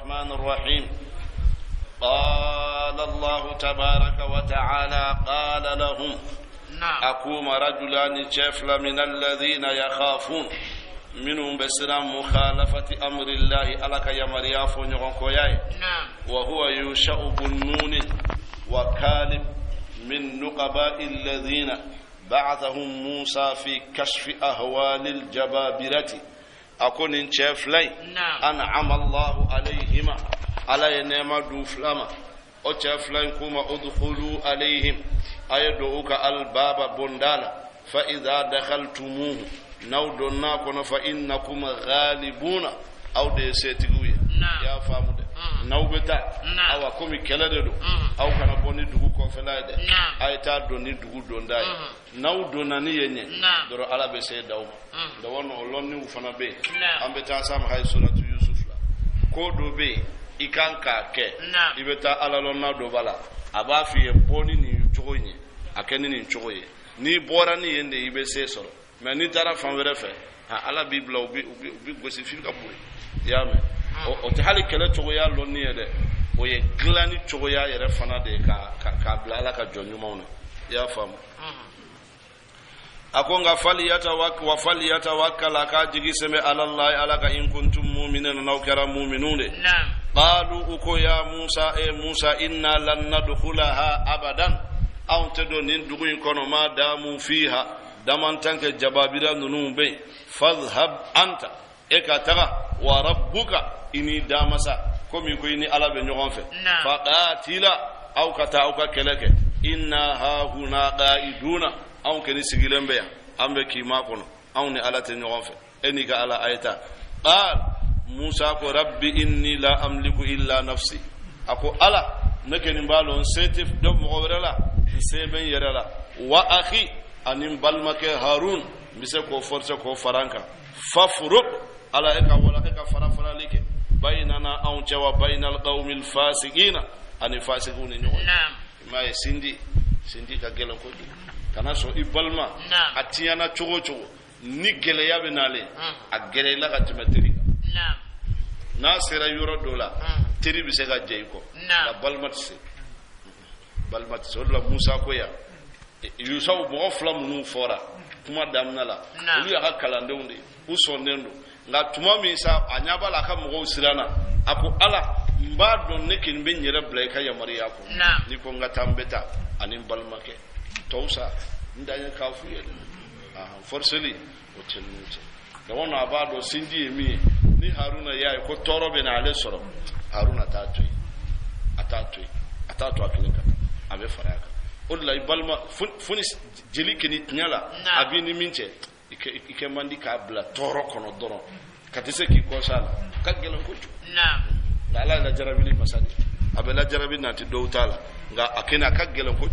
الرحمن الرحيم قال الله تبارك وتعالى قال لهم أقوم رجلان شفلا من الذين يخافون منهم بسلام مخالفة أمر الله ألك يا مرياف ونغنكوياي وهو يوشع بن نون وكالب من نقباء الذين بعثهم موسى في كشف أهوال الجبابرة أكون شفلي أنعم الله عليهما على نعمة دوفلما أو شفلي كما أدخلوا عليهم أيدعوك الباب بندالا فإذا دخلتموه نودناكم فإنكم غالبون أو دي سيتقوية يا فامد نوبتا أو كومي كالدو أو كان بوني دوغو كوفلايد أي تادوني دوغو دونداي نودناني يني درو على بسي دوما دوانو أولوني وفنا بي أمبتا سام هاي سورة يوسف كودو بي إكان كاكي إبتا على لنا دوبالا أبا في بوني ني chogoye akeni ni chogoye ni bora ni yende ibe se soro mais ni tara fan were fe ala bible ubi gosi fi ka boy ya me o te hali kele chogoya lo ni yede o ye glani chogoya yere fana de ka bla ala ka jonyu mauna ya fam akonga fali yatawakkal ka jigi seme ala allah ala ka in kuntum mu'minina naw kara mu'minune qalu uko ya musa musa inna lan nadkhulaha abadan aw tedo nin duguin kono ma damu fiha daman tanke jababira nunum be fadhhab anta ekataga wa rabbuka ini damasa komi ko ini ala be nyogon fe faqatila aw kata aw ka keleke inna ha huna qaiduna aw keni sigilembe ya ambe kima kono aw ni ala te nyogon fe eni ka ala ayta qal musa ko rabbi inni la amliku illa nafsi ako ala nakeni balon setif do mo werala seben yerala wa akhi anim balmake harun mise ko force ko faranka fafruq ala eka wala eka farafara like bainana aw jawa bainal qaumil fasiqina ani fasiquni nyo ma sindi ka gelo ko kana so ibalma atiyana chogo ni gele yabe nale a gele la ka timetri na sera yoro dola tiri bise ga jeyko la balmat se balmat solla musa ko ya yusaw mo fla munu fora kuma damna la ulu ya kalande unde usonendo nga tuma mi sa anyaba la ka mo sirana ako ala mba don ne kin ben yere blay ka ya mariya ko ni ko ngata mbeta anim balmake tawsa ndanya ka fu yele forseli o chelnuche da wona abado sindi emi ni haruna ya ko torobe na ale soro haruna atatu akileka abe faraka olla ibalma funi jeli kini nyala abini minche ike mandi ka bla toro kono doro katise ki ko sala kaggelan ko na la jarabili masadi abe la jarabili nati dowtala nga akena kaggelan ko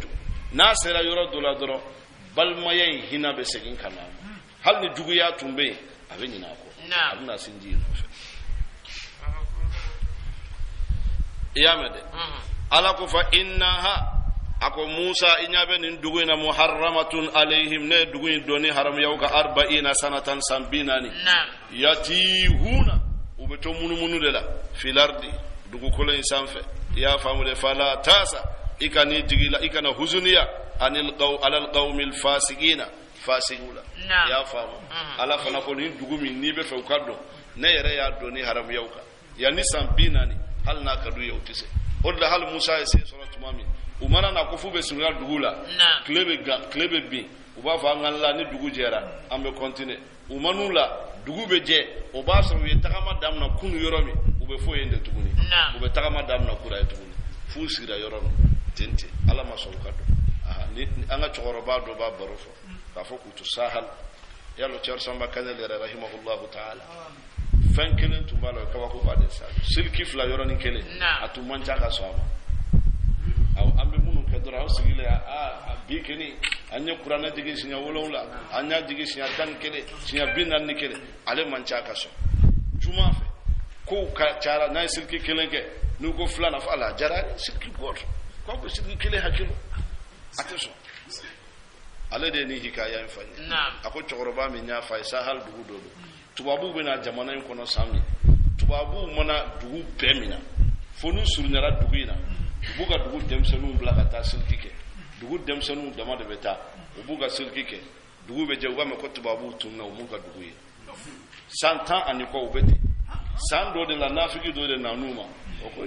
na sera yoro dola doro balma yai hina be segin kana hal ni jugu ya tumbe abe nyina ko abuna sinji iyamade ala ko fa innaha ako musa inyabe nin duguina muharramatun alaihim ne duguin doni haram yawga 40 sanatan sambinani yatihuna ubeto munumunu de la filardi dugu ko len sanfe ya famude fala tasa ikani digila ikana huzuniya anil alal qaumil fasiqina fasigula ya famu ala fana ko nin dugumi ni be fe kaddo ne yere ya doni haram yawga ya ni sambinani hal na kadu yawtise odda hal musa ese suratu mami umana na kufu be sungal dugula klebe bi uba fa ngalla ni dugu jera ambe continue umanula dugu be je uba so we takama damna kunu yoromi ube fo yende tuguni ube takama damna kura tuguni fu sira yorono tente ala masol kado ni anga chogoroba do ba barofo ka fo ku tusahal yallo cer samba kanele rahimahullahu ta'ala fankelen tumbalo ka wako ba de sa silki fla yoroni kele atu mancha ka soma aw ambe munu kadura o sigile bi keni anya qur'ana digi sinya wolowla anya digi sinya tan kele sinya binan ni kele ale mancha ka so juma fe ko ka cara na silki kelenge nu ko flana fa ala jara silki goto ko silki kele hakilo attention ale de ni hikaya infanya ako chogoroba mi nya fa isa hal dugu dodo tubabu bena jamana kono sami tubabu mana dugu bɛɛ mina fo n'u surunyara dugu in na u b'u ka dugu denmisɛnninw bila ka taa seliki kɛ dugu denmisɛnninw dama de bɛ taa u b'u ka seliki kɛ dugu bɛ jɛ u b'a mɛn ko tubabuw tununa u m'u ka dugu ye san 10 ani kɔ u bɛ ten san dɔ de la nafiki dɔ de nan'u ma o ko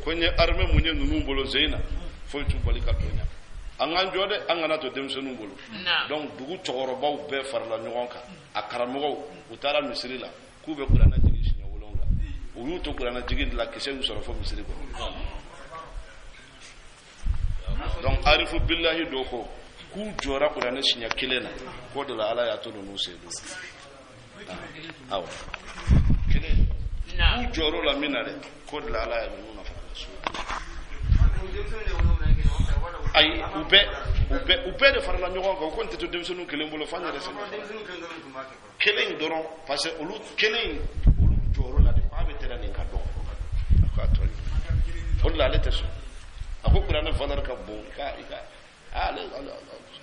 ko n ye armée mun ye ninnu bolo zeyi na foyi t'u bali ka don ɲa an k'an jɔ dɛ an kana to denmisɛnninw bolo donc dugu cɛkɔrɔbaw bɛɛ farala ɲɔgɔn kan a karamɔgɔw u taara misiri la k'u bɛ kuranɛ jigi siɲɛ 7 u y'u to kuranɛ jigi de la kisɛ y'u sɔrɔ fo misiri kɔnɔ donc arifu billahi dɔ ko k'u jɔra kuranɛ siɲɛ 1 na k'o de la ala y'a to ninnu sen don awɔ 1 k'u jɔr'o la min na dɛ k'o de la ala y'a ninnu nafa so ayi u bɛɛ de farala ɲɔgɔn kan u ko n tɛ to denmisɛnninw kelen bolo f'an yɛrɛ sɛbɛn kelen dɔrɔn parce que olu kelen olu jɔyɔrɔ la de k'a bɛ tɛrɛ nin ka dɔn a k'a tɔ ye o de la ale tɛ sɔn a ko kuranɛ valeur ka bon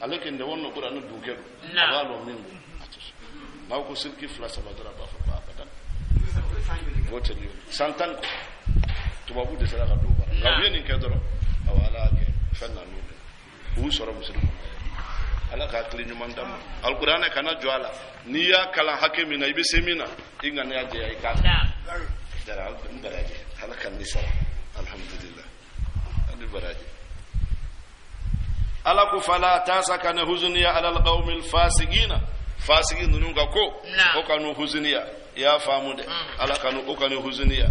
ale kɛ ndɛ wɔn kuranɛ dunkɛ don a b'a lɔn min don a tɛ sɔn n'aw ko siriki 2 3 dɔrɔn a b'a fɔ ko a ka da o tɛ nin ye san 10 tubabu de sera ka don bara nka u ye nin kɛ dɔrɔn awɔ ala y'a kɛ fɛn na n'u u sɔrɔ misiri kɔnɔ ala k'a tile ɲuman d'a ma alikuranɛ kana jɔ a la n'i y'a kalan hakɛ min na i bɛ se min na i ŋaniya jɛya i k'a dara n baraji ala ka ni sara alhamdulillah ani baraji ala ko fala tasaka na huzuniya ala alqawmi alfasigina fasigi ninnu ka ko o kanu huzuniya i y'a faamu dɛ ala kanu o kanu huzuniya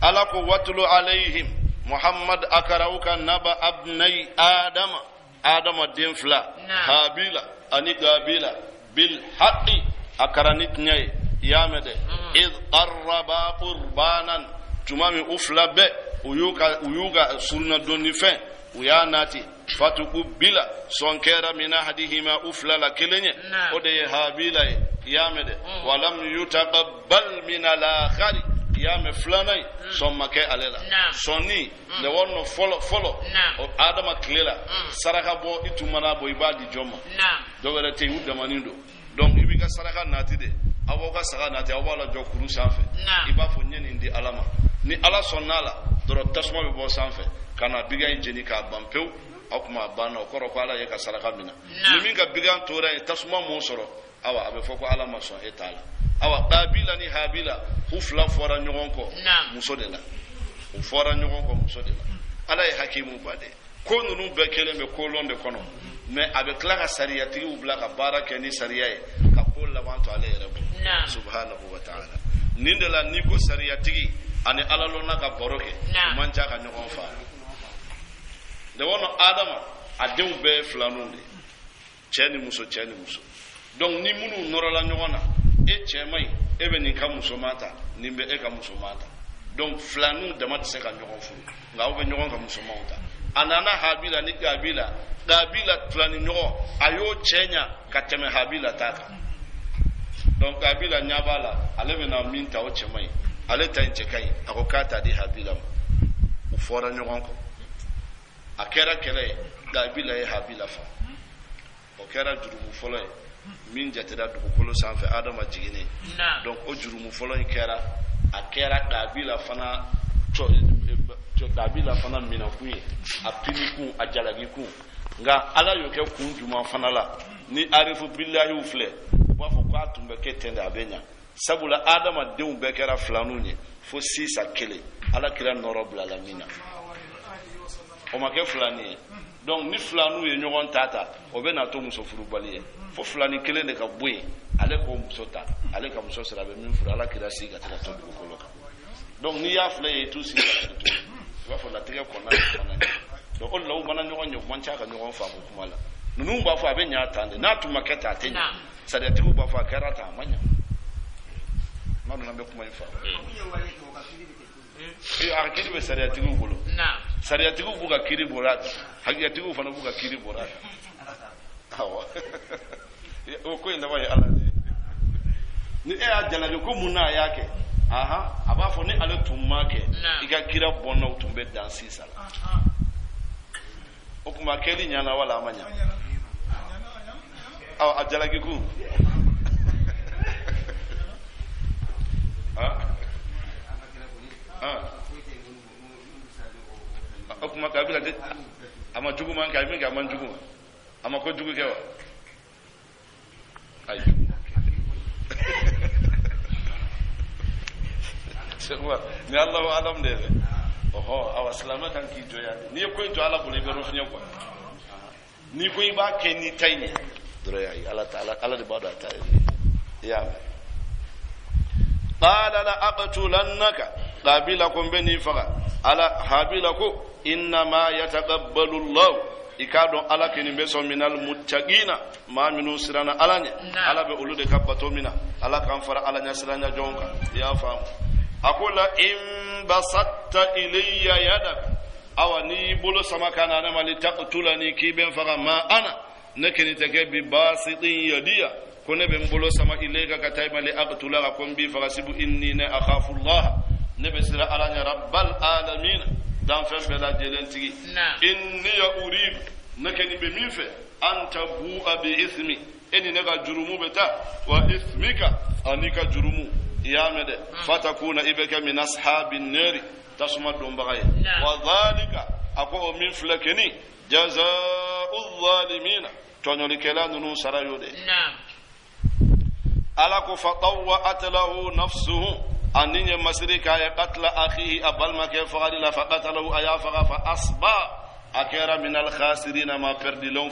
ala ko watlu alayhim muhammad akarawuka naba abnai adama den fila habila ani gabila bil haqqi akarani tnyai yamede id qarraba qurbanan tumami ufla be uyuga sunna donni fe uyanati fatuku bila sonkera mina hadihima ufla la kelenye ode habila yamede walam yutaqabbal min al-akhari yame flanai sommake alela sonni le wonno folo adama klela saraka bo itumana bo ibadi jomma do wala te udamanindo donc ibiga saraka nati de awoga saka nati awala jokuru sanfe iba fo nyeni ndi alama ni ala sonnala doro tasma be bo sanfe kana biga injeni ka bampeu akuma bana okoro ko ala ye ka saraka mina ni minga biga tora tasma mo soro awa abe foko alama son etala awa qabila ni habila ufla fora ɲɔgɔn kɔ muso de la u fora ɲɔgɔn kɔ muso de la ala ye hakimu bade ko ninnu bɛɛ kelen bɛ kolon de kɔnɔ mais a bɛ tila ka sariyatigiw bila ka baara kɛ ni sariya ye ka ko laban to ale yɛrɛ bolo subhanahu wa ta'ala nin de la ni ko sariyatigi ani ala lɔnna ka baro kɛ u man ca ka ɲɔgɔn faa de wɔnɔ adama a denw bɛɛ ye filaninw de cɛ ni muso donc ni minnu nɔrɔla ɲɔgɔn na e cɛ man ɲi e bɛ nin ka musoman ta nin bɛ e ka musoman ta donc filaninw dama tɛ se ka ɲɔgɔn furu nka aw bɛ ɲɔgɔn ka musomanw ta a nana habila ni gabila filani ɲɔgɔn a y'o cɛ ɲa ka tɛmɛ habila ta kan donc gabila ɲa b'a la ale bɛna min ta o cɛ man ɲi ale ta in cɛ ka ɲi a ko k'a ta di habila ma u fɔra ɲɔgɔn kɔ a kɛra kɛlɛ ye gabila ye habila fa o kɛra jurumu fɔlɔ ye min jatera dugukolo sanfɛ adama jiginnen donc o jurumu fɔlɔ in kɛra a kɛra kabila fana minakun ye a pinikun a jalagikun nka ala y'o kɛ kun juma fana la ni arifu billahiw filɛ u b'a fɔ k'a tun bɛ kɛ ten de a bɛ ɲa sabula adamadenw bɛɛ kɛra filaninw ye fo 6 a 1 ala kira nɔrɔ bilala min na o ma kɛ filani ye donc ni filaninw ye ɲɔgɔn ta o bɛ na to muso furubali ye fo filani kelen de ka bɔ yen ale k'o muso ta ale ka muso sera a bɛ min furu ala kira sigi ka taa to dugukolo kan donc n'i y'a filɛ ye i t'u sigi ka to i b'a fɔ latigɛ kɔnɔna donc o de la u mana ɲɔgɔn ye u man ca ka ɲɔgɔn faamu kuma la ninnu b'a fɔ a bɛ ɲa tan de n'a tun ma kɛ tan a tɛ ɲa sariyatigiw b'a fɔ a kɛra tan a ma ɲa n'a donna an bɛ kuma in faamu a kiri bɛ sariyatigiw bolo sariyatigiw b'u ka kiri bɔra a kan hakilatigiw fana b'u ka kiri bɔra a kan awɔ o ko in laban ye ala de ye ni e y'a jalaki ko mun na a y'a kɛ a b'a fɔ ni ale tun ma kɛ i ka kira bɔnnaw tun bɛ dan sisan o tuma kɛli ɲana wala a ma ɲa a jalaki kun ama jugu man kay min ka man jugu ama ko jugu kewa ay sewa ni Allahu alam de oho awa salama kan ki joya ni ko to ala bule be rofinya ko ni ko ba ke ni tayni doro ya Allah ta'ala Allah de bada ta ya qala la aqtulannaka qabilakum bani faqa ala habilaku inna ma yataqabbalu Allah ikado ala kini beso minal muttaqina ma minu sirana alanya ala be ulude kabbato mina ala kan fara alanya siranya jonka ya fam akula in basatta ilayya yadak awani bulu samakana na mali taqtulani kiben faqa ma ana nakini take bi basitin yadiya kone be bulu sama ilayka katayma li aqtulaka kum bi faqasibu inni na akhafu Allah nabi sira alanya rabbal alamin dan fen be la jelentigi inni ya urid nakani be min fe anta bu'a bi ismi eni naga jurumu beta wa ismika anika jurumu ya mede fatakuna ibeka min ashabin nari tasma dum bagay wa dhalika ako min flakani jazaa'u adh-dhalimin tonyoli kelanu nu sarayode alako fatawwa'at lahu nafsuhu أنني مسرك قتل أخيه أبل ما كيف فقال فقتله أيا فأصبح أكير من الخاسرين ما فرد لهم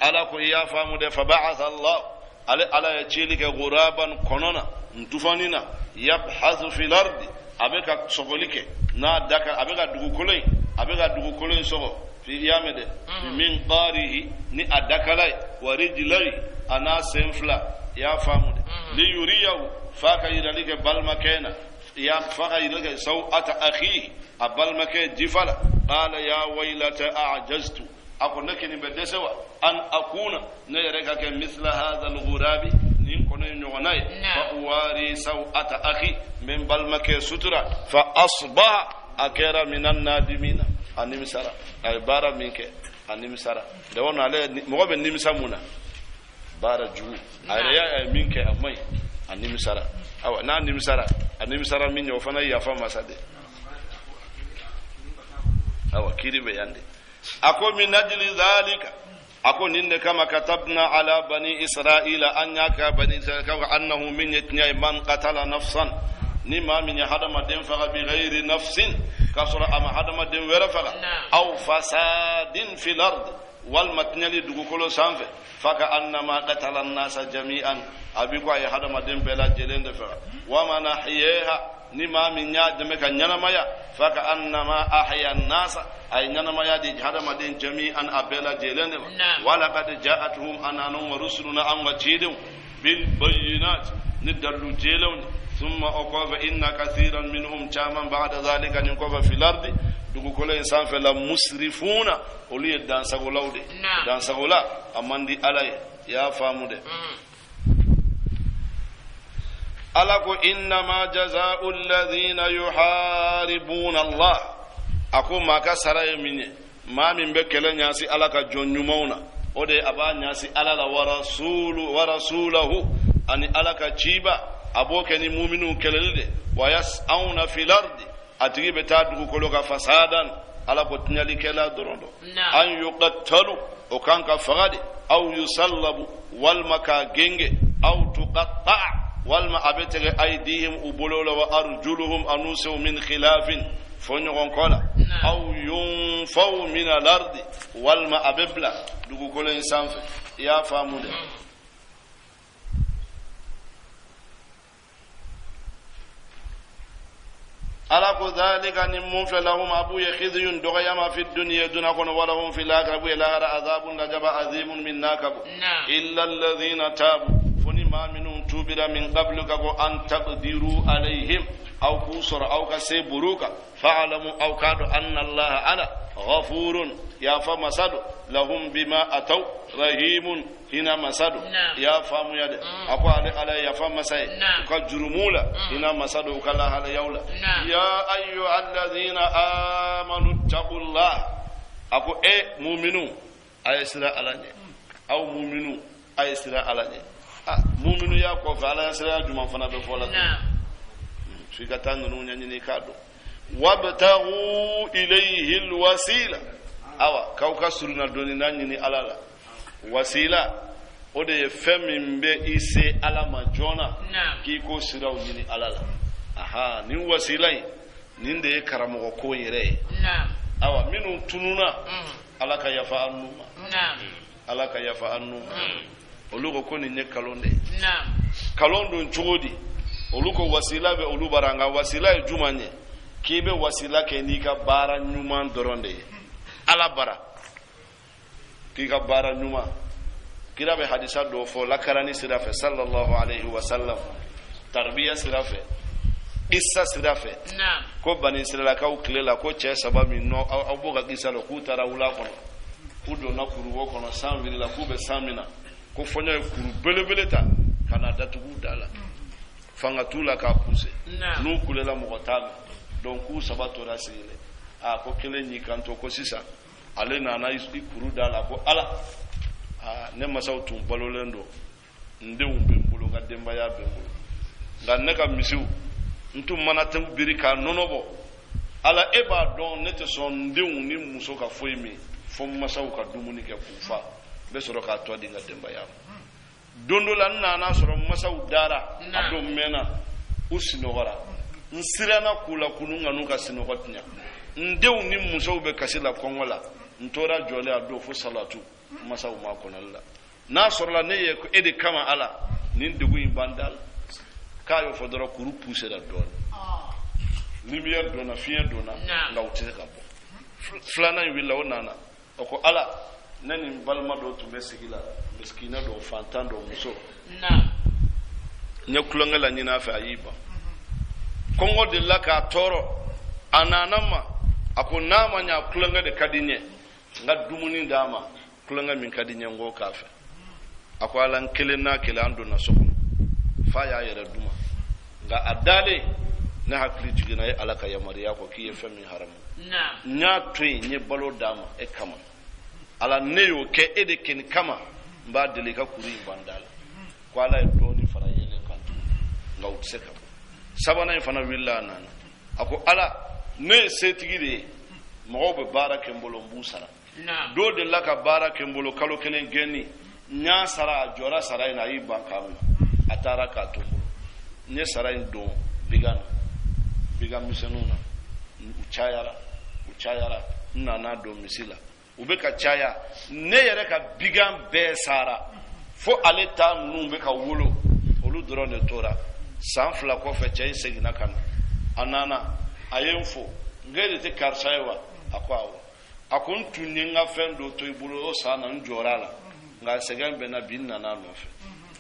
على كويا فامود فبعث الله على يجيلك غرابا كنونا نتفانينا يبحث في الأرض أبيك سقولك نا دك أبيك دغكولين سقو في يامد من قاره ني أدكلاي ورجلي أنا سنفلا يا فامود ليريه فاك يدلك بالمكان يا فاك يدلك سوءة أخيه بالمكان جفلا قال يا ويلة أعجزت أقول لك بدسوا أن أكون نيرك مثل هذا الغراب نكون نغني فأواري سوءة أخي من بالمكان سترة فأصبح أكير من النادمين النمسارة عبارة منك النمسارة دون عليه مغاب النمسامونا بارا جو أريا منك أمي النمسارة أو نا النمسارة من يوفنا يافا مسادة أو كيري بياندي أكو من أجل ذلك أكو نين كما كتبنا على بني إسرائيل أن يكا بني إسرائيل أنه من يتني من قتل نفسا نما من يهدم الدين بغير نفس كسر أما هدم الدين ورفق أو فساد في الأرض والمتنيل دغكولو سانفه فكأنما قتل الناس جميعا أبيكو أي هدم الدين بلا جلين دفع ومن أحييها نما من يادمك نينمايا فكأنما أحيا الناس أي نينمايا دي هدم الدين جميعا أبلا جلين ولقد جاءتهم أنان ورسلنا أم وجيدهم بالبينات ندلوا جيلون ثم أقف إن كثيرا منهم جاما بعد ذلك نقف في الأرض dugukolo insan fe la musrifuna oli dan sagolawde dan sagola amandi alay ya famude alako inna ma jazaa'u alladhina yuharibuna Allah ako maka saraye minye ma min be kele nyasi alaka jonnumawna ode aba nyasi alala wa rasulahu ani alaka chiba aboke ni mu'minu kelelde wa yas'auna fil ardi atigi beta dugukolo ka fasadan ala ko tinyali kela dorondo an yuqattalu o kanka fagade aw yusallabu wal maka genge aw tuqatta wal ma abetege aydihim ubulula wa arjuluhum anusu min khilafin fonyon kola aw yunfaw min al ardi wal ma abebla dugukolo insanfe ya famude ألا ذلك نموف لهم أبو يخذي دغيما في الدنيا دونكم ولهم في الآخرة إلى عذاب لجب عظيم من ناكب إلا الذين تابوا فنما منهم توبر من قبلك أن تقدروا عليهم أو كسر أو كسبروك فاعلموا أو كادوا أن الله أنا غفور يا فمسد لهم بما أتوا رحيم هنا مسد يا فام يد أكو على يا فم مسد كجرمولا هنا مسد وكلا على يولا يا أيها الذين آمنوا اتقوا الله أكو مؤمنون أيسرا على أو مؤمنون أيسرا على مؤمنون يا كوف على يسرا جمع فنا بفولا في كتان نونيا نيكادو وابتغوا إليه الوسيلة awa kaw ka suruna doni na nyini ala la wasila o de ye fɛn min bɛ i se ala ma joona k'i ko siraw ɲini ala la aha nin wasila in nin de ye karamɔgɔ ko yɛrɛ ye awa minnu tununa ala ka yafa an n'u ma ala ka yafa an n'u ma olu ko nin ye kalon de ye kalon don cogo di olu ko wasila bɛ olu bara nka wasila ye jumɛn ye k'i bɛ wasila kɛ n'i ka baara ɲuman dɔrɔn de ye ala bara k'i ka baara ɲuman kira bɛ hadisa dɔ fɔ lakarani sira fɛ sallallahu alaihi wa sallam tarbiya sira fɛ isa sira fɛ ko bani israilakaw tile la ko cɛ saba min nɔ aw b'o ka kisa la k'u taara wula kɔnɔ k'u donna kuruwo kɔnɔ san wulila k'u bɛ san min na ko fɔɲɔ ye kuru belebele ta ka na datugu da la fanga t'u la k'a pousse n'u kulela mɔgɔ t'a la donc k'u saba tora sigilen ko kelen y'i kanto ko sisan ale nana i kuru da la ko ala ne masaw tun balolen don n denw bɛ n bolo n ka denbaya bɛ n bolo nka ne ka misiw n tun mana tɛ biri k'a nɔnɔ bɔ ala e b'a dɔn ne tɛ sɔn n denw ni muso ka foyi min fo n masaw ka dumuni kɛ k'u fa n bɛ sɔrɔ k'a tɔ di n ka denbaya ma don dɔ la n nana sɔrɔ n masaw dara a don mɛnna u sinɔgɔra n siranna k'u la k'u n'u ka n'u ka sinɔgɔ tiɲɛ n denw ni musow bɛ kasi la kɔngɔ la n tora jɔlen a don fo salatu masaw ma kɔnɔli la n'a sɔrɔla ne ye e de kama ala nin degun in b'an da la k'a y'o fɔ dɔrɔn kuru pusera dɔɔnin lumière donna fiɲɛ donna nka u tɛ se ka bɔ filanan in wulila o nana o ko ala ne nin balima dɔw tun bɛ sigi la misikina dɔw fantan dɔw muso n ye kulonkɛ la ɲin'a fɛ a y'i ban kɔngɔ delila k'a tɔɔrɔ a nana ma a ko n'a ma ɲɛ kulonkɛ de ka di n ye n ka dumuni d'a ma kulonkɛ min ka di n ye n k'o k'a fɛ a ko ala n kelen n'a kelen an donna so kɔnɔ f'a y'a yɛrɛ duma nka a dalen ne hakili jiginna ye ala ka yamaruya kɔ k'i ye fɛn min haramu n y'a to yen n ye balo d'a ma e kama ala ne y'o kɛ e de kɛni kama n b'a deli ka kuru in ban da la ko ala ye dɔɔnin fara yelen kan nka u tɛ se ka bɔ sabanan in fana wulila a nana a ko ala ne ye setigi de ye mɔgɔw bɛ baara kɛ n bolo n b'u sara dɔw delila ka baara kɛ n bolo kalo kelen gɛnni n y'a sara a jɔra sara in na a y'i ban k'a minɛ a taara k'a to n bolo n ye sara in don bigan na bigan misɛnninw na u cayara n nana don misi la u bɛ ka caya ne yɛrɛ ka bigan bɛɛ sara fo ale ta ninnu bɛ ka wolo olu dɔrɔn de tora san 2 kɔfɛ cɛ in seginna ka na a nana a ye n fo n de tɛ karisa ye wa a ko awɔ a ko n tun ye n ka fɛn dɔ to i bolo o san na n jɔra a la nka sɛgɛn bɛ na bi n nana a nɔfɛ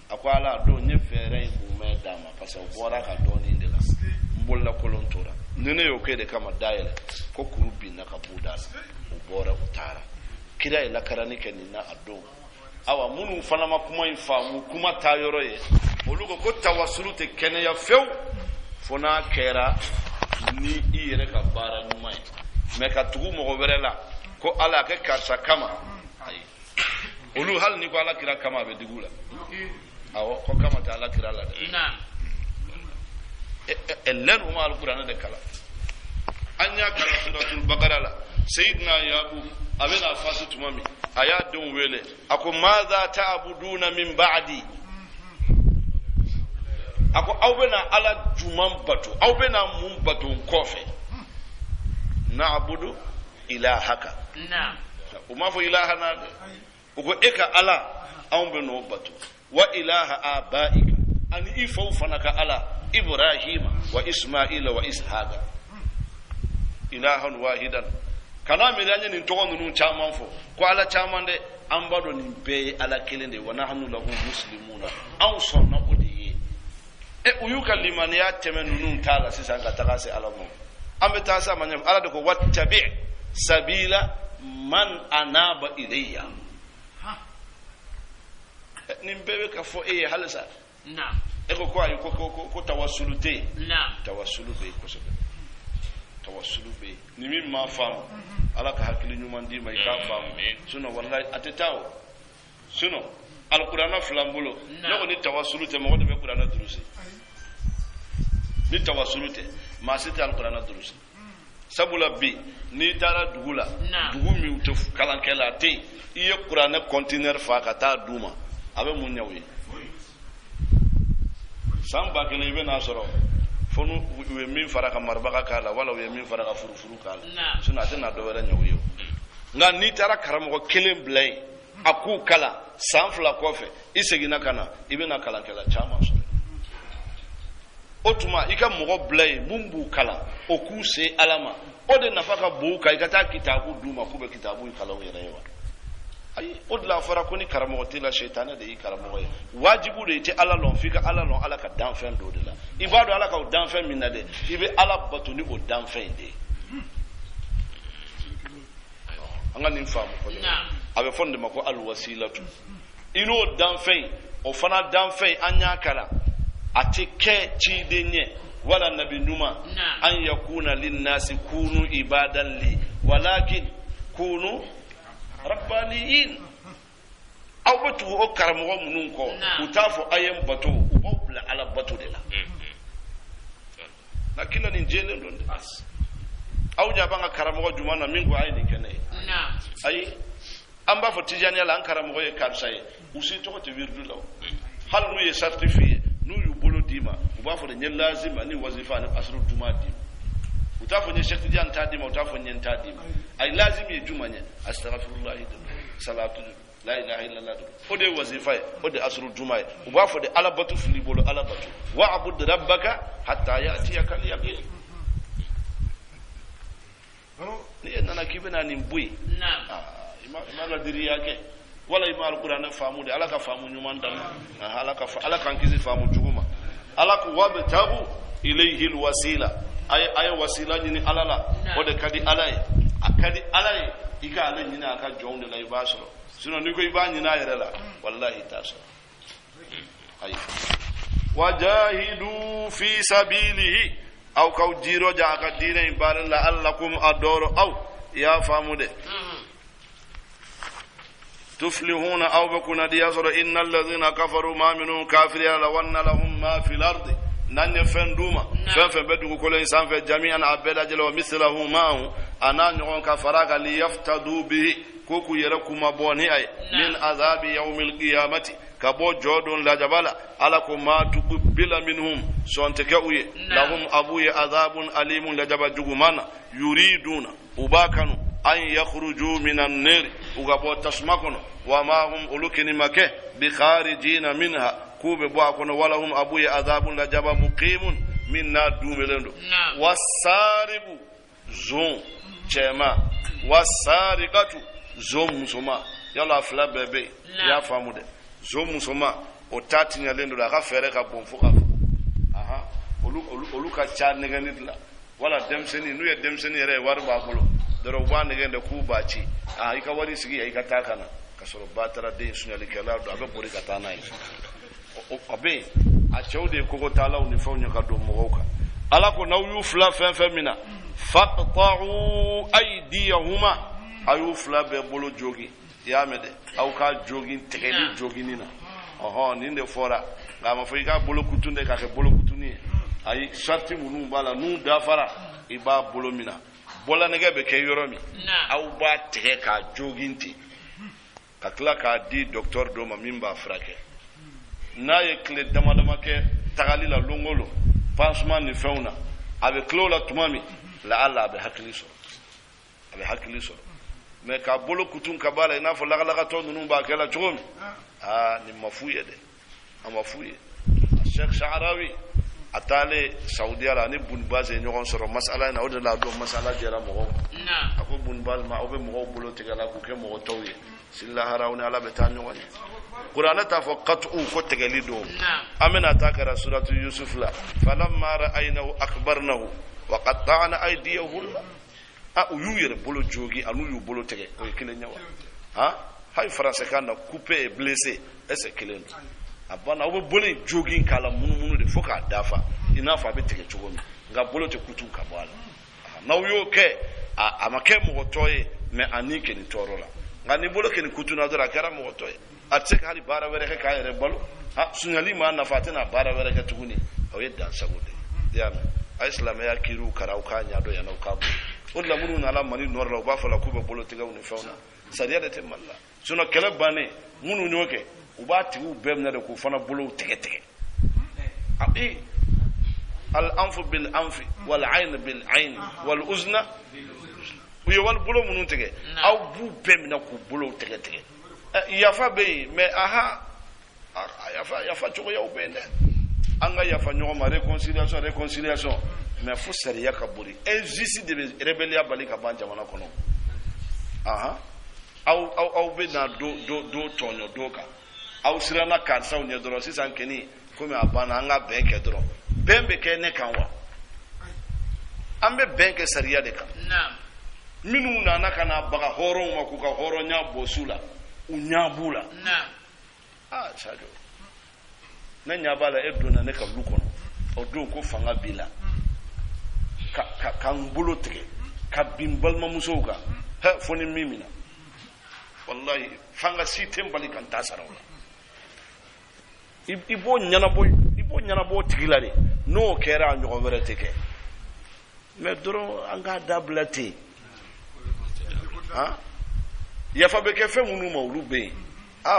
a ko ala a don n ye fɛɛrɛ in mumɛ d'a ma parce que o bɔra ka dɔɔnin de la n bolola kolon tora ni ne y'o kɛ de kama dayɛlɛ ko kuru binna ka b'u da la u bɔra u taara kira ye lakarani kɛ nin na a don awa minnu fana ma kuma in faamu kuma taa yɔrɔ ye olu ko tawasulu tɛ kɛnɛya fewu fo n'a kɛra ni i yɛrɛ ka baara ɲuman ye mɛ ka tugu mɔgɔ wɛrɛ la ko ala a kɛ karisa kama ayi olu hali ni ko ala kira kama a bɛ digi u la awɔ ko kama tɛ ala kira la dɛ ɛlɛn u ma alikuranɛ de kalan an y'a kalan suratul bakara la sayidina yaku a bɛna fasi tuma min a y'a denw wele a ko maza ta'buduna min ba'di a ko aw bɛna ala juman bato aw bɛna mun bato n kɔfɛ na'budu ilahaka u m'a fɔ ilahana dɛ u ko e ka ala anw bɛ n'o bato wa ilaha abaika ani i faw fana ka ala ibrahima wa ismaila wa ishaqa ilahan wahidan kana mi danye nin tɔgɔ ninnu caman fɔ ko ala caman dɛ an b'a dɔn nin bɛɛ ye ala kelen de wa nahnu lahu muslimuna anw sɔnna o de ye u y'u ka limaniya tɛmɛ ninnu t'a la sisan ka taga se ala ma an bɛ taa se a ma ɲɛ ala de ko wattabi sabila man anaba ilayya nin bɛɛ bɛ ka fɔ e ye halisa e ko ayi ko tawassulu tɛ yen tawassulu bɛ yen kosɛbɛ tawassulu bɛ yen ni min ma faamu ala ka hakili ɲuman d'i ma i k'a faamu sinon wallahi a tɛ taa o sinon alikuranɛ 2 bolo ne ko ni tawassulu tɛ mɔgɔ de bɛ kuranɛ durusi ni tawassulu tɛ maa si tɛ alikuranɛ durusi sabula bi ni tara dugula dugu mi uto kalankela te iye qur'an container fa ka ta duma abe mun nyawi samba kele ibe na soro fonu we min faraka marbaka kala wala we min faraka furufuru kala suna tana do wala nyawi nga ni tara karamo kelen blay aku kala sanfla kofe isegina kana ibe na kalankela chama so otuma ika mogo blay bumbu kala oku se alama ode nafaka buka ikata kitabu duma kube kitabu ikala werewa ay odla fara ko ni karamo tila shaytana de karamo wajibu de te ala lon fika ala lon ala ka danfen do de la ibadu ala ka danfen minade ibe ala batuni o danfen de anga nin famu ko abe fonde mako al wasilatu ino danfen o fana danfen anya kala atike chidenye wala nabi numa an yakuna linnasi kunu ibadan li walakin kunu rabbaniyin aw batu o karamo munun ko utafu ayem batu o bla ala batu de la na kila ni jele ndonde aw jabanga karamo jumana mingo ay ni kene ay amba fo tijani ala an karamo e karsay usi to te wirdu law hal nu ye certifié nu yu bolo dima uba fo de nyel lazim ani wazifa ni asru duma dim utafo nye shekti jan ta dima utafo nye ta dima ay lazim ye juma nye astaghfirullah salatu la ilaha illallah ode wazifa ode asru duma uba fo de ala batu fili bolo ala batu wa abud rabbaka hatta yatiyaka al yaqin ni nana kibena ni mbui imala diri yake wala imal qur'an faamu de alaka faamu nyuman dal alaka nkizi faamu juguma alaka wabtagu ilayhi alwasila ay wasila ni alala ode kadi alay ika ale ni aka jonde la ibasro sino ni ko ibani na yerela wallahi taso ay wajahidu fi sabilihi aw kawjiro jaaka dina ibara la allakum adoro aw ya faamu de تفلحون أو بكون دياسر إن الذين كفروا ما منهم كافرين لو أن لهم ما في الأرض نن فندوما فن بدو كل إنسان في جميعا عبد جل ومثله معه أنا نقول كفراك ليفتدوا به كوكو يركم بوني أي من عذاب يوم القيامة كبو جودون لا جبال علىكم ما تقبل منهم سونتكوي لهم أبوي عذاب أليم لجبل جغمان يريدون وباكنوا أن يخرجوا من النار وغبو تسمكن وما هم أولوكن مكه بخارجين منها كوب بواكن ولهم أبوي عذاب لجب مقيم من نار دوملندو والسارب زون جما والسارقة زون مسوما يلا فلا بيبي يا فامود زون مسوما otati nyalendo la gafere ka bonfo ka aha oluka cha neganidla wala demseni nu ye demseni yere warba bolo doro wane gende ku baci ika wari sigi ika takana kasoro batara de sunyali kala do abe bori katana abe a chawde ko tala uni fawnya ka do mogoka ala ko nawu fla femina faqta'u aydiyahuma ayu fla be bolo jogi yamede aw ka jogi tegeli jogi nina oho ninde fora ngama fo ika bolo kutunde ka ke bolo kutuni ay sharti munu bala nu dafara iba bolo mina bola nege be ke yoromi aw ba tege ka joginti ka kla ka di docteur do ma mimba frake na ye kle dama ke tagali la longolo pansement ni fauna avec clola tumami la alla be hakliso me ka bolo kutun ka bala ina fo laga laga to nunu ba kala chomi ni mafuye de amafuye Sheikh Sha'rawi atale Saudi ala ni bun base ñogon soro masala na odala do masala jera mo ako bun bal ma obe mo bolo tegala ko ke mo tawye silla harawni ala beta ñogon qur'ana ta fo qat'u ko tegali do amina ta kara suratu yusuf la falamma ra'aynahu akbarnahu wa qatta'na aydiyahum uyuyere bolo jogi anu yu bolo tege ko kile nyawa hay français kana coupé et blessé est-ce kile abana obo bole jogging kala munu de foka dafa ina fa be tege chogomi nga bolo te kutu kabala na uyo ke amake mo toye me anike ni torola nga ni bolo ke ni kutu na dora kara mo toye atsek hali bara were ke kayere balo sunyali ma na fatina bara were ke tuguni o yedda sagode ya islam ya kiru karau kanya do ya nauka o la minnu nana Mali nord la u b'a fɔ la k'u bɛ bolotigɛw ni fɛnw na sariya de tɛ Mali la sinon kɛlɛ bannen minnu y'o kɛ u b'a tigiw bɛɛ minɛ de k'u fana bolow tigɛ الأنف بالأنف والعين بالعين والأذن ويوال بلو منو تجي أو بو بمنا كو بلو تجي يافا بي ما أها يافا تشوف ياو بين أنغا يافا نيوما réconciliation mais faut sérieux kaburi injustice de rébellion bali ka banja wana kono aha au be na do tonyo doka au sirana kansa onye doro sisan keni comme abana anga benke doro bembe ke ne kanwa ambe benke sariya de kan naam minu na kana baga horo ma ku ka horo nya bosula unya bula naam sajo na nya bala ebdo na ne ka lukono o do ko fanga bila ka ngbulo tege ka bimbal ma musoga ha foni mimina wallahi fanga sitem bali kan tasarawla ibo nyana bo tigilare no kera nyogo were teke mais doro anga dablati ha ya fa be ke fe munu mawlu be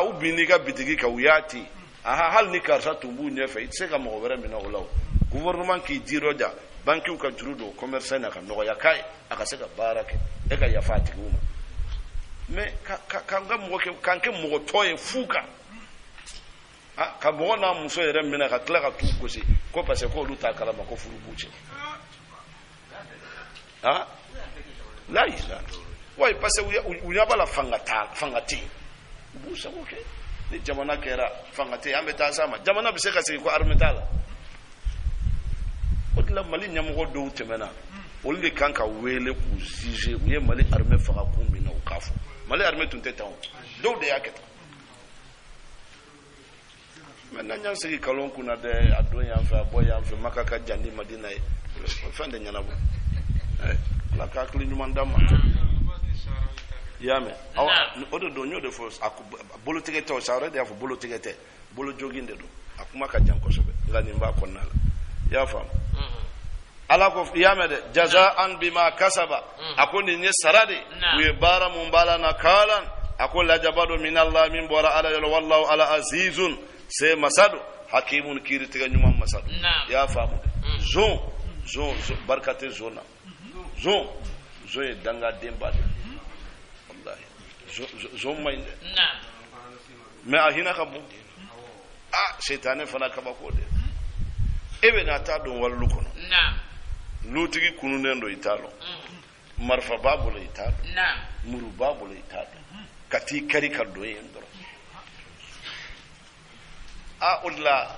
ubini ka bitigi ka uyati hal ni karsa tumbu nyefe itse ka mo were mina wolaw gouvernement ki diroja banki ka jurudo commerçant na ka no ya kai aka seka barake e ka ya fati uma mais ka ngam ke kanke mo toye fuka ka mo na muso yere mina ka tla ka tu kosi ko parce que lu ta kala ma ko furu buche la ila wai parce unya bala fangati busa oke ni jamana kera fangati ambe ta sama jamana bise ka se ko armetala odla mali nyamgo do temena olli kanka wele ku zije uye mali arme faka kumbi na ukafu mali arme tunte taw do de yaketa maintenant ñan sigi kalon kuna de adon yan fa boy yan fa makaka jandi madina fa de ñana bo la ka kli ñu man dam yame aw odo do ño de fos ak bolo tigete o sawre de fa bolo tigete bolo joginde do akuma ka janko sobe ngani mba ko nala ya fam ala ko yame de jazaan bima kasaba akoni ni sarade we bara mun bala na kalan akon la jabado min allah min bora ala wallahu ala azizun c'est masado hakimun kiri tiga nyuma masado ya famu zon barkate zona zon e danga demba de wallahi zon mai na me ahina kabu shaytanin fana kaba ko de ebe na ta don wallu kono na lutigi kunu nendo italo marfa babule italo na muru babule italo kati kari kaldo yendoro ulla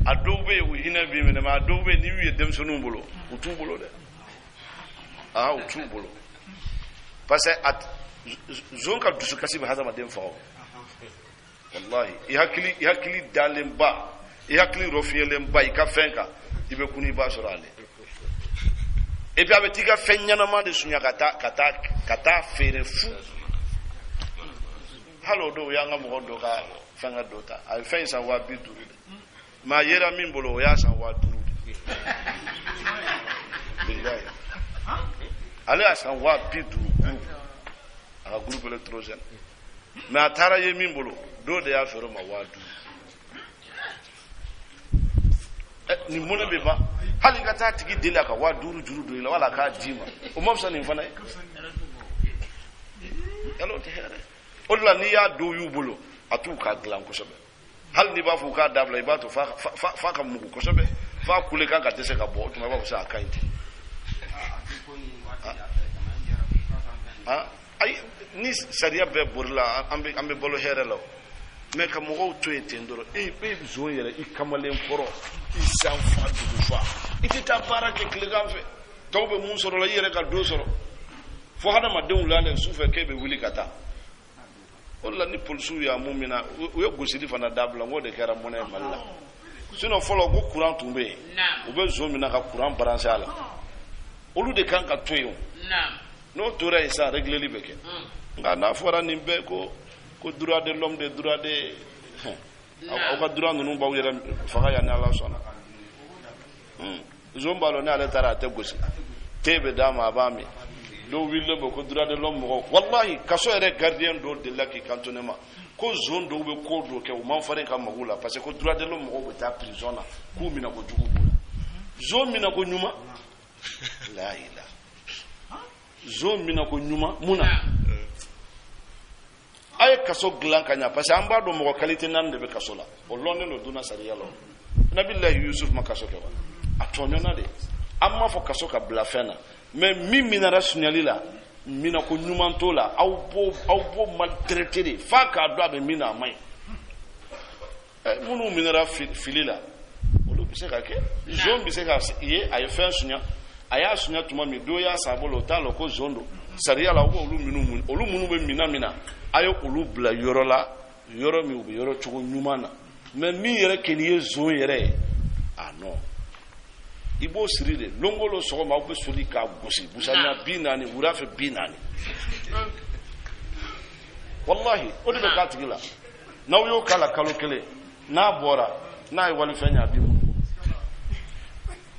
adobe hina bi me ma adobe ni wi dem sonu bolo utu bolo de utu bolo parce que zonka dusu kasi ba hazama dem fawo wallahi ihakili dalemba ihakili rofielemba ikafenka ibe kuni ba sorale et puis avec tika fenyana ma de sunya kata fere fu halo do yanga mo do ka fanga dota ay fen sa wa biduru ma yera min bolo ya sa wa duru billahi ala sa wa biduru a groupe électrogène ma tara ye min bolo do de ya fero ma wa duru ni mona be ba hali ka ta tigi dela ka wa duru juru do la wala ka dima o mo fsa ni fana yalo te here olla ni ya do yu bolo atu ka glan ko sobe hal ni ba fu ka dabla ba to fa ka mu ko sobe fa kule kan ka tese ka bo to ma ba sa akainti ay ni sharia be burla ambe bolo here lo mais ka mo to etendoro be zo yere ikamale foro isan fa du fa itita barake kligan fe tawbe mun soro la yere ka do soro fo hada ma deun la ne sufe ke be wuli kata wala ni polsu ya mumina we gosidi fana dabla ngode kera mona malla sino folo go courant tumbe na ube zo mina ka courant branché ala olu de kan ka toyo na no tora isa régler libeke nga na fora nimbe ko droit de l'homme de droit de au ka droit nunu ba yera faka ya na Allah sona zomba lo na ala tara te gosi tebe dama abami do wille bo ko droit de l'homme mo wallahi kaso ere gardien do de la ki cantonnement ko zone do be ko do ke o man fare ka magula parce que ko droit de l'homme mo be ta prison na ku mina ko jugu bula zone mina ko nyuma la ilaha zone mina ko nyuma muna ay kaso glan kanya parce que amba do mo qualité nan de be kaso la o londe no duna sariya lo nabillahi yusuf ma kaso ke atonyo na de amma fo kaso ka bla fena mais mina rasunyali la mina ko nyumanto la aw bo maltraité de fa ka do be mina mai munu minara filila olu bise ka ke zone bise ka ye ay fin sunya aya sunya tuma mi do ya sabolo talo ko zondo sariya la wo olu munu be mina ayo olu bla yoro la yoro mi ube yoro chugo nyumana mais mi yere keniye zone yere non ibo siride longolo so ma be soli ka gosi busanya binani urafe binani wallahi odi be katigila naw yo kala kalo na bora na wali fanya bi mu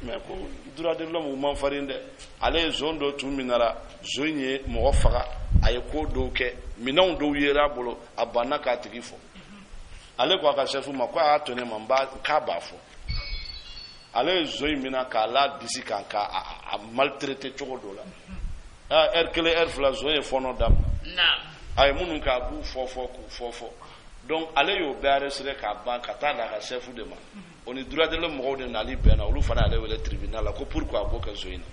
mais ko droit de l'homme man farinde ale zondo tu minara zonye mo faga ay ko do ke minon do yera bolo abana ka tigifo ale ko aka chefu makwa atone mamba ka bafo ale zoy mina ka la disi kan ka a maltraité chogo dola erkele fla zoy fono dam na ay munun ka bu fofo donc ale yo bare sere ka ban ka ta da ka chefu de ma oni droit de l'homme mo de na li bena olu fana ale wele tribunal la ko pourquoi bo ka zoyina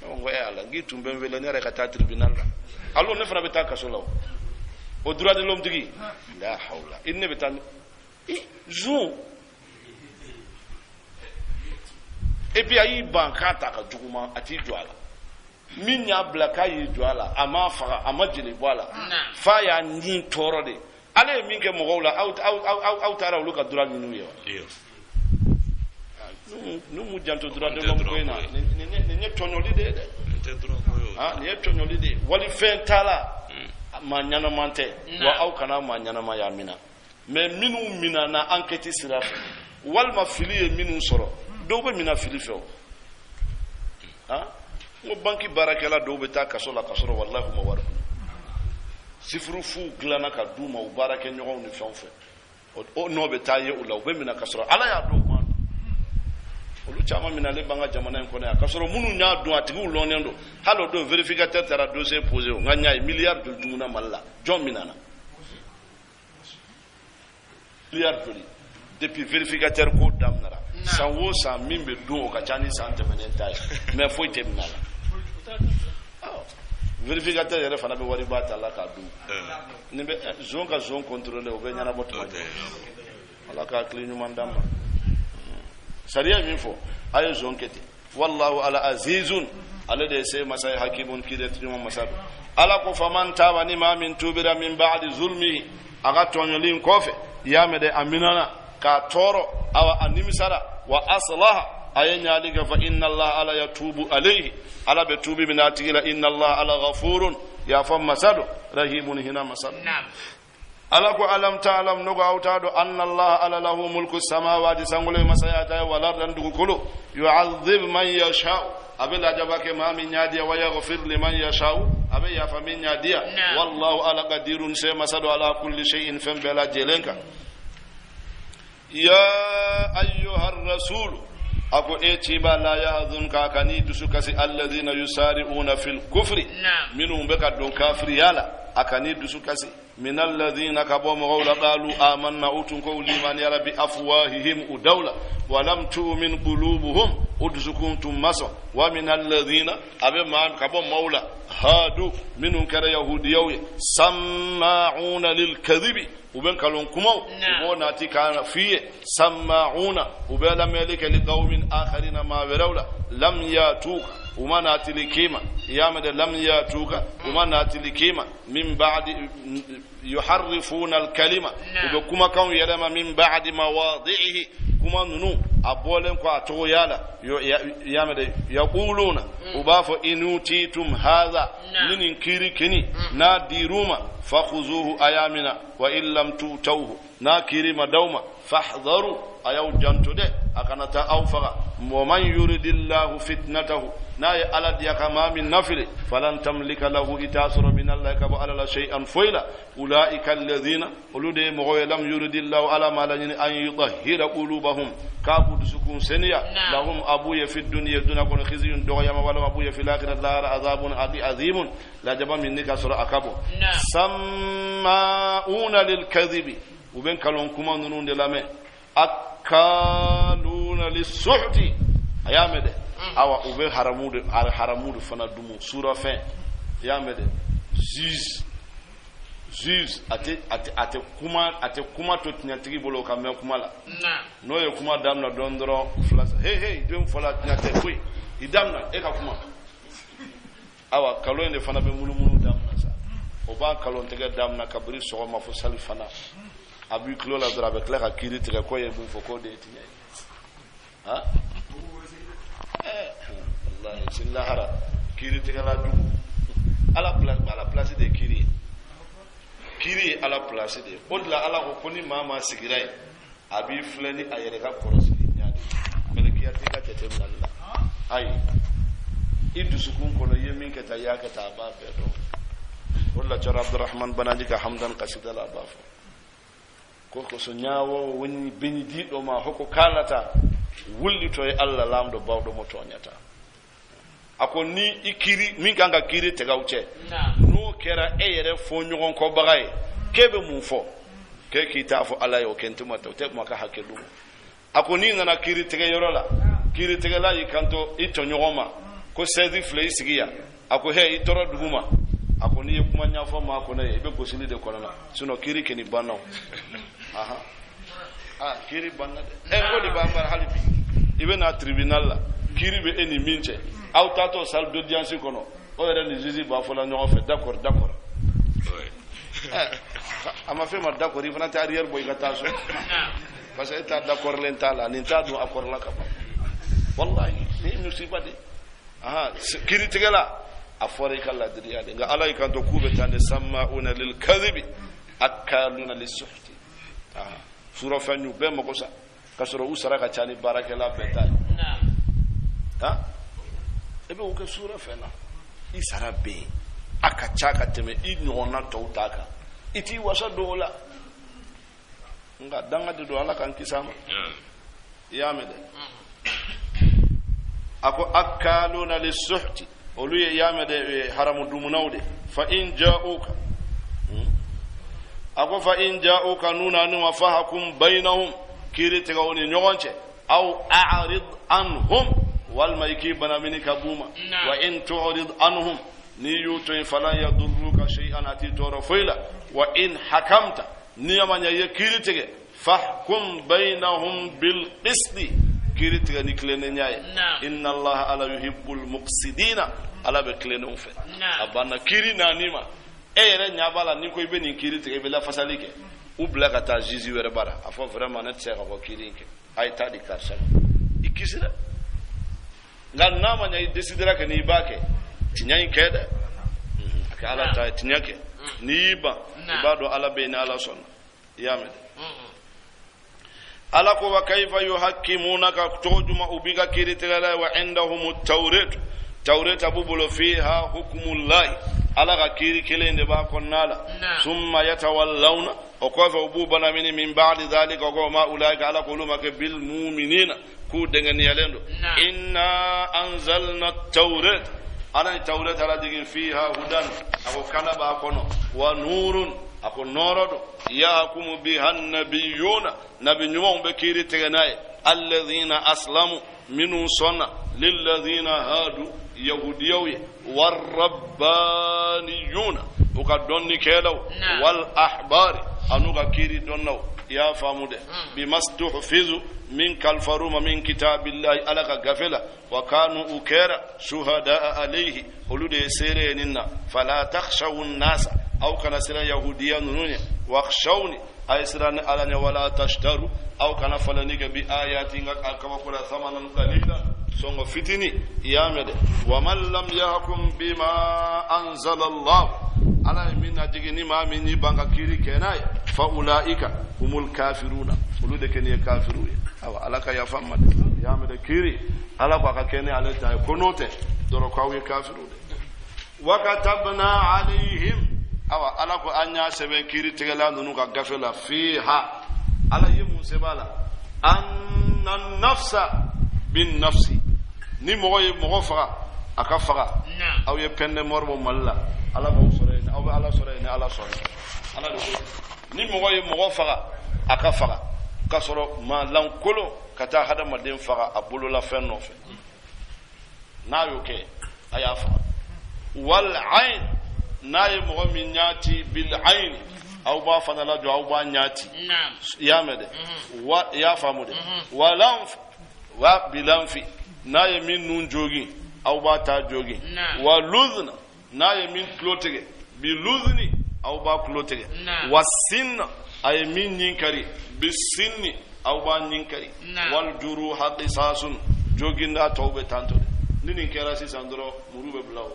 on voya ala ngi tumbe wele ne ka ta tribunal la allo ne fana beta ka so law o droit de l'homme digi la hawla inne betan zo et puis ayi bankata ka juguma ati jwala min ya blaka yi jwala ama fara ama jele wala fa ya ni toro de ale min ke mo wala out tara lu ka dura minu yo nu mu janto dura de mo ko ina ne tonyoli de ne tonyoli de wali fentala ma nyana mante wa au kana ma nyana ma ya mina mais minu mina na enquête siraf wal ma fili minu soro do be mina fili fe mo banki barakela do be ta kaso la kaso wallahi mo war sifru fu glana ka duma u barake nyogo ni fenfe o no be taye o la be mina kaso ala ya do man olu chama mina le banga jamana en kone kaso munu nya do ati u lonendo halo do vérificateur tara dossier posé o nganya milliard de dumuna malla jom minana milliard de depuis vérificateur ko damnara sanwo sa mimbe do ka chani sante menentai mais foi terminala vérificateur yere fana be wari bata la ka du ne be zone contrôler o be nyana boto ala ka klinu mandamba sariya min fo ayo zone kete wallahu ala azizun ala de se masay hakimun kidatinu masab ala ko faman tawani ma min tubira min ba'di zulmi aga tonyolin kofe yamede aminana ka toro awa animisara wa aslaha ayenya liga fa inna allah ala yatubu alayhi ala betubi minati ila inna allah ala ghafurun ya fam masadu rahimun hina masad na'am ala ko alam ta'lam nugo awtado anna allah ala lahu mulku samawati sangule masayata wal ardi dugukulu yu'adhib man yasha abila jabake ma min yadiya wa yaghfir liman yasha abe ya fa min yadiya wallahu ala qadirun shay masadu ala kulli shay'in fam bala jelenka ya ayyuhar rasul ako etiba la yahzunka kani dusukasi alladhina yusari'una fil kufri minhum baka don kafiri yala akani dusukasi min alladhina kabum qawla qalu amanna utun qawli man yara bi afwahihim udawla wa lam tu'min qulubuhum udzukuntum masa wa min alladhina abema kabum maula hadu minhum kara yahudiyawi sama'una lil kadhibi وبين كلون كمو وبونا تكان فيه سماعون وبلا ملك لقوم آخرين ما ورولا لم ياتوك وما ناتي لكيما يامد لم ياتوك وما ناتي لكيما من بعد يحرفون الكلمة وبكما كانوا يرمى من بعد مواضعه كما ننو أبولن كوا تويالا يامد يقولون وبافو إنوتيتم هذا من كيري كني ناديروما فخذوه أيامنا وإن لم توتوه ناكيري مدوما فاحذروا أيو جانتو ده akanata awfaga wa man yuridillahu fitnatahu na ya alad ya kama min nafli falan tamlika lahu itasra min allahi ka ala shay'an foila ulaika alladhina ulude mo lam yuridillahu ala ma la an yutahhira qulubahum kabudu sukun saniya lahum abuya fi dunya duna kun khizyun doyama wala abuya fi akhirati la azabun azimun la jaba min nika sura akabo sammauna lil kadhibi uben kalon kuma nunun de lame akaluna lis-suhti ayamede awa ube haramudu fana dumu sura fin ayamede juge ate kuma to tinyatigi bolo ka me kuma la no ye kuma damna dondoro flasa hey dem fola tinyate kuy idamna e ka kuma awa kalon de fana be mulumulu damna sa o ba kalon tege damna kabri so ma fo sali fana abi klola dra be kla ka kiri tege ko ye bu foko de tinyay ha wallahi sillahara kiri tege la du ala place de kiri ala place de odla ala ko koni mama sigirai abi flani ayere ka korosi nyaade meleki ati ka tete malla ay idu sukun kono yemin ka ta yaka ta ba be do walla jar abdurrahman banaji ka hamdan qasida la bafo ko so nyaawo woni beni dido ma hoko kalata wulli to e alla lamdo bawdo mo tonyata ako ni ikiri min kanga kiri tegawche no kera eyere fo nyogon ko bagay kebe mu fo ke kita fo ala yo kentuma to te maka hakelu ako ni ngana kiri tege yorola kiri tege la yikanto ito nyogoma ko sezi flei sigiya ako he itoro duguma ako ni kuma nya fo ma ko ne be gosili de kolona suno kiri keni banno aha kiri banna de ko di bambar halibi ibe na tribunal la kiri be eni minche aw tato salle d'audience kono o yere ni juge ba fola ñoo fait d'accord ama fe ma d'accord ifana ta arrière boy ga taso parce que ta d'accord len tala ni ta do accord la ka wallahi ni musiba de aha kiri tigala afore kala diriya de nga alay kan to kube tande sammauna lil kadhibi akaluna lis-suhti sura fanyu be mako sa kasoro usara ka chani baraka la beta ha ebe o ke sura fena isara be akachaka teme inyona toutaka iti wasa dola nga danga de do ala kan kisama yamede ako akaluna lis-suhti oluye yamede haramu dumunawde fa in ja'uka nuna numa fahakum bainahum kirite gawni nyogonche aw a'rid anhum wal mayki bana minika buma wa in tu'rid anhum ni yuto fala yadurruka shay'an atitoro fayla wa in hakamta niyamanya yakirite fahkum bainahum bil qisti kirite ni klene nyaay inna allaha ala yuhibbul muqsidina ala be klene on fe abana kirina nima eyere nyabala ni ko ibe ni kirite be la fasalike ou blaga ta jizi were bara afo vraiment net se ko kirinke ay ta di karsa ikisira ngal nama nyai desidera ke ni bake tinyai kede aka ala ta tinyake ni ba ibado ala be na ala son yamed ala ko wa kayfa yuhakkimunaka tujuma ubiga kirite wa indahum at-tawrat abubulo fiha hukmullah ala ga kiri kelende ba konnala summa yatawallawna o ko fa ububana min ba'di dhalika ko ma ulaika ala qulumaka bil mu'minina ku dengan yalendo inna anzalna at-tawrat ana tawrat ala digi fiha hudan ako kana ba kono wa nurun ako norodo yahkumu biha an-nabiyuna nabiyyun be kiri teganay alladhina aslamu minu sunna lilladhina hadu yahudiyoye warrabbaniyuna uka donni kelaw wal ahbari anuga kiri donnaw ya famude bimastuhfizu min kalfaruma min kitabillahi alaka gafela wa kanu ukera shuhada alayhi ulude sereninna fala takhshawun nasa aw kana sira yahudiyan nunya wakhshawni aysran alanya wala tashtaru aw kana falaniga bi ayati ngak kama kula thamanan qalila songo fitini yamede wa man lam yahkum bima anzala Allah ala min ajigini ma min banga kiri kenay fa ulaika humul kafiruna ulude kene kafiruye awa alaka ya famma ya me de kiri ala ko ka kene ala ta konote doro ko wi kafiru wa katabna alaihim awa ala ko anya sebe kiri tegala nunu ka gafela fiha ala yimu sebala anna nafsa bin nafsi ni mogo faga aka faga aw ye pende morbo malla ala mo sore ni aw ala sore ni ala sore ala do ni mogo faga aka faga ka soro ma lankolo kata hada madin faga abulo la fenno fe na yo ke aya faga wal ain na ye mogo min nyati bil ain aw ba fana la jo aw ba nyati ya mede wa ya famude walanf wa bilanfi na ye min nun jogi aw ba ta jogi wa luzna na ye min klotege bi luzni aw ba klotege wa sinna ay min ninkari bi sinni aw ba ninkari wal juruha qisasun jogi nda tawbe tanto nini kera si sandro murube blaw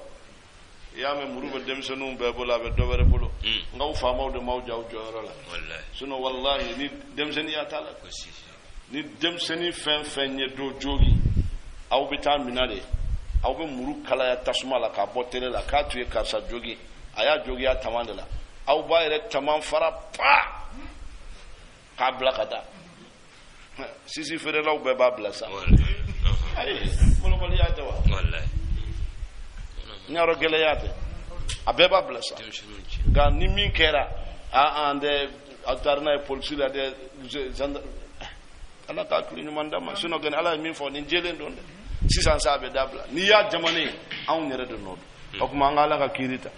ya me murube demsenu be bola be dobere bolo ngaw famaw de maw jaw joro la wallahi suno wallahi ni demseni ya tala ko si ni demseni fen nye do jogi aw bita minale aw be muru kala ya tasuma la ka botere la ka tuye karsa jogi aya jogi ya tamande la aw ba yere tamam fara pa ka blakada sisi fere law be ba blasa ay mo lo ya tawa wallahi nyaro gele yate abeba blasa ga ni min kera a ande autarna e polsila de zanda ala ka kuli ni mandama suno gen ala min fo ni jelen don de sisan sabe dabla ni ya jamane an nyere de nodo okuma ngala ka kirita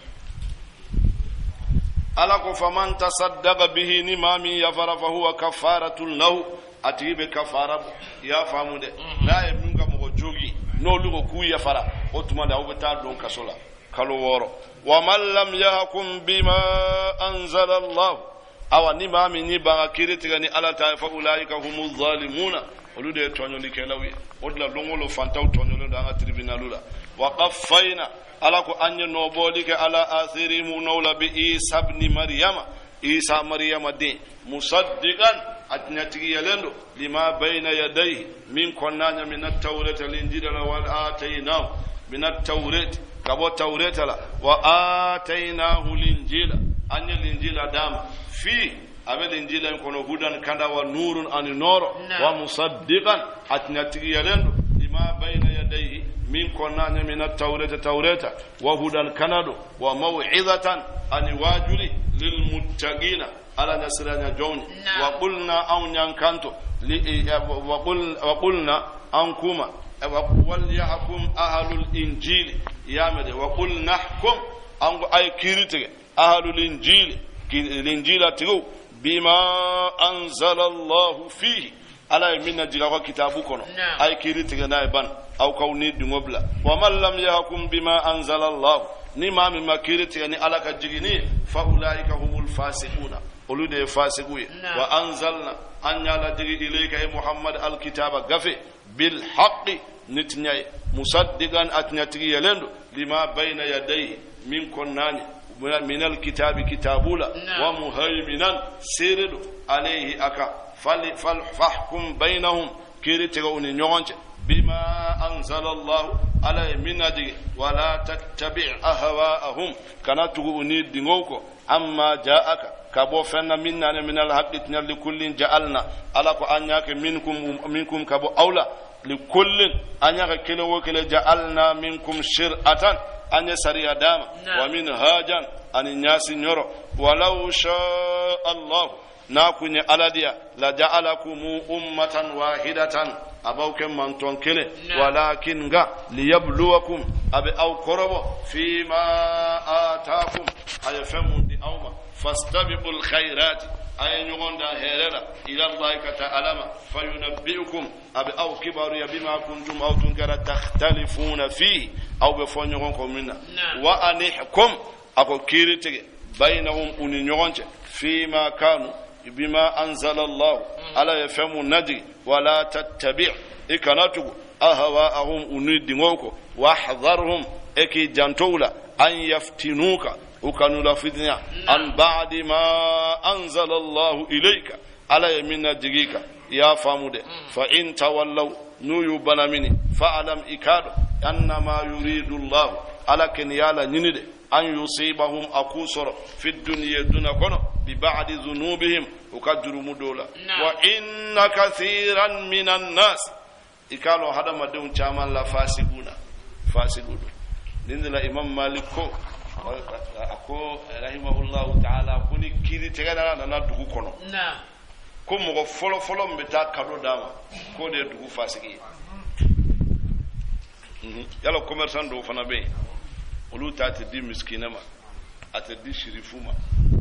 ala ko faman tasaddaqa bihi ni mami yafara fa huwa kafaratun lahu atibe kafara ya famude la e min ga mo jogi no lugo ku yafara otuma da obeta don kasola kalo woro wa man lam yahkum bima anzala Allah awa ni mami ni ba kiritiga ni ala ta fa ulaika humuz zalimuna olude tonyo ni kelawi odla longolo fantaw tonyo lo da tribunalula wa qaffayna ala ko anya no bolike ala athirimu nawla bi isa ibn maryama isa maryama de musaddiqan atnatigi yalendo lima bayna yadayhi min konnanya min at-tawrat al-injila wal atayna min at-tawrat kabo tawrata la wa ataynahu al-injila anya al-injila dama fi abel injila kono hudan kanda wa nurun an noro wa musaddiqan atnatigi yalendo lima bayna yadayhi min konnanya min at-tawrat tawrata wa hudan kanado wa maw'izatan an wajuli lil muttaqina ala nasrana jawni wa qulna aw nyankanto wa qulna ankuma wal yahkum ahlul injili yamede wa qulna hkum ango ay kirite ahlul injili l'injila tigo bima anzala Allah fihi ala minna jiga kitabu kono ay kirite na ban aw kawni dingobla wa man lam yahkum bima anzala Allah ni mami makirite ni ala ka jigini fa ulaika humul fasiquna olude fasiguye wa anzalna anyala digi ilayka ya muhammad alkitaba gafe bil haqqi nitnyay musaddiqan atnyatigi yelendo lima bayna yadayhi min konnani min alkitabi kitabula wa muhaiminan siridu alayhi aka fahkum bainahum kiritiga uni nyonche bima anzala Allah ala minadi wala tattabi' ahwaahum kanatu uni dingoko amma ja'aka kabo fenna minna min alhaqqi tinal likullin ja'alna ala ko anyaka minkum kabo aula likullin anyaka kele wokele ja'alna minkum shir'atan anya sariya dama wa minhajan an nyasi nyoro walau sha Allah na kunya aladiya la ja'alakum ummatan wahidatan abawkem man tonkele walakin ga liyabluwakum abi aw korobo fima ataakum ay famundi awma fastabiqul khairat ay nyugonda herera ila Allah ta'ala fayunabbiukum abi aw kibaru ya bima kuntum aw tunkara takhtalifuna fi aw be fonyon ko minna wa anihkum ako kirite bainahum uni nyugonche fima kanu bima anzala Allah ala yafamu nadi wala tattabi' ikanatu ahwaahum unidingoko wahdharhum eki jantowla an yaftinuka ukanula fitna an ba'di ma anzala Allah ilayka ala yamina jigika ya famude fa in tawallaw nuyu banamini fa alam ikadu annama yuridu Allah alakin yala nyinide an yusibahum akusoro fi dunya dunakono bi ba'di dhunubihim ukajrumu dola wa inna kathiran minan nas ikalo hadama deun chaman la fasiguna fasigudu nindila imam malik ko rahimahullahu ta'ala kuni kiri tegana na dugu kono ko mo folo folo mbeta kado dama ko de dugu fasigi yalla commerçant do fana be olu ta te di miskinama ate di shirifuma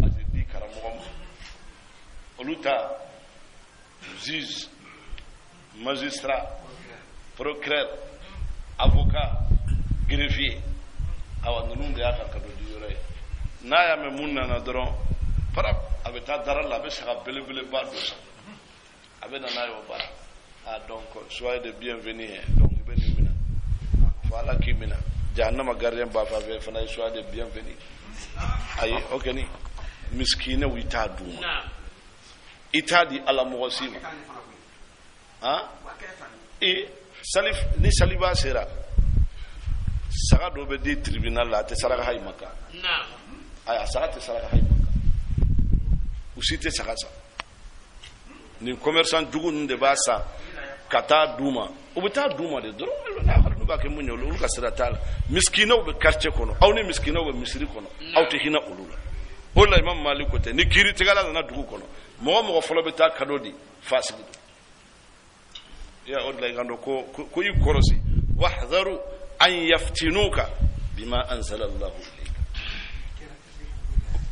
ate di karamogoma olu ta juge magistrat procureur avocat greffier awa nunun da yaka kado di yore na ya me munna na doron para abeta daral la be saka belebele ba do sa abena na yo ba donc soyez de bienvenue donc beni mina wala kimina jahannama gardien ba fa be fana soyez de bienvenue ay okeni miskina wita duma itadi ala mughasib salif ni saliba sera saga do be di tribunal la te saraga hay maka aya saga te saraga hay maka usite saga sa ni commerçant dugu nde basa kata duma ubita duma de doro na halu ba ke munyo lu ka sira tal miskino be quartier kono aw ni miskino be misri kono aw te hina ulula wala imam malik ko te ni kiri tegala na dugu kono mo folo be ta kadodi fasigi ya odla gando ko yi korosi wahdharu an yaftinuka bima anzala Allah ilayka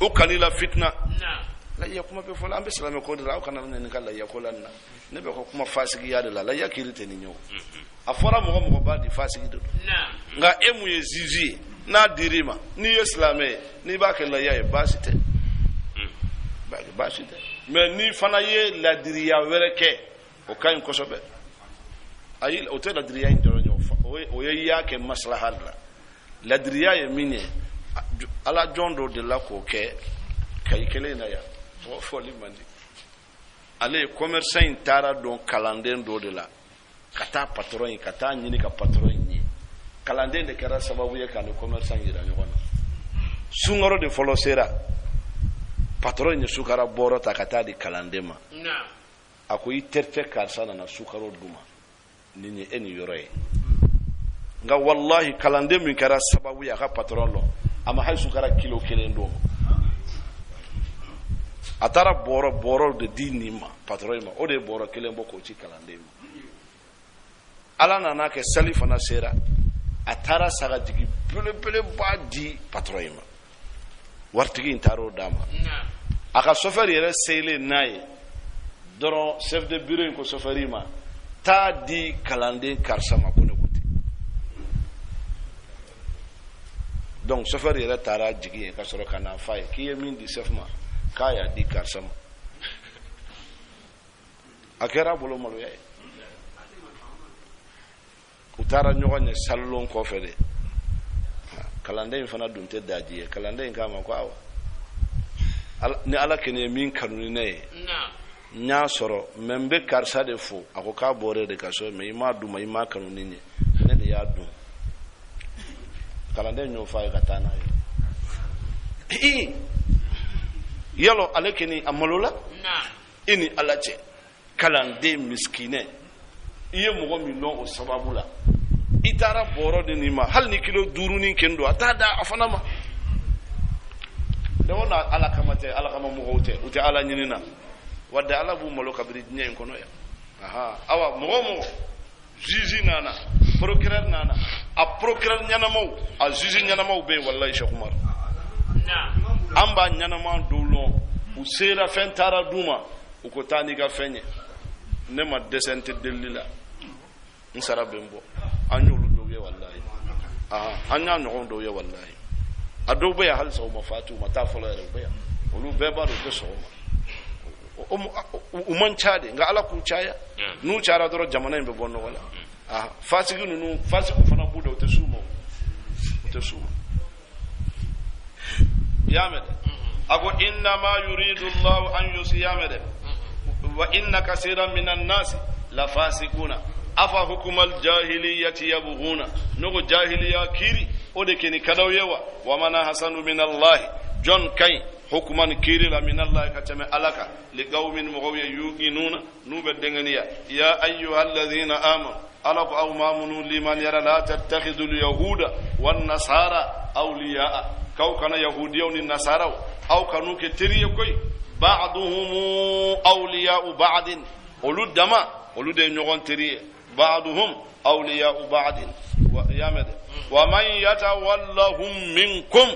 ukanila fitna la yakuma be fola ambe salame ko dira ukana ne kala yakolanna ne be ko kuma fasigi ya de la yakirite ni nyo afora mo ba di fasigi do nga emu ye zizi na dirima ni islame ni ba ke la ya basite ba basite mais ni fana ye la diriya wereke o kayin kosobe ayil o te la diriya indoro nyo o ye ya ke maslaha la diriya ye minye ala jondo de la ko ke kay kele na ya o foli mandi ale commerçant intara don kalanden do de la kata patron kata nyini ka patron nyi kalanden de kara sababu ye kan commerçant yira nyona sungaro de folosera patron ni sukara boro ta kata di kalandema ako iterte karsana na sukaro duma nini eni yoroye nga wallahi kalande min kara sababu ya ka patron lo ama hay sukara kilo kelen do atara boro de dinima patron ma o de boro kelen boko ci kalande ma ala nana ke salifa na sera atara saga digi pele ba di patron ma wartigi intaro dama aka sofer yere sele naye doro chef de bureau ko soferima ta di kalande karsama ko ne kuti donc chauffeur yere tara jigi ka soro kana fay ki yemin di sefma kaya di karsama akera bolo malo yay utara nyogonye sallon ko fede kalande fana dunte daji kalande kama ko awa ni ala kene min kanuni ne nya soro membe karsa de fo akoka bore de kaso me ima duma ima kanuni ne de ya dum kalande nyo fa katana yalo alekeni amalola ini alache kalande miskine iye mogo mi no o sababula itara boro de nima hal ni kilo duruni kendo atada afanama de wona ala kamate ala kama mo hote uti ala nyinina wadda ala bu molo kabri nyen kono ya aha awa mo juge nana procureur nana a procureur nyana mo a juge nyana mo be wallahi Cheikh Umar na amba nyana mo dolo usera fentara duma ukotani ga fenye ne ma desente delila nsara bembo anyulu do ye wallahi aha anya no do ye wallahi ado be hal so ma fatu mata folo re be olu be ba do so o man chade nga ala ku chaya nu chara doro jamana be bonno wala aha fasigu nu fasigu fana budo te sumo yamede ago inna ma yuridu Allah an yusiyamede wa inna kaseeran minan nas la fasiquna afa hukmal jahiliyyati yabghuna nugo jahiliya kiri ode keni kadawyewa wa man hasanu min Allah jon kay hukman kiri la min Allah katame alaka li qaumin mughawya yuqinuna nube denganiya ya ayyuhalladhina amanu alaq aw mamunu liman yara la tattakhidul yahuda wan nasara awliya kaw kana yahudiyaw ni nasara aw kanu ke teriye koy ba'duhum awliya ba'd uludama ulude nyogon teriye بعضهم أولياء بعض ويامد ومن يتولهم منكم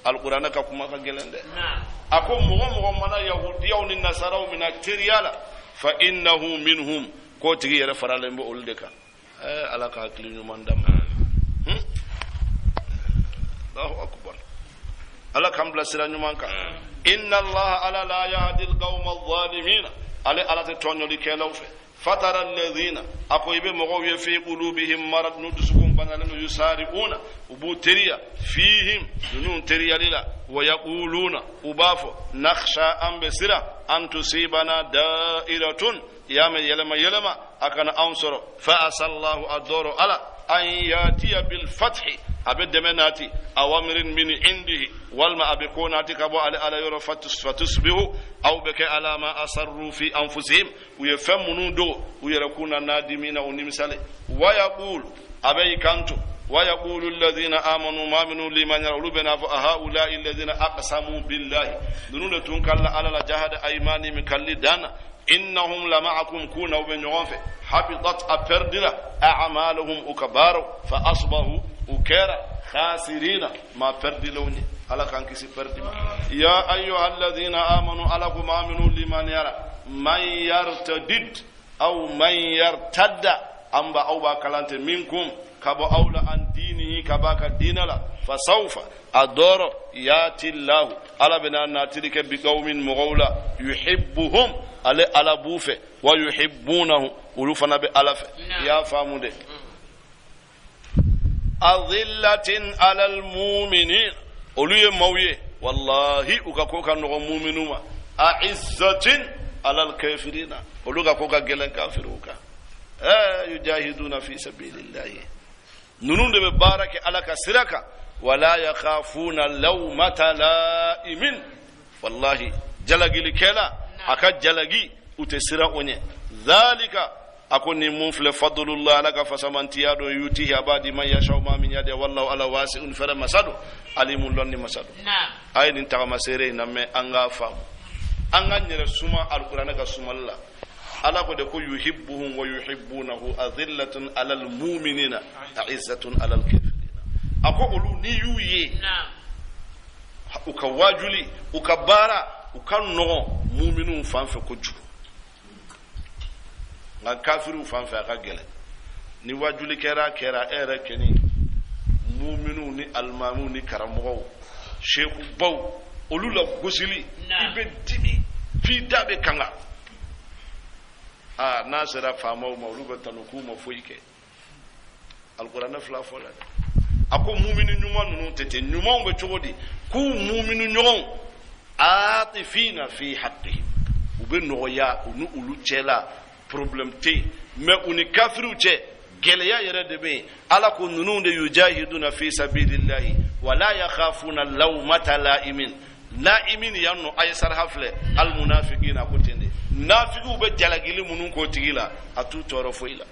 القرآن كما قالن أكون مغمغم من يهودية والنصارى من التريالا فإنه منهم كوتي يرفع لهم بأولدك على كاكلين من دم الله أكبر على كم بلسنا نمانك إن الله على لا يهدي القوم الظالمين على تتونيو لكيلوفه فترى الذين أقويب مغوية في قلوبهم مرض ندسكم بنالن يسارعون وبوتريا فيهم نون تريا للا ويقولون أبافو نخشى أن بسرا أن تصيبنا دائرة يلما أكن أنصر فأسى الله الدور على أن يأتي بالفتح أبد مناتي أوامر من عنده والما أبكوناتي كبو على يرى فتصبحوا أو بك على ما أصروا في أنفسهم ويفهمون دو ويركون نادمين ونمسالي ويقول أبي كنتم ويقول الذين آمنوا ما منوا لمن يروا بنا فهؤلاء الذين أقسموا بالله دون تنكل على جهاد أيمان من كل دانا إنهم لمعكم كونوا بنيوفه حبطت أبردنا أعمالهم أكبار فأصبحوا أكرا خاسرين ما بردلوني على كان كسي بردما يا أيها الذين آمنوا علىكم آمنوا لمن يرى من يرتدد أو من يرتد أمبا أو باكلانت منكم كبو أولى عن دينه كباك الدين لا فسوف أدور ياتي الله على بنانا تلك بقوم مغولى يحبهم على بوفه ويحبونه ولفنا بألف يا فامود أذلة على المؤمنين أولي مويه والله أكاكوكا نغو مؤمنون أعزة على الكافرين أولوكا كوكا جلن كافروكا يجاهدون في سبيل الله ننون ببارك على كسرك ولا يخافون لومة لائم والله جلغي لكلا أكا جلغي أتسرى أني ذلك أكون مفل فضل الله لك فسمنتيادو يوتيه أبادي من يشاء ما من يده والله على واسع فرمسدو عليم لن مسدو نعم أين انت مسيري نمي أنغا فام أنغا نرسوما القرآن كسوما الله على قد يحبهم ويحبونه أذلة على المؤمنين أعزة على الكافرين أقول نيوي نعم أكواجلي أكبارا أكنو مؤمنون فانفكجو nga kafiru fanfa ka gele ni wajuli kera ere keni mu'minu ni almamu ni karamogo sheikhu baw olula gosili ibe dibi fi dabe kanga nasira famo mawluba tanuku mafoike alquran fla fola ako mu'minu nyuma nunu tete nyuma be chogodi ku mu'minu nyon atifina fi haqqi ube noya unu ulu chela problem te me uni kafiru che geleya yere de be ala ko nunu de yujahiduna fi sabilillah wala yakhafuna lawmata laimin yanno ay sar hafle al munafiqina ko tende nafiqu be jalagili munun ko tigila atu toro foila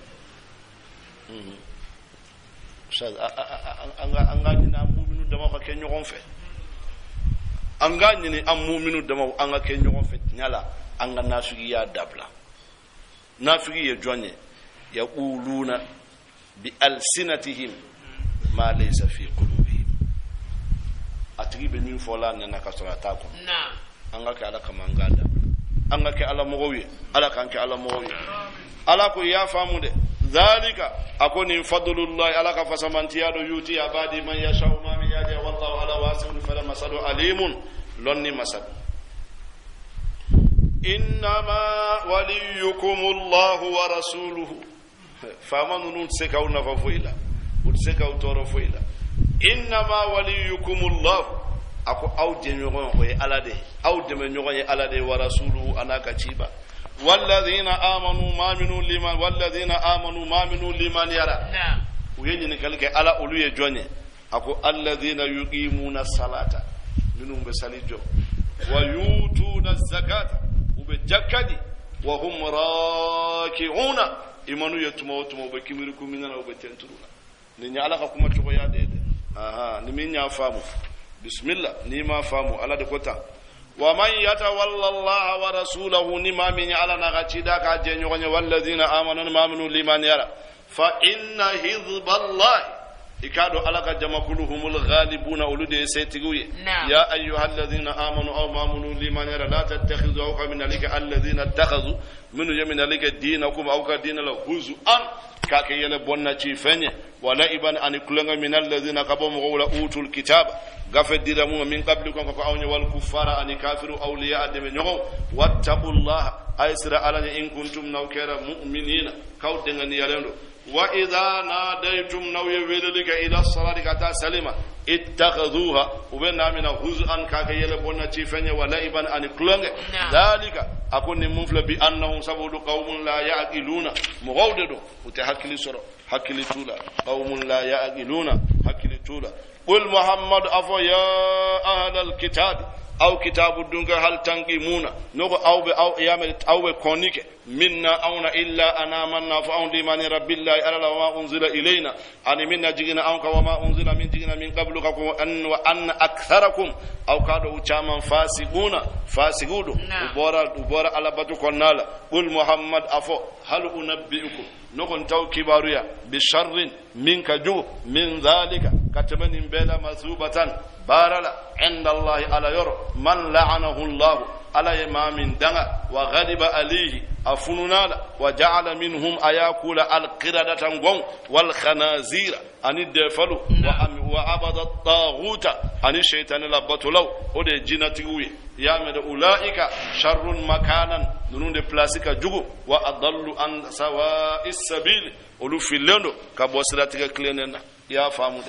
anga dina mu'minu dama ko ken nyogon fe anga ni am mu'minu dama anga ken nyogon fe nyala anga nafiqi ya dabla نافقي يجوني يقولون بألسنتهم ما ليس في قلوبهم أتريب من فلان نكسرتاكم نعم أنك على كمان قادا أنك على مغوي على كانك على مغوي على كو يا فامود ذلك أكون فضل الله على كفسمانتيا يوتي عبادي من يشاء ما من يده والله على واسع فلما صلوا عليم لني مسد إنما وليكم الله ورسوله فمن نسكوا نفويلا ونسكوا تورفويلا إنما وليكم الله أكو أو جميعون وي على ده أو جميعون وي على ده ورسوله أنا كتيبا والذين آمنوا ما منوا لمن يرى ويني كلك على أولي جوني أكو الذين يقيمون الصلاة منهم بسالجو ويؤتون الزكاة وبجكدي وهم راكعون إيمانو يتموتوا وبكمركم مننا وبتنترونا نيني على كما تشوفوا يا ديد نمين فامو بسم الله نيما فامو على دكوتا ومن يتولى الله ورسوله نما من على نغتيدا كاجنيو والذين آمنوا ما منوا لمن يرى فإن حزب الله ikado alaka jama kulluhumul ghalibuna ulude setiguye ya ayyuhal ladhina amanu aw mamunu liman yara la tattakhidhu awqa min alika alladhina ittakhadhu min yamin alika dinakum awqa dinala huzuan kake yele bonna ci fenye wala iban an kulanga min alladhina qabamu qawla utul kitaba gafe diramu min qablikum ko awnya wal kuffara an kafiru awliya ademe nyogo wattaqullaha aysra alani in kuntum nawkara mu'minina kawdengani yalendo وإذا ناديتم نوي ولدك إلى الصلاة كتا سلمة اتخذوها وبنا من هزءا كاكيل بونا تيفني ولعبا أن كلنج ذلك أكون مفل بأنهم سبوا قوم لا يعقلون مغودد وتحكي سورة حكي تولا قوم لا يعقلون حكي تولا قل محمد أفو يا أهل الكتاب أو كتاب الدنيا هل تنقمون نو أو يامل أو كونيك منا أونا إلا أنا منا فأون لمن رب الله ألا وما أنزل إلينا أن منا جينا أنك وما أنزل من جينا من قبلك وأن أكثركم أو كادوا جاما فاسقون وبورا على بتوكم نالا قل محمد أفو هل أنبئكم نكون تو كباريا بشر منك جو من ذلك كتمن بلا مثوبة بارلا عند الله على ير من لعنه الله على إمام دنا وغضب عليه أفنونا وجعل منهم أياكل القردة والخنازير أن الدفلوا وعبد الطاغوت أن الشيطان لبطلوا ودي جنتيوي يامد أولئك شر مكانا نون دي بلاسيكا جوجو وأضلوا عن سواء السبيل ولو في اللندو كبوسراتك كليننا يا فامود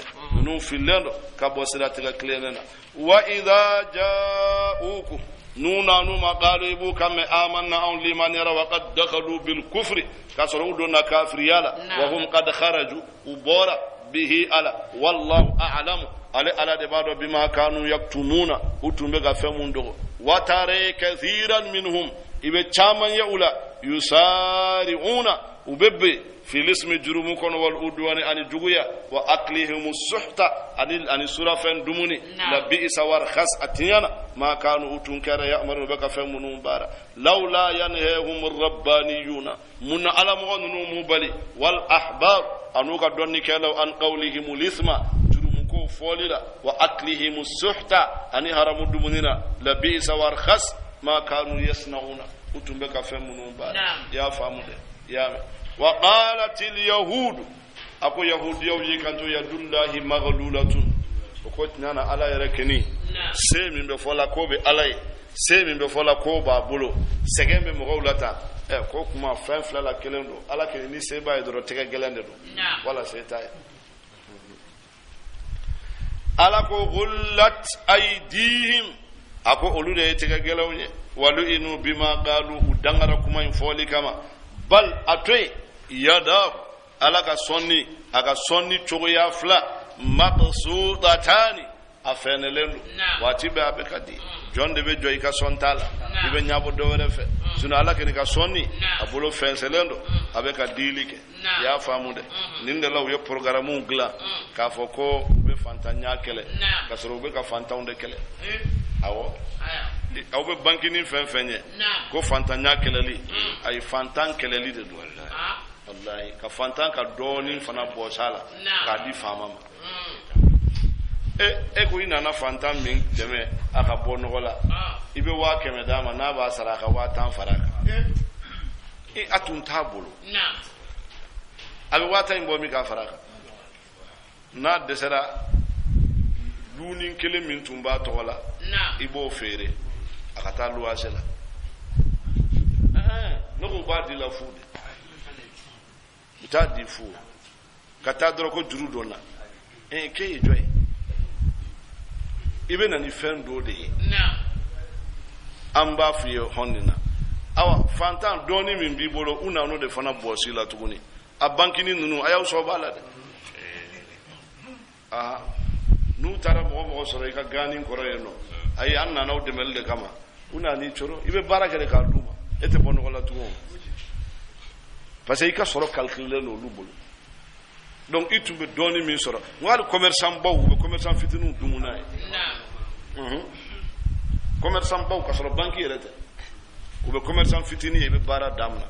نون في اللندو كبوسراتك كليننا وإذا جاءوكم نونا نوما قالوا يبو كم آمنا أو لمن يرى وقد دخلوا بالكفر كسروا دون كافر يالا وهم قد خرجوا وبورا به على والله أعلم على دبادو بما كانوا يكتمون وتنبغى فمندو وترى كثيرا منهم إبه چامن يولا يسارعون وبب في الاسم جرمكم والعدوان عن جويا واكلهم السحت عن سرفن دمني لبئس ورخص اتيانا ما كانوا تنكر يأمرون بك فمنون بارا لولا ينهيهم الربانيون من علم ونمو بلي والاحبار انوك دوني كلو عن قولهم الاسم جرمكم فوللا واكلهم السحت عن حرم دمننا لبئس ورخص ما كانوا يصنعون وتنبك فمنون بارا يا فامود يا وقالت اليهود أكو يهود يوجي كانتو يد الله مغلولة وقلت نانا على يركني سيمين بفولا كوبي علي سيمين بفولا كوبا بولو سيجين بمغولة كوكما فين فلا كلندو على كني سيبا يدرو تيجا جلندو ولا سيتاي على كو غلت أيديهم أكو أولو تيجا جلوني ولو إنو بما قالوا ودعنا ينفولي كما بل أتوي يدا alaka sonni chogoya fla maqsudatani afenelendo watibe abekadi jonde be joy ka sontala ibe nyabo do refe sunu alaka ni ka sonni abulo fenselendo abeka dilike ya famude ninde law yo programu gla ka foko be fantanya kele ka soro be ka fantaunde kele awo aw be bankini fenfenye ko fantanya kele li ay fantan kele li de do wallahi ka fantan ka doni fana bosala ka di fama e ko ina na fantan min deme aka bonogola ibe wa keme dama na ba saraka wa tan faraka atun tabulu abi wa tan bo mi ka faraka na desera dunin kele min tumba togola ibo fere aka ta luwasela no ko ba di la fude di fu kata doro ko juru dona ke joy ibe na ni fendo de amba fiye honina awa fantan doni min bi bolo una no de fana bosi la tuguni a bankini nunu ayaw so bala de nu tara mo so re ka ganin koro yeno ay anna naw de mel de kama una ni choro ibe baraka de ka duma ete bono ko la tugo parce que ka soro calculer no lu bolo donc itumbe doni min soro ngal commerçant baw be commerçant fitinu dumuna commerçant baw ka soro banki rete ou be commerçant fitini e be bara damna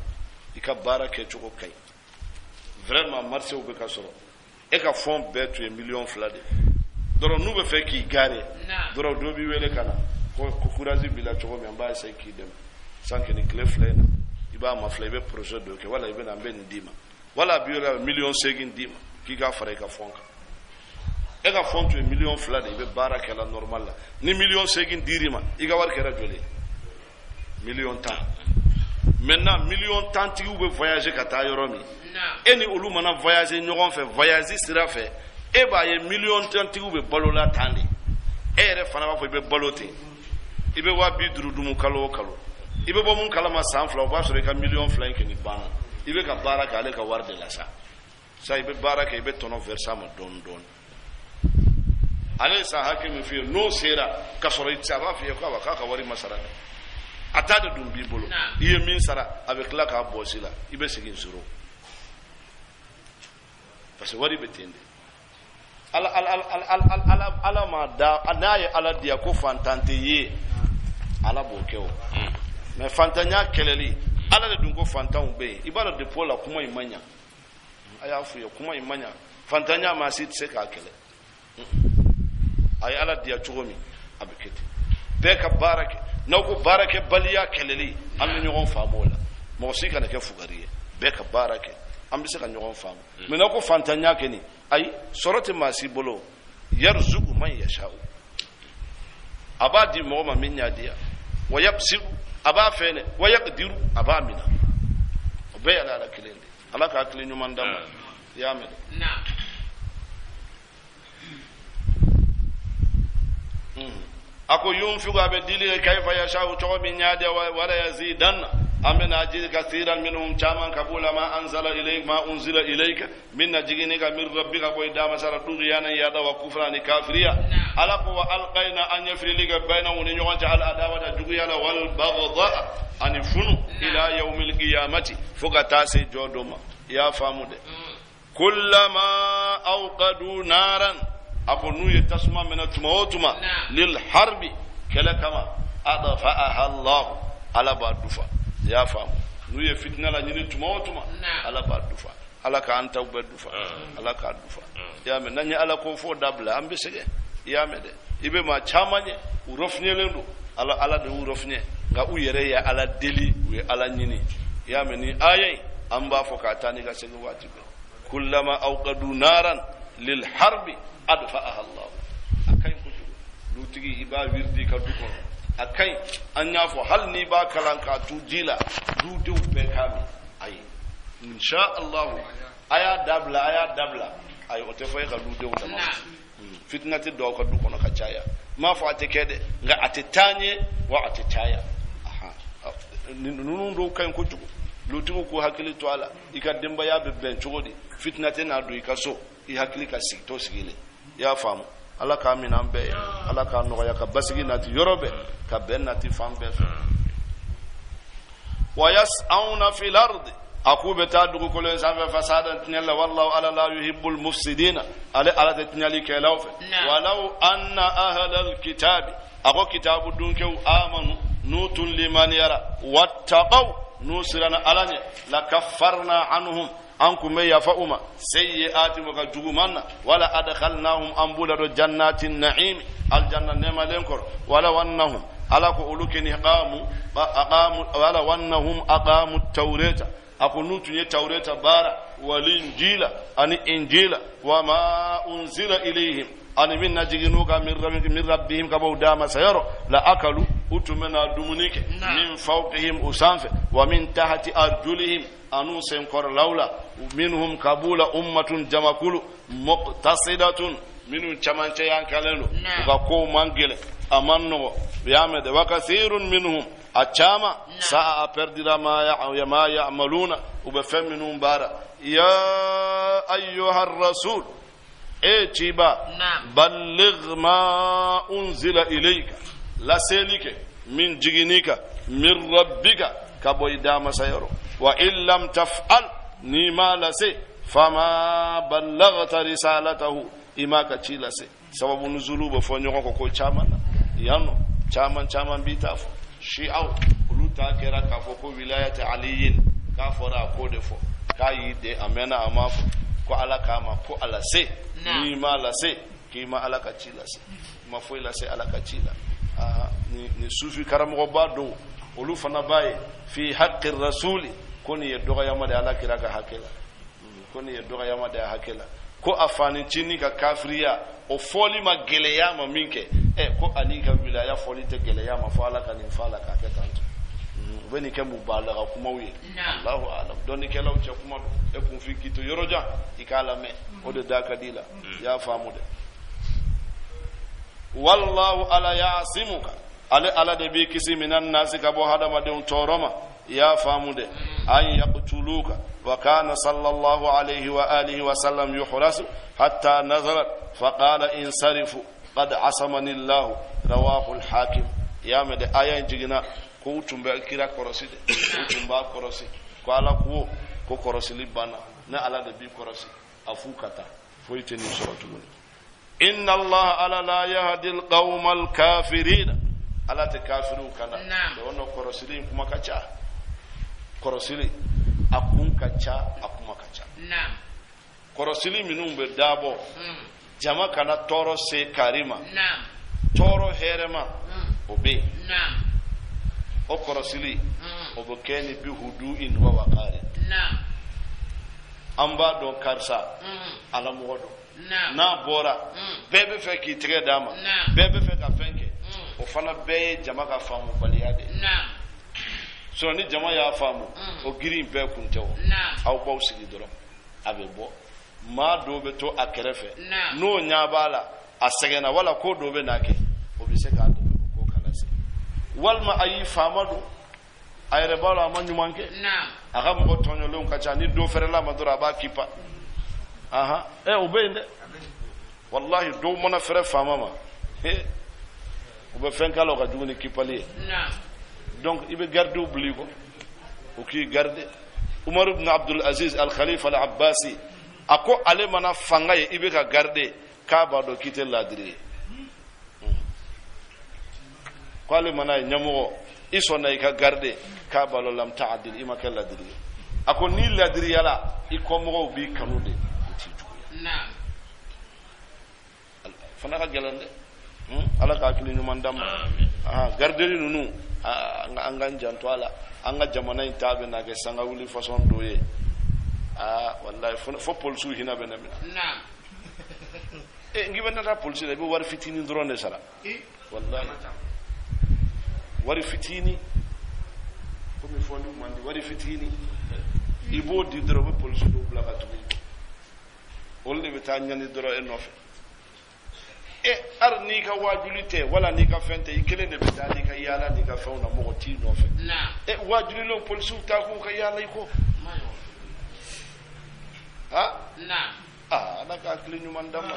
ika bara ke choko kay vraiment marché ou be ka soro e ka fond betu e million flade doro nu be fe ki gare doro do bi wele kana ko kurazi bila choko mi amba sai ki dem sanke ni clé flena iba ma flebe projet de ke wala ibe na ben ndima wala bi wala million segin dima ki ga fare ka fond e ka fond e million flade ibe bara ke la normal la ni million segin dirima iga war ke rajole million temps maintenant million temps ti ube voyager kata yoromi eni olu mana voyager ñogon fe voyager sira fe e ba ye million temps ti ube balola tande e re fana ba fo be balote ibe wa bi durudumu kalo kalo ibe bo mun kala ma sanfla ba so ka million flank ni bana ibe ka baraka ale ka warde la sa ibe baraka ibe tono versa ma don don ale sa hakim fi no sera ka so ri tsaba fi ko ka wari masara atada dum bi bolo iye min sara avec la ka bosila ibe sigin zero parce que wari betende ala ma da anaye ala dia ko fantante ye ala bokeo mais fantanya keleli ala de dun ko fantan be ibara de pola kuma imanya aya fu ye kuma imanya fantanya ma sit se ka kele ay ala dia chugomi abekete be ka barake nako barake baliya keleli am na ñogon famo la mo si kana ke fugariye be ka barake am bi se ka ñogon famo me nako fantanya keni ay sorote masi bolo yarzuqu man yasha'u abadi mo ma min yadiya wa yabsiru aba fene wa yaqdiru aba mina be ala la kelende ala ka kelenu mandam ya me na ako yunfiqu abdili kayfa yasha'u to min yadiya wala yazidanna amena ajid kathiran minhum chaman kabula ma anzala ilayk ma unzila ilayka min najignika min rabbika ko idama sara tughyana yada wa kufrani kafiriya ala ko wa alqaina an yafrilika bainahum ni nyonja al adawata jughyana wal baghdha an funu ila yawmil qiyamati fugata se jodoma ya famude kullama awqadu naran akonu yatasma min atmawtuma lil harbi kala kama adfa'aha Allah ala badufa ya famu nu ye fitna la nyini tuma ala ba dufa ala ka anta ba dufa ala ka dufa ya me nanya ala ko fo dabla ambe sege ya me de ibe ma chamanye urofnye lendo ala de urofnye ga uyere ya ala deli we ala nyini ya me ni ayai amba fo ka tani ga sege watibe kullama awqadu naran lil harbi adfa'aha Allah akai ko lutigi iba wirdi ka dukon akai an yafo hal ni ba kalanka tu jila du du be kami ay insha Allah aya dabla ay o te fay ka du de dama fitnati do ko du kono ka chaya ma fo ate kede nga ate tanye wa ate chaya aha nunu do kan ko jugo lutigo ko hakili to ala ika demba ya be ben chogodi fitnati na do ika so I hakili ka sigto sigile ya famu ala ka min ambe ala ka no ya ka basigi nati yorobe ka benati fambe wa yas'auna fil ardi akube ta dugu ko le sabe fasada tinalla wallahu ala la yuhibbul mufsidina ala tinali ke lawfe walau anna ahlal kitabi ako kitabu dunke amanu nutun liman yara wattaqaw nusrana alanya la kaffarna anhum ankum yafa'uma sayyi'ati wa jugumanna wala adkhalnahum ambulado jannatin na'im aljanna nema lenkor wala wannahum ala ko ulukeni aqamu wala wannahum aqamu at-taurata akunutu ye taurata bara wal injila ani injila wama unzila ilayhim ani min najiginuka min rabbihim kabawdama sayaro la akalu utumena dumunike min fawqihim usanfe wa min tahti arjulihim anu sen kor lawla minhum kabula ummatun jamakulu muqtasidatun minun chamanche yankalenu ka ko mangele amanno yamede wa kathirun minhum achama saa perdira ma ya'maluna ubafaminu bara ya ayyuha ar-rasul chiba balligh ma unzila ilayka la selike min jiginika min rabbika kaboida masayro wa illam taf'al nima lase fama ballaghta risalatahu imaka chilase sababu nuzulu bo fonyo ko chaman yano chaman bitafo shi'aw uluta kera ka fo ko wilayati aliyin ka fora ko defo kayi de amena amafo ko alaka ma ko alase ni ma lase ki ma alaka chilase ma fo lase alaka chila ni sufi karamo bado ulu fana baye fi haqqi rasuli koni yedoga yamade alakira ga hakela koni yedoga yamade hakela ko afani chini ka kafriya o foli ma geleya ma minke ko ali ka wilaya foli te geleya ma fala ka ni fala ka ke tanto beni ke mubalaga kuma wi Allahu a'lam doni ke law che kuma e kun fi kito yoroja ikala me o de daka dila ya famude wallahu ala ya'simuka ala de bi kisi minan nasi ka bo hada ma de toroma ya famude an yaqtuluka wa kana sallallahu alayhi wa alihi wa sallam yuhrasu hatta nazarat faqala insarifu qad asamani Allah rawahu al-hakim ya mede ayan jigina ko utumba kira koroside utumba korosi ko ala ko korosi libana na ala de bi korosi afukata foyteni suratul inna Allah ala la yahdi al-qawma al-kafirin ala te kafiru kana de wono korosili kuma kacha korosili akun kacha akuma kacha naam korosili minum be dabo jama kana toro se karima naam toro herema obe naam o korosili obo keni bi hudu'in wa waqari naam amba do karsa ala modo na bora bebe fe ki tire dama bebe fe ka fenke o fana be jama ka famu baliyade naam so ni jama ya famu o girin be kuntewo aw baw sigi doro abe bo ma do be to akerefe no nya bala asegena wala ko do be nake o bi se ka do ko kala se wal ma ayi famadu ayre bala ma nyumanke aga mo tonyo lon kacha ni do fere la madura ba kipa aha o be nde wallahi do mona fere famama o be fen kala o ka juguni kipali donc ibe garde oubli ko o ki garde Umar ibn Abdul Aziz al Khalifa al Abbasi ako ale mana fanga ye ibe ka garde ka ba do kite ladiri ko ale mana nyamo iso na ka garde ka ba lo lam ta'dil ima ka ladiri ako ni ladiri yala iko mo bi kanude na fana ka gelande ala ka kili nyuma ndam gardeli nunu anga njanto ala anga jamana intabe na ke sanga wuli façon doye wallahi fo polsu hina benamina na ngibe na polsu be war fitini drone sala wallahi war fitini ko mi fondu mandi war fitini ibo di dro be polsu do blaka tu wolle be tan nyani dro e nofe ar ni ka wajulite wala ni ka fente ikele ne bitali ka yala ni ka fauna mo ti no fe na wajulilo polisu ta ko ka yala iko na na ka klinu mandama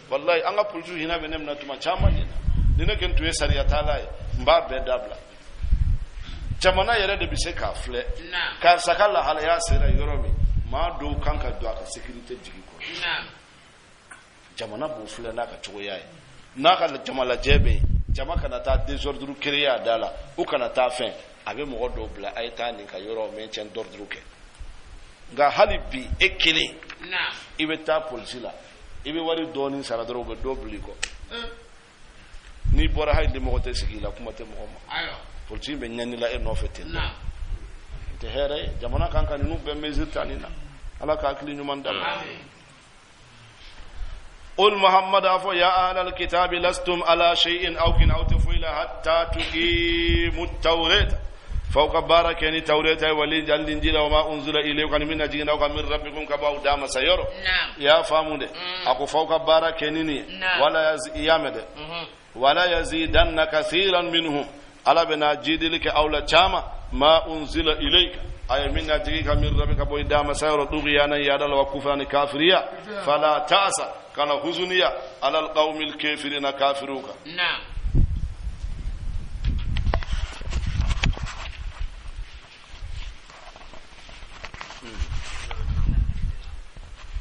wallahi anga polisu hina benem na tuma chama ni na ken tuwe sariya tala mba be dabla jamana yere de bise ka fle ka sakala hala ya sera yoromi ma do kanka do aka security jigi ko na jamana bo fule na ka cogo yayi na ka jamala jebe jama kana ta désordre créer dala ou kana ta fin abe mo do bla ay ta ni ka yoro maintien d'ordre ke nga halibi ekele na ibe ta police la ibe wari doni sara doro be dobli ko ni bora hayde mo te sigila kuma te mo ayo police be nyani la e no fete na te here jamana kan kan nu be mesure tanina ala ka akli ñu man dal قل محمد أفو يا أهل الكتاب لستم على شيء أو كن أو تفويل حتى تقيموا التوراة فوق بارك يعني توراة ولين الإنجيل وما أنزل إليكم من أجل أو من ربكم كباو دام سيرو يا فامود أكو فوق بارك يعني ولا يزيدن كثيرا منهم ala bena jidilike awla chama ma unzila ilayka ay min najika min rabbika boy dama sayro dughiyana yadal wa kufrani kafiriya fala ta'sa kana huzuniya ala alqawmil kafirina kafiruka na'am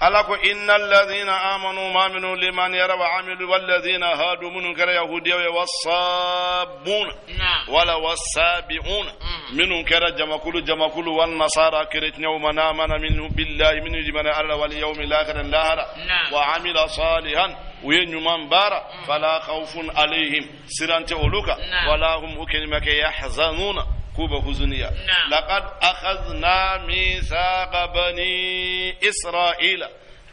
alako innal ladhina amanu ma minu liman yara wa amilu wal ladhina hadu minun kara yahudiyya wasabun wala wasabiun minun kara jamakulu wan nasara kiritnya mana mana minhu billahi min jimana alla wal yawmil akhir lahara wa amila salihan وين بارا فلا خوف عليهم سرانت أولوكا ولا هم أكلمك يحزنون كوبا هزنيا لقد أخذنا ميثاق بني إسرائيل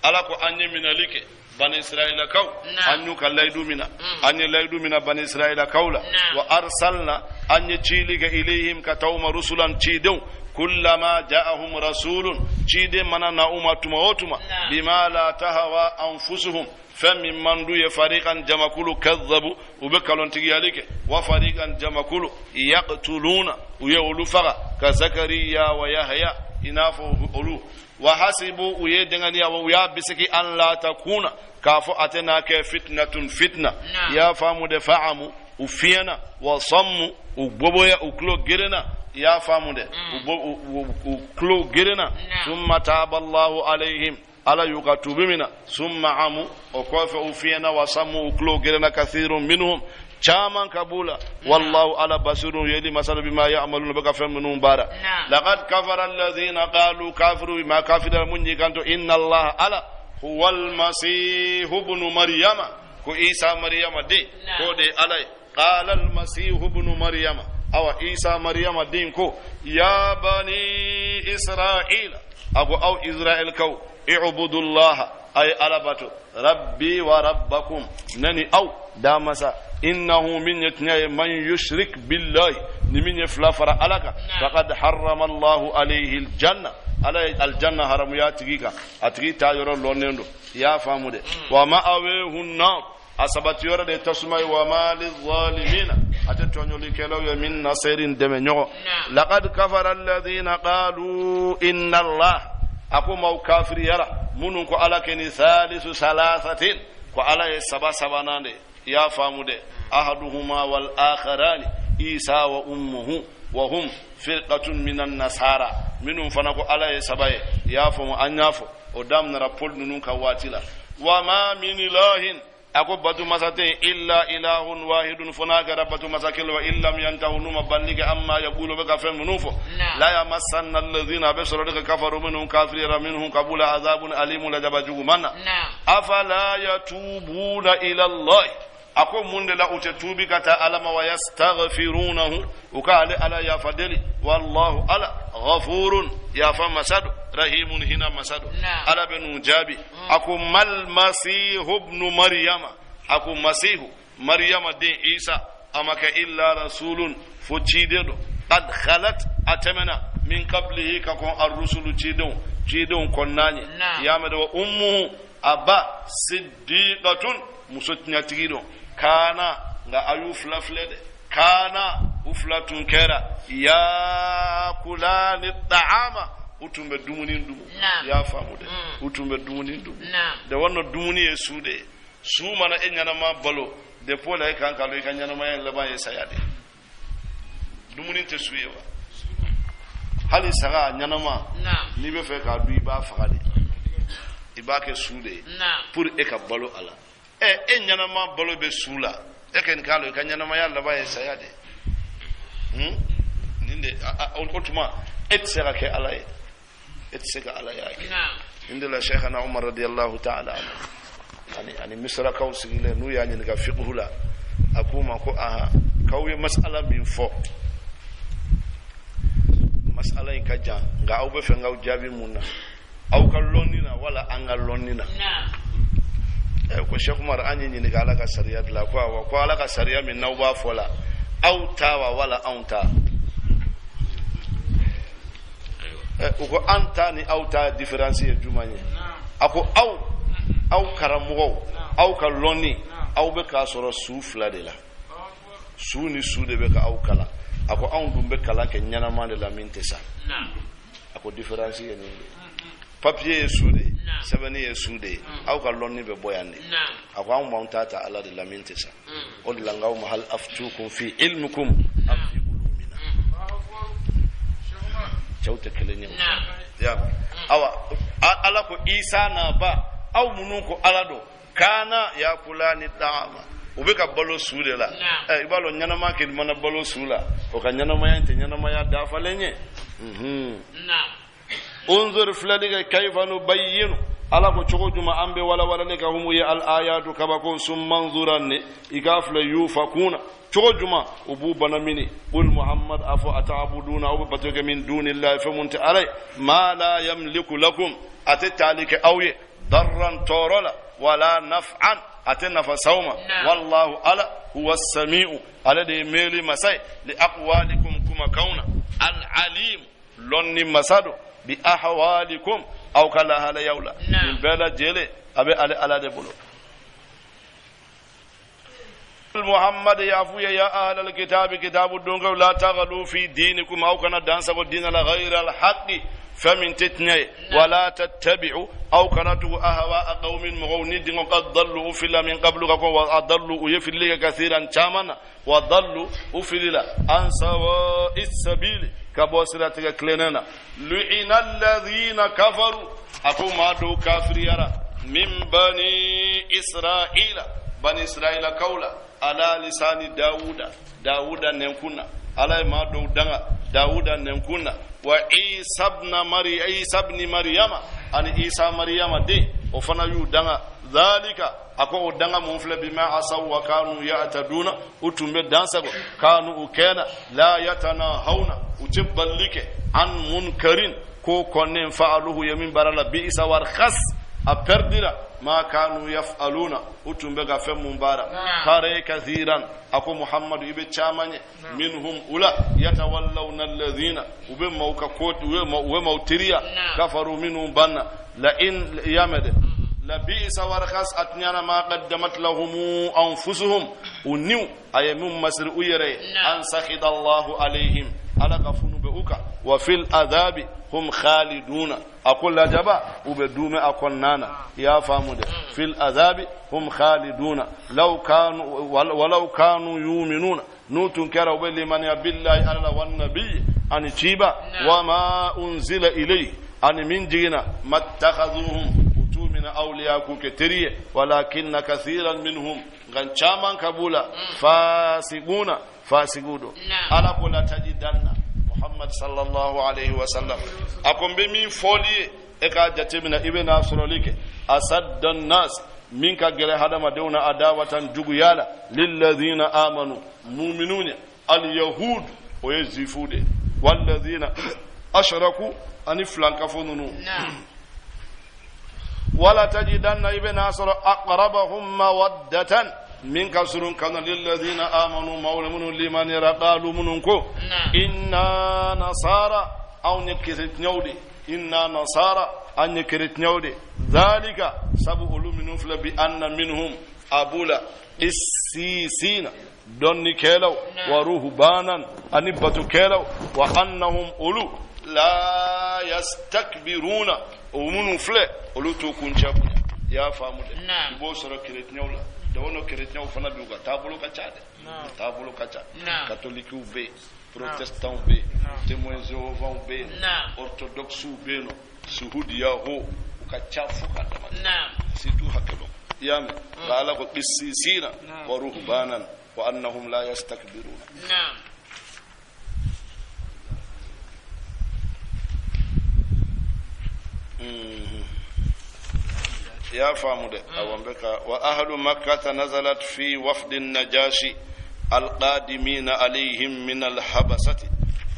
ألاكو أني من لك بني إسرائيل كو أنيو كاللايدو منا أني لايدو منا بني إسرائيل كولا وأرسلنا أني تشيلك إليهم كتوم رسلا تشيدون كلما جاءهم رسول تشيد منا ناوما تموتما بما لا تهوى أنفسهم فمن من دو فريقا جمكلو كذبوا وبكلون تيالك وفريقا جمكلو يقتلون ويولو فغا كزكريا ويحيى انافو اولو وحسبوا ويدغنيا ويا بسكي ان لا تكون كافو اتنا فتنه يا فامو دفعمو وفينا وصموا وبوبويا وكلو غيرنا يا فامو ده وكلو غيرنا ثم تاب الله عليهم ala yukatubu mina summa amu okofe ufiyana wasamu uklo gerena kathirun minhum chaman kabula wallahu ala basirun yadi masal bima ya'maluna baka famunun bara laqad kafara alladhina qalu kafiru bima kafira munji kanto inna allaha ala huwal masih ibn maryama ko isa maryama de ko de alai qala al masih ibn maryama aw isa maryama din ko ya bani isra'ila abu aw isra'il kaw اعبدوا الله أي ألبتو ربي وربكم نني أو دامسا إنه من يتنى من يشرك بالله نمن يفلافر ألك فقد حرم الله عليه الجنة على الجنة حرم ياتيكا أتري تاجر لونندو يا فامود وما أويه النار أصبت يورد تسمى وما للظالمين أتتونيو لكلو من نصير دمنيو لقد كفر الذين قالوا إن الله أكو مو كافر يرى منو كو على كني ثالث ثلاثة كو على سبا سبانان يا فامود أحدهما والآخران عيسى وأمه وهم فرقة من النصارى منو فنكو على سبا يا فم أنيافو ودام نرابول نونو كواتيلا وما من إله أكو بدو مساتين إلا إله واحد فناك ربطو مساكل وإن لم ينتهوا نوم بلغ أما يقولوا بك فهم منوفو لا يمسن الذين بشروا لك كفروا منهم كافرين منهم قبول عذاب أليم لجبجوا منا أفلا يتوبون إلى الله أكو من لا أتتوبك تعلم ويستغفرونه وقال ألا يا فدلي والله ألا غفور يا فمسد رحيم هنا مسد ألا بن جابي أكو ما المسيح ابن مريم أكو مسيح مريم دين عيسى أمك إلا رسول فتشيدو قد خلت أتمنى من قبله ككون الرسل تشيدون كناني يا مد وأمه أبا صديقة مسوتنا تيدو kana nga ayu flaflede kana uflatun kera ya kulani ta'ama utumbe dumunin dumu ya famude utumbe dumunin dumu de wonno dumuni e suude su mana e nyana ma balo de pola e kan kalo e kan nyana ma en laba e sayade dumunin te suyewa hali saga nyana ma ni be fe ka du ba fagade ibake suude pour e ka balo ala e nyanama bolo be sula e ken kalo kan nyanama yalla baye sayade ninde ultuma et sera ke alay et sega alay yake ninde la sheikhana umar radiyallahu ta'ala ani misra kaw sigile nu ya nyi ga fiqhula akuma ko aha kawye mas'ala min fo mas'ala in kaja nga awbe fe ngaw jabi munna aw kallonina wala angal lonnina ko Sheikh Umar anyi ni ga alaka sariya la ko alaka sariya min nawba fola autawa wala aunta ko anta ni auta difference e jumanye ako au karamugo au kaloni au be ka soro sufla de la suni sude be ka aw kala ako an dum be kala ke nyana mande la mintesa ako difference ye ni papier sude sabani ye sude aw ka lonni be boyande ako an montata ala de la mintesa on la ngaw mahal aftukum fi ilmikum am fi qulubina chawta kelenya ya awa ala ko isa na ba aw munun ko ala do kana yakulani ta'ama ubeka balo sude la ibalo nyana ma ke mana balo sula o ka nyana ma yante nyana ma ya dafa lenye unzur filadiga kayfa nubayyin ala ko chogo juma ambe wala ne ka humu ya al ayatu kabako sum manzuran ne igafla yufakuna chogo juma ubu banamini qul muhammad afu atabuduna aw batuka min dunillahi famunta alay ma la yamliku lakum atatalika awye darran torola ولا نفعا أتنفى سوما والله ألا هو السميع الذي ميلي مساي لأقوالكم كما كونا العليم لن مسادو بأحوالكم أو كلا هلا يولا من بلا جيلي أبي ألا دبلو محمد يعفو يا أهل الكتاب كتاب الدنيا لا تغلوا في دينكم أو كان دانسوا الدين لغير الحق فمن تتني ولا تتبعوا أو كانتوا أهواء قوم مغونين قد ضلوا أفلا من قبل وأضلوا يفلي كثيرا شامنا وضلوا أفلا عن سواء السبيل كبوسرة كليننا لعن الذين كفروا أكو ما دو كافر يرى من بني إسرائيل بني إسرائيل قولا على لسان داود نكونا على ما دو داود نكونا وعيسى ابن مريم أن عيسى مريم دي وفنا يودنا ذلك أكو دنا منفل بما عصوا وكانوا يعتدون وتم دانسكو كانوا كنا لا يتناهون وتبلك عن منكرين كو كونن فعلوه يمين برلا بئس ورخس أبردلا ما كانوا يفعلون وتم بغا فم مبارك كاري كثيرا أكو محمد يبي تشامني منهم أولا يتولون الذين وبموكا كوت وموتريا كفروا منهم بنا لئن يامد لبئس ورخص أتنيانا ما قدمت لهم أنفسهم ونيو أي من مسر أيري أن سخط الله عليهم على غفون بأوكا وفي العذاب هم خالدون أقول لجبا وبدوم أقول نانا يا فامود في العذاب هم خالدون ولو كانوا يؤمنون نوتن كروا بالله بالله على والنبي أن تيبا وما أنزل إليه أن من جينا ما اتخذوهم من أولياء كتير ولكن كثيرا منهم غنشاما كبولا فاسقون على قول تجدن محمد صلى الله عليه وسلم أكون بمن فولي إكا جتمنا ابن أسروليك أسد الناس منك جل هذا ما دون أداوة جويالا للذين آمنوا مؤمنون اليهود ويزيفون والذين أشركوا أن فلان كفنوا ولا تجدن ابن أسر أقربهم مودة من كسر كان للذين آمنوا مولمون لمن يرقالوا منكم إنا نصارى أو نكرت نودي إنا نصارى أن نكرت نودي ذلك سبب من فل بأن منهم أبولا السيسين دون كيلو ورهبانا أن بتو كيلو وأنهم أولو لا يستكبرون ومن فل أولو تكون شابنا يا فامود يبوسر كرت نولا دونو كريتيان فنا دوغا تابلو كاتشاد تابلو كاتشا كاثوليكو بي بروتستان بي تيموين زوفان بي اورثودوكسو بي سهوديا هو كاتشا فوكا نعم سيتو هكذا يام قال لك بالسيسين ورهبانا وانهم لا يستكبرون نعم يا فامود أوامبك وأهل مكة نزلت في وفد النجاشي القادمين عليهم من الحبسة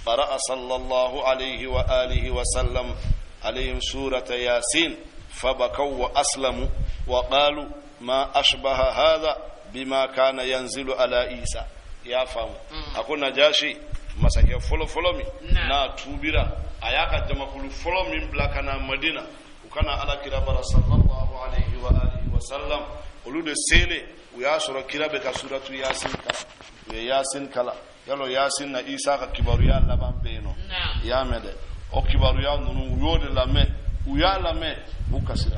قرأ صلى الله عليه وآله وسلم عليهم سورة ياسين فبكوا وأسلموا وقالوا ما أشبه هذا بما كان ينزل على عيسى يا فامود أكون نجاشي مسكي فلو مي نا توبيرا أياك جمع فلو من بلاكنا مدينة وكان على كرابة صلى الله عليه وآله وسلم ولود سيلي وياسر كرابة سورة ياسين yasin kala yalo yasin na isa ka kibaru ya laban beno ya mede o kibaru ya nunu yode lame uya lame bukasira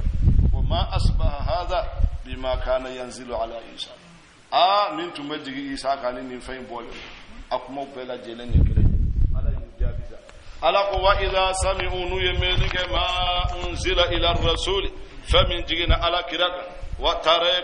wa ma asbaha hadha bima kana yanzilu ala isa min tumajigi isa kan ni fayin bolo akuma bela jelen ni kire ala yujabiza ala ko wa idha sami'u nu yemelike ma unzila ila ar-rasul famin jigina ala kiraka wa tara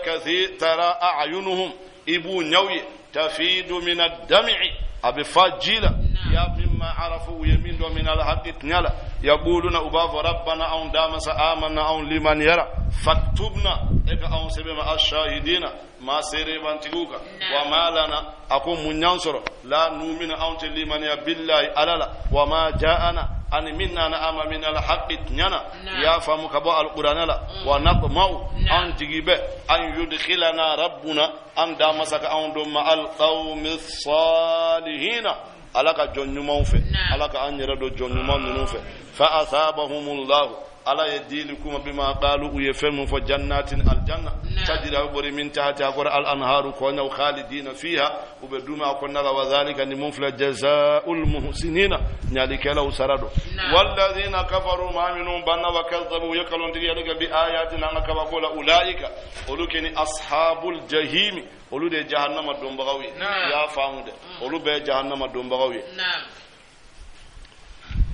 tara a'yunuhum ibu nyawi tafidu min ad-dam'i abfajila ya mimma arafu yamin min al-haqqi nyala yaquluna ubafu rabbana aw damasa amanna aw liman yara faktubna eka aw sebema ash-shahidina ma sere bantiguka wa malana akum munyansoro la numina aw liman ya billahi alala wa ma ja'ana an minna na ama min al-haqqi nyana ya famu kabo al-qur'ana la wa naqmau an jigibe an yudkhilana rabbuna an damasaka aw dum al-qawmi salihina alaka jonnuma fe alaka anyere do jonnuma nunu fe fa asabahumullahu ala yadilikum bima qalu yafmu fa jannatin aljanna tajri buri min tahtiha al anharu kuna khalidina fiha ubaduma kunna wa dhalika ni mufla jazaa'ul muhsinina nyalika law sarado walladhina kafaru ma minhum banna wa kadzabu yakalun diga bi ayatina nakaba qula ulaika ulukini ashabul jahim ulude jahannama dombagawi ya famude ulube jahannama dombagawi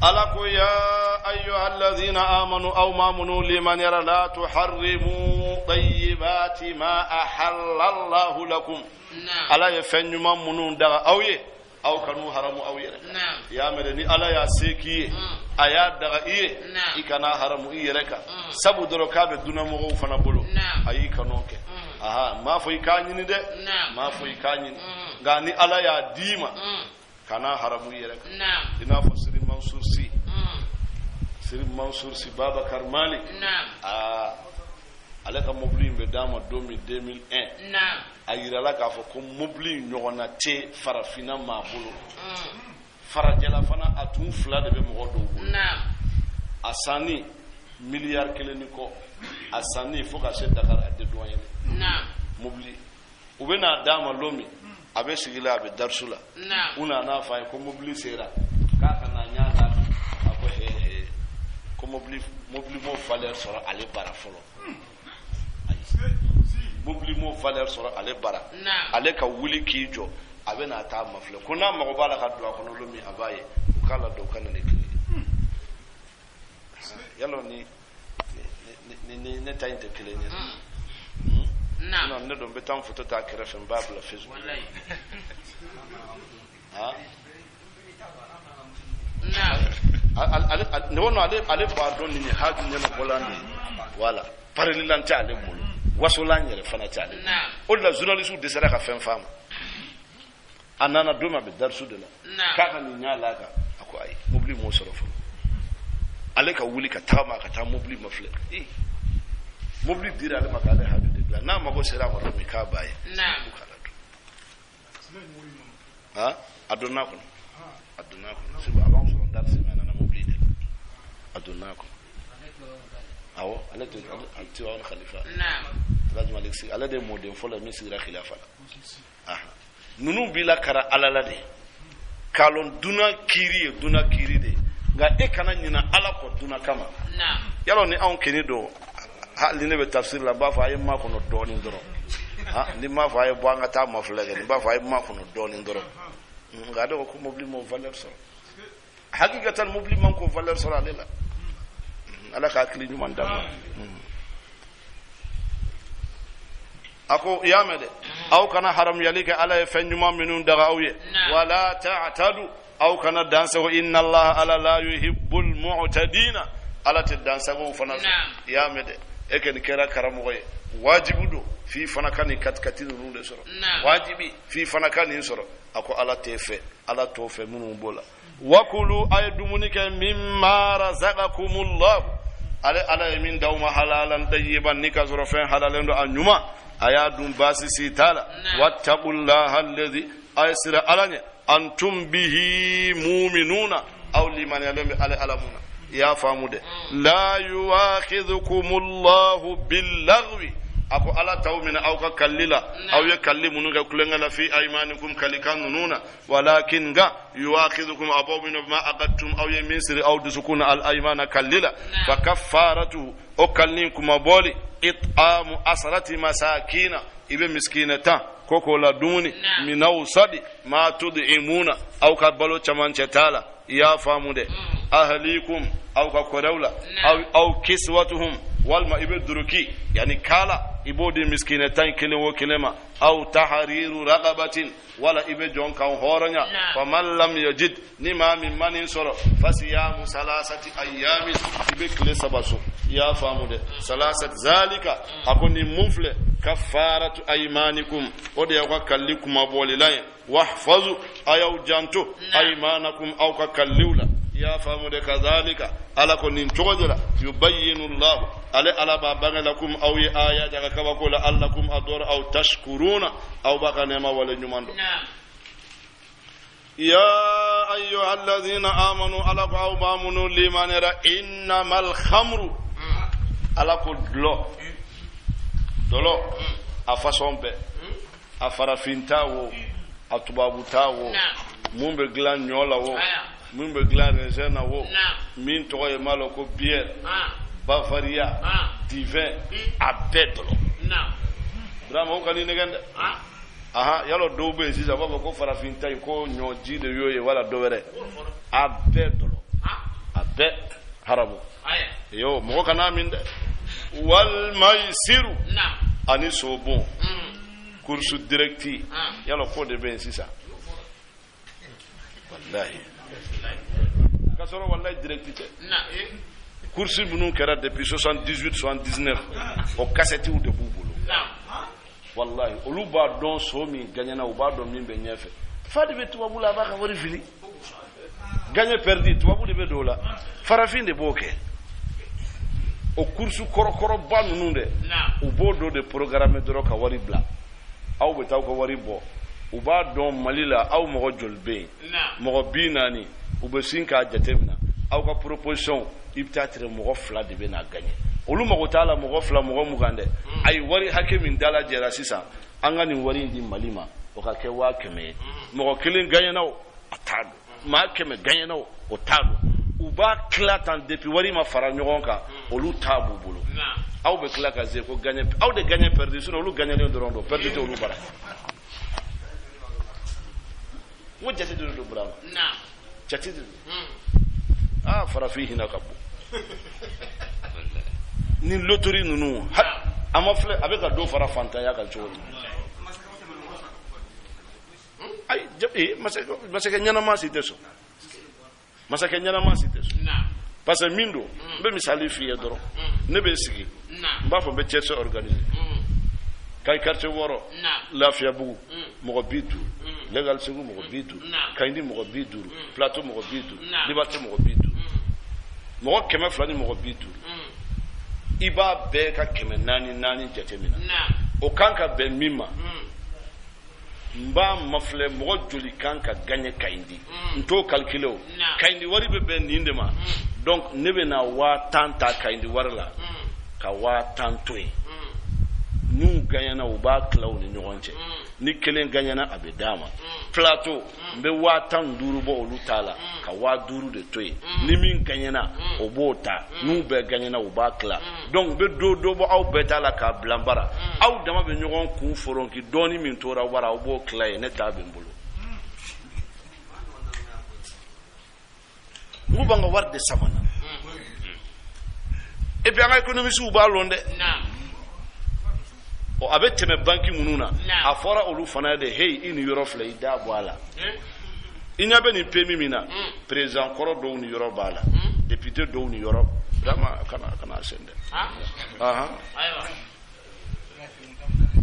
ألكوا يا أيها الذين آمنوا أو ما منوا لمن يرى لا تحرموا طيبات ما أحل الله لكم ألا يفنوا ما منون دغا أو كانوا حرموا أو يا مدني ألا يا سيكي آيات دغا إكنا حرموا ركا سبو دركا بدون مغو فنبولو أي كانوك ما في كانين ده ما في كانين غاني ألا يا ديما كنا حرموا ركا إنا فسر Mansour si Babacar Malik alaka mobli be dama 2001 ayira ka fo ko mobli nyogona te farafina mabulu farajala fana atun fla de be mo do asani milliard keleniko asani fo ka se Dakar ade doyen mobli ubena dama lomi abe sigila abe darsula una na fa ko mobli sera ka kana nyaga mobli mo valeur sera aller bara folo mobli mo valeur sera aller bara ale ka wuli kijo abena ta mafle kuna mago bala ka do ko no lumi abaye kala do kana ne kili yalo ni ne ta inte kile ni non ne do betam photo ta kere fen babla facebook wallahi ale pardon ni haaju nyama bolande wala parelilante ale mulu wasolanyere fana tale olla journaliste de sera ka fen fama anana doma be darsu de la kaka ni nyala ka ako ay mobli mo sorofo ale ka wuli ka tama ka ta mobli mafle mobli dira ale makale haaju de la na mago sera mo mi ka baye adonna ko siba avant so ndar semana na mobli de adonna ko awo ale to antiwa on khalifa lazim alexi ala de modem fo la misira khilafa nunu bila kara alala de kalon duna kiri de ga e kana nyina ala ko duna kama yalo ni on keni do ha li ne be tafsir la ba fa ay ma ko no do ni ndoro ni ma fa ay bo nga ta ma flega ni ba fa ay ma ko no do ni ndoro ga do ko mobli mo valeur so hakikatan mobli man ko valeur so la ala ka kili ñu man dama ako yamede aw kana haram yalika ala fenjuma minun daga awye wala ta'tadu aw kana dansa wa inna allah ala la yuhibbul mu'tadina ala te dansa go fana yamede eken kera karamo goye wajibu do fi fana kan katkati no de soro wajibi fi fana kan soro ako ala tefe ala tofe munun bola wakulu aydumunike mimma razaqakumullah ala min dawma halalan tayyiban nikazro fen halalen do anyuma aya dum basi sitala wattaqullaha alladhi aysira alanya antum bihi mu'minuna aw liman yalami alamuna ya famude la yuakhidhukumullahu billaghwi ako ala tawmina aw ka kallila aw ya kallimu ga kulengala fi aymanikum kalikan nununa walakin ga yuakhidhukum abawmin ma aqadtum aw yamisri aw dusukuna al aymana kallila fa kaffaratu o kallikum aboli it'amu asrati masakina ibe miskinata koko la duni min awsadi ma tud'imuna aw ka balo chamanche tala ya famude ahlikum aw ka korawla aw kiswatuhum walma ibe duruki yani kala ibodi miskinatan kelemo kelema aw tahriru raqabatin wala ibe jonka horanya faman lam yajid nima min manin soro fasiyamu salasati ayamin ibe kile sabaso ya famude salasat zalika akoni mufle kafaratu aymanikum ode yakwa kallikum abolilay wahfazu ayaw jantu aymanakum aw ka kalliwla ya famude kadhalika ala konin togojala yubayyinu Allah ala babanga lakum aw aya daga kabakola allakum ador aw tashkuruna aw bakanema wala nyumando ya ayyuhalladhina amanu ala aw bamunu limanira innamal khamru ala ko dolo a façon be a farafinta wo a tubabuta wo mumbe glan nyola wo mumbe glan rezena wo min to e malo ko bière bavaria divin a bedlo brama o kali negande aha yalo do be sisa baba ko farafinta ko nyoji de yoye wala do were a bedlo a be harabu yo mo kana min de wal maisiru ani sobo kursu directi yalo ko de ben sisa wallahi kasoro wallahi directi te kursu bunu kera depuis 78 79 o cassette ou de bubulu wallahi oluba don so mi ganyana o ba don mi be nyefe fadi be tuba bula ba ka wori fili gagné perdu tuba bu de be dola farafin de boke o kursu korokoro ba nunde o bodo de programme doro ka wari bla aw be taw ko wari bo o ba don malila aw mo jolbe mo binani o be sinka jatemna aw ka proposition ibtatre mo fla de be na gagné olu mo taala mo fla mo mugande ay wari hakimin dala jera sisa angani wari ndi malima o ka ke wa keme mo kilin gagné naw atado ma keme gagné naw o tado uba klatan depuis wari ma fara nyogon ka olu tabu bulu aw be klaka ze ko gagner aw de gagner perdu sino olu gagner le rondo perdu te olu bara mo jati do bravo na jati fara fihi na kabu ni lotori nunu amafle abeka do fara fanta ya ka chori ay jabi masake nyana ma siteso masake nyana ma siteso parce que mindo be misali fiye doro ne be sigi mba fo be tierce organisé kay quartier woro lafiya bugu mo bitu legal sigu mo bitu kayndi mo bitu plateau mo bitu liberté mo bitu mo keme flani mo bitu iba be ka keme nani jatemina o kanka be mima mba mafle mo joli kanka gagner kayndi nto calculer kayndi wari be ninde ma donc nebe na wa tanta kayndi warla ka wa tantoy nu ganyana uba klaw ni nyonche ni kelen ganyana abedama plateau mbe wa tan duru bo olu tala ka wa duru de toy ni min ganyana obota nu be ganyana uba kla donc be do bo aw betala ka blambara aw dama be nyon ku foronki doni min tora wara obo kla ne tabe mbulu ngubanga warde samana e bi anga economy su ba londe o abete me banki mununa afora olu fana de hey in Europe la ida boala inya be ni pemi mina president koro do ni Europe bala député do ni Europe dama kana sende aha aywa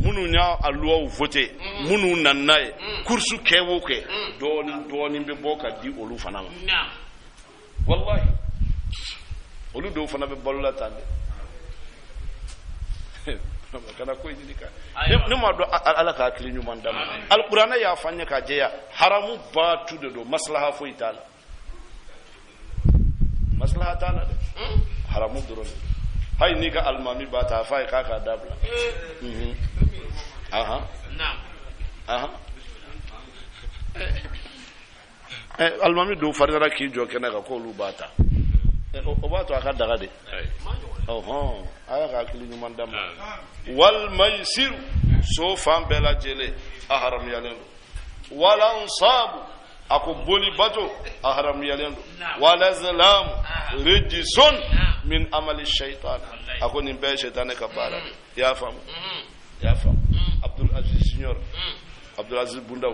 munu nya aluwa voter munu nannaye kursu kewoke doni be boka di olu fana wallahi olu do fana be balla tande kana ko yidi ka ne ma do ala ka akili nyuma ndam alqur'ana ya fanya ka jeya haramu ba tude do maslaha fo itala maslaha tala de haramu doron hay ni ka almami bata fa ka ka dabla aha na'am aha almami do farira ki jo kena ka ko lu bata o bato aka daga de aya ka kili nyuman dam wal maisir so fam bela jele ahram yalen wala ansabu ako boli bato ahram yalen wala zalam rijsun min amali shaytan ako ni be shaytan ka bara ya fam Abdul Aziz Senior Abdul Aziz Bundaw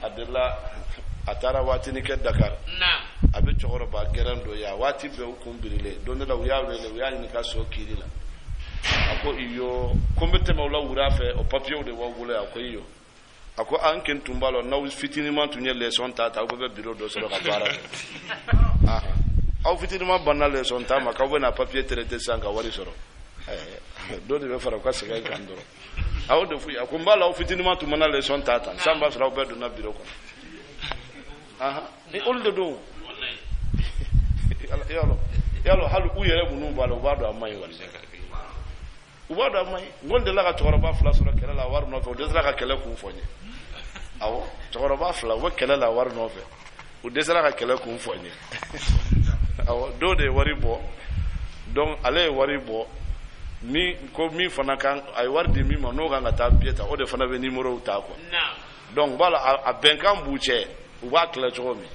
adela atara wati ni ke Dakar abe chokoro ba gerando ya wati be ukumbirile donde la uyawele uyani ni kaso kirila ako iyo kombete mawla urafe o papier de wagule ako iyo ako anken tumbalo na fitini man tunye leson tata ko be bureau do solo ka bara au fitini man banna leson tama ka wona papier traité sanga wari soro do de be fara ko sega kandoro awo de fu ako mbala au fitini man tumana leson tata samba sura be do na bureau ko ni olde do yalo halu uyere bunu balo wado amay wala wado amay gonde la ka toro ba fla sura kala la war no fe de sala ka kala ku fonye awo toro ba fla wa kala la war no fe o de sala ka kala ku fonye awo do de wari bo donc ale wari bo mi ko mi fana kan ay wardi mi ma no ga ta bieta o de fana be numéro ta ko donc bala a benkan buche o ba kala chomi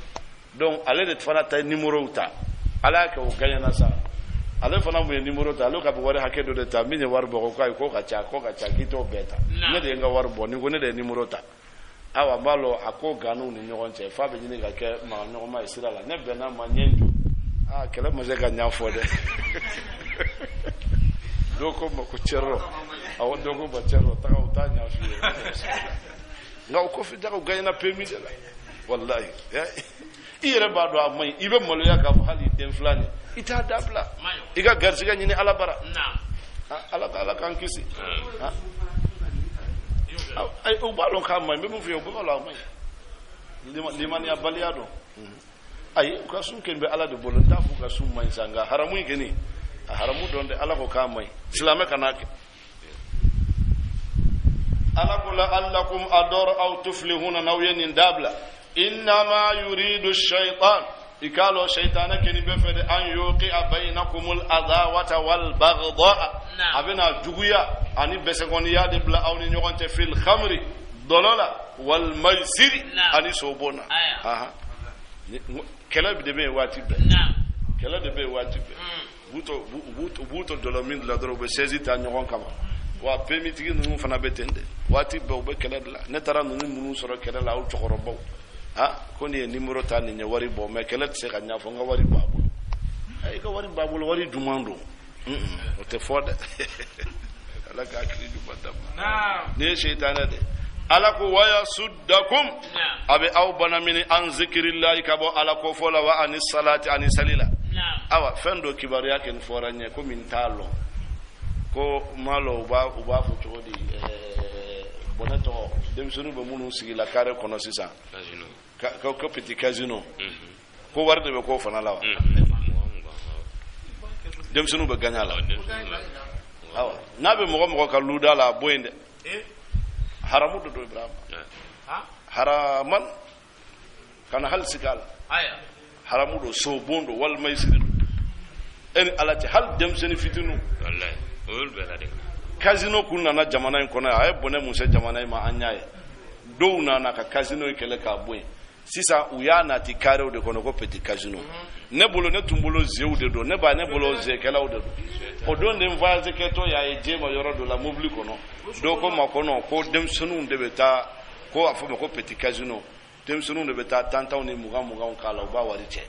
donc ale de fana ta numéro ta ala ka o ganya na sa ale fana mu numéro ta alo ka be wari hakedo de ta minye war bo ko ka cha kito beta ne de nga war bo ni ko ne de numéro ta awa balo ako ganu ni nyogon che fa be ni ga ke ma no ma isira la ne be na ma nyenju kele mo je ga nya fo de doko mo ko cerro awo doko ba cerro ta ka utanya fi nga ko fi da ko ganya permis de la wallahi ire ba do amay ibe molo ya ka hali den flani ita dabla iga garsiga nyini ala bara ala kan kisi ay o balon ka may be mu fi o bala may liman ya baliado ay ko sun ken be ala de bolon ta fu ka sun may sanga haramu ngeni haramu donde ala ko ka may islame kanake ala kula allakum ador aw tuflihuna nawyan dabla إنما يريد الشيطان إكالو شيطانك نبفد أن يوقع بينكم العداوة والبغضاء أبنا جويا أني بسكونيا دبلا أو نيوغانت في الخمر ضلالة والميسر أني صوبونا كلا بدبي واتب كلا بدبي واتب بوتو دولمين لدرو بسيزي تانيوغان كما wa permitigi nunu fana betende wati be be kala la ne tara nunu munu soro kala la o chokorobo ko ni numéro ta ni wari bo me kala se ka nya fo nga wari babu ay ko wari babu wari dumando o te fode ala ka kri du badam ne shaytana de ala ko waya suddakum abi aw bana min an zikrillahi kabo ala ko fola wa anis salati anis salila awa fendo kibaru yake ni foranye ko min talo ko malo uba fu chodi bonato dem sunu be munu sigi la kare kono sisa casino ko petit casino ko warde be ko fana lawa dem sunu be ganya la awa nabe mo ka luda la boyende haramu do ibrahim haraman kana hal sikal aya haramu do so bondo wal maisir en alati hal dem sunu fitinu wallahi casino kunna na jamana in kono ay bone musa jamana ma anyaye do na ka casino ikele ka boy sisa uya na ti kare de kono ko petit casino ne bolo ne tumbolo zeu de do ne ba ne bolo ze kala o de do o do ndem vaze keto ya eje mo yoro do la mobli kono do ko ma kono ko dem sunu de beta ko afo ko petit casino dem sunu de beta tanta on muga kala ba wari che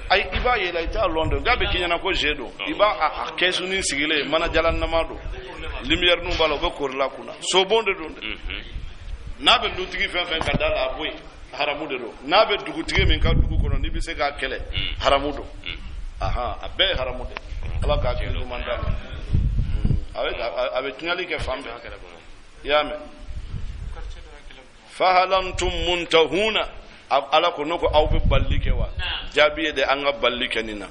ay iba yela ita London gabe kinyana ko jedo iba a kesu ni sigile mana jalan namado lumière nu balo be korla kuna so bonde don nabe lutigi fen kadala boy haramu de do nabe dugutigi min ka dugu kono ni bi se ka kele haramu do abe haramu de ala ka ke du manda abe tinali ke fambe yame fahalantum muntahuna ala ko noko aw be ballike wa jabiye de anga ballike nina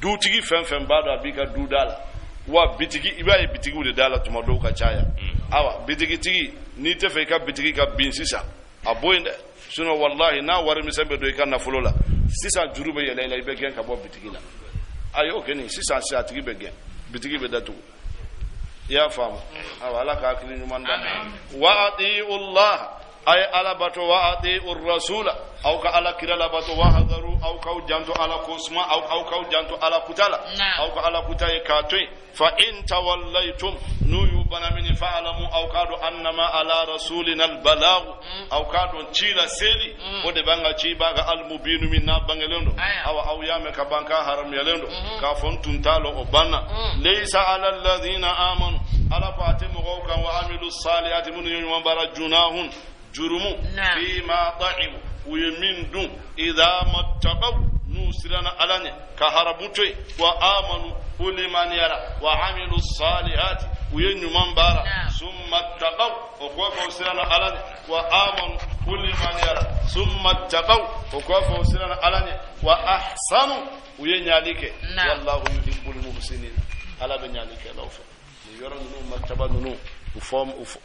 dutigi fɛn b'a dɔn a b'i ka du da la wa bitigi i b'a ye bitigiw de da la tuma dɔw ka caya awa bitigitigi n'i tɛ fɛ i ka bitigi ka bin sisan a bɔ yen dɛ sinon wallahi n'a wari misɛn bɛ don i ka nafolo la sisan juru bɛ yɛlɛ i la i bɛ gɛn ka bɔ bitigi la a y'o kɛ nin sisan a tigi bɛ gɛn bitigi bɛ datugu i y'a faamu awa ala ka hakili ɲuman da wa ati'u Allah ay ala bato wa ati'u rasula aw ka ala kira la bato wa hadaru aw ka janto ala kosma aw ka janto ala kutala aw ka ala kutaye ka toy fa in tawallaytum nuyu banamini fa'lamu aw kadu annama ala rasulina al balagh aw kadu chila seli o de banga chi baga al mubinu minna bangelendo aw yame ka banka haram yalendo ka fontun talo o banna laysa ala alladhina amanu ala fatimu kan wa amilus salihati mun yuma barajunahun jurumu fima ta'imu ويمين دون إذا ما اتقوا نوسرنا علاني كهربوتي وآمنوا كل من يرى وعملوا الصالحات وينمن بارا ثم اتقوا وكوفوا سرنا علاني وآمنوا كل من يرى ثم اتقوا وكوفوا سرنا علاني وأحسنوا وينالك والله يحب المحسنين على بنيالك لوفا يرى نو مكتبا نو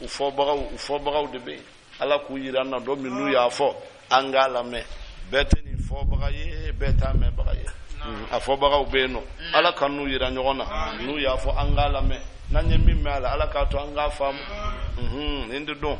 وفوبغاو دبي ala ku yirana do minu ya fo angala me beteni fo bagaye beta me bagaye afo bagaw beno ala kanu yira nyogona nu ya fo angala me nanye mimme ala ka to anga fam indi don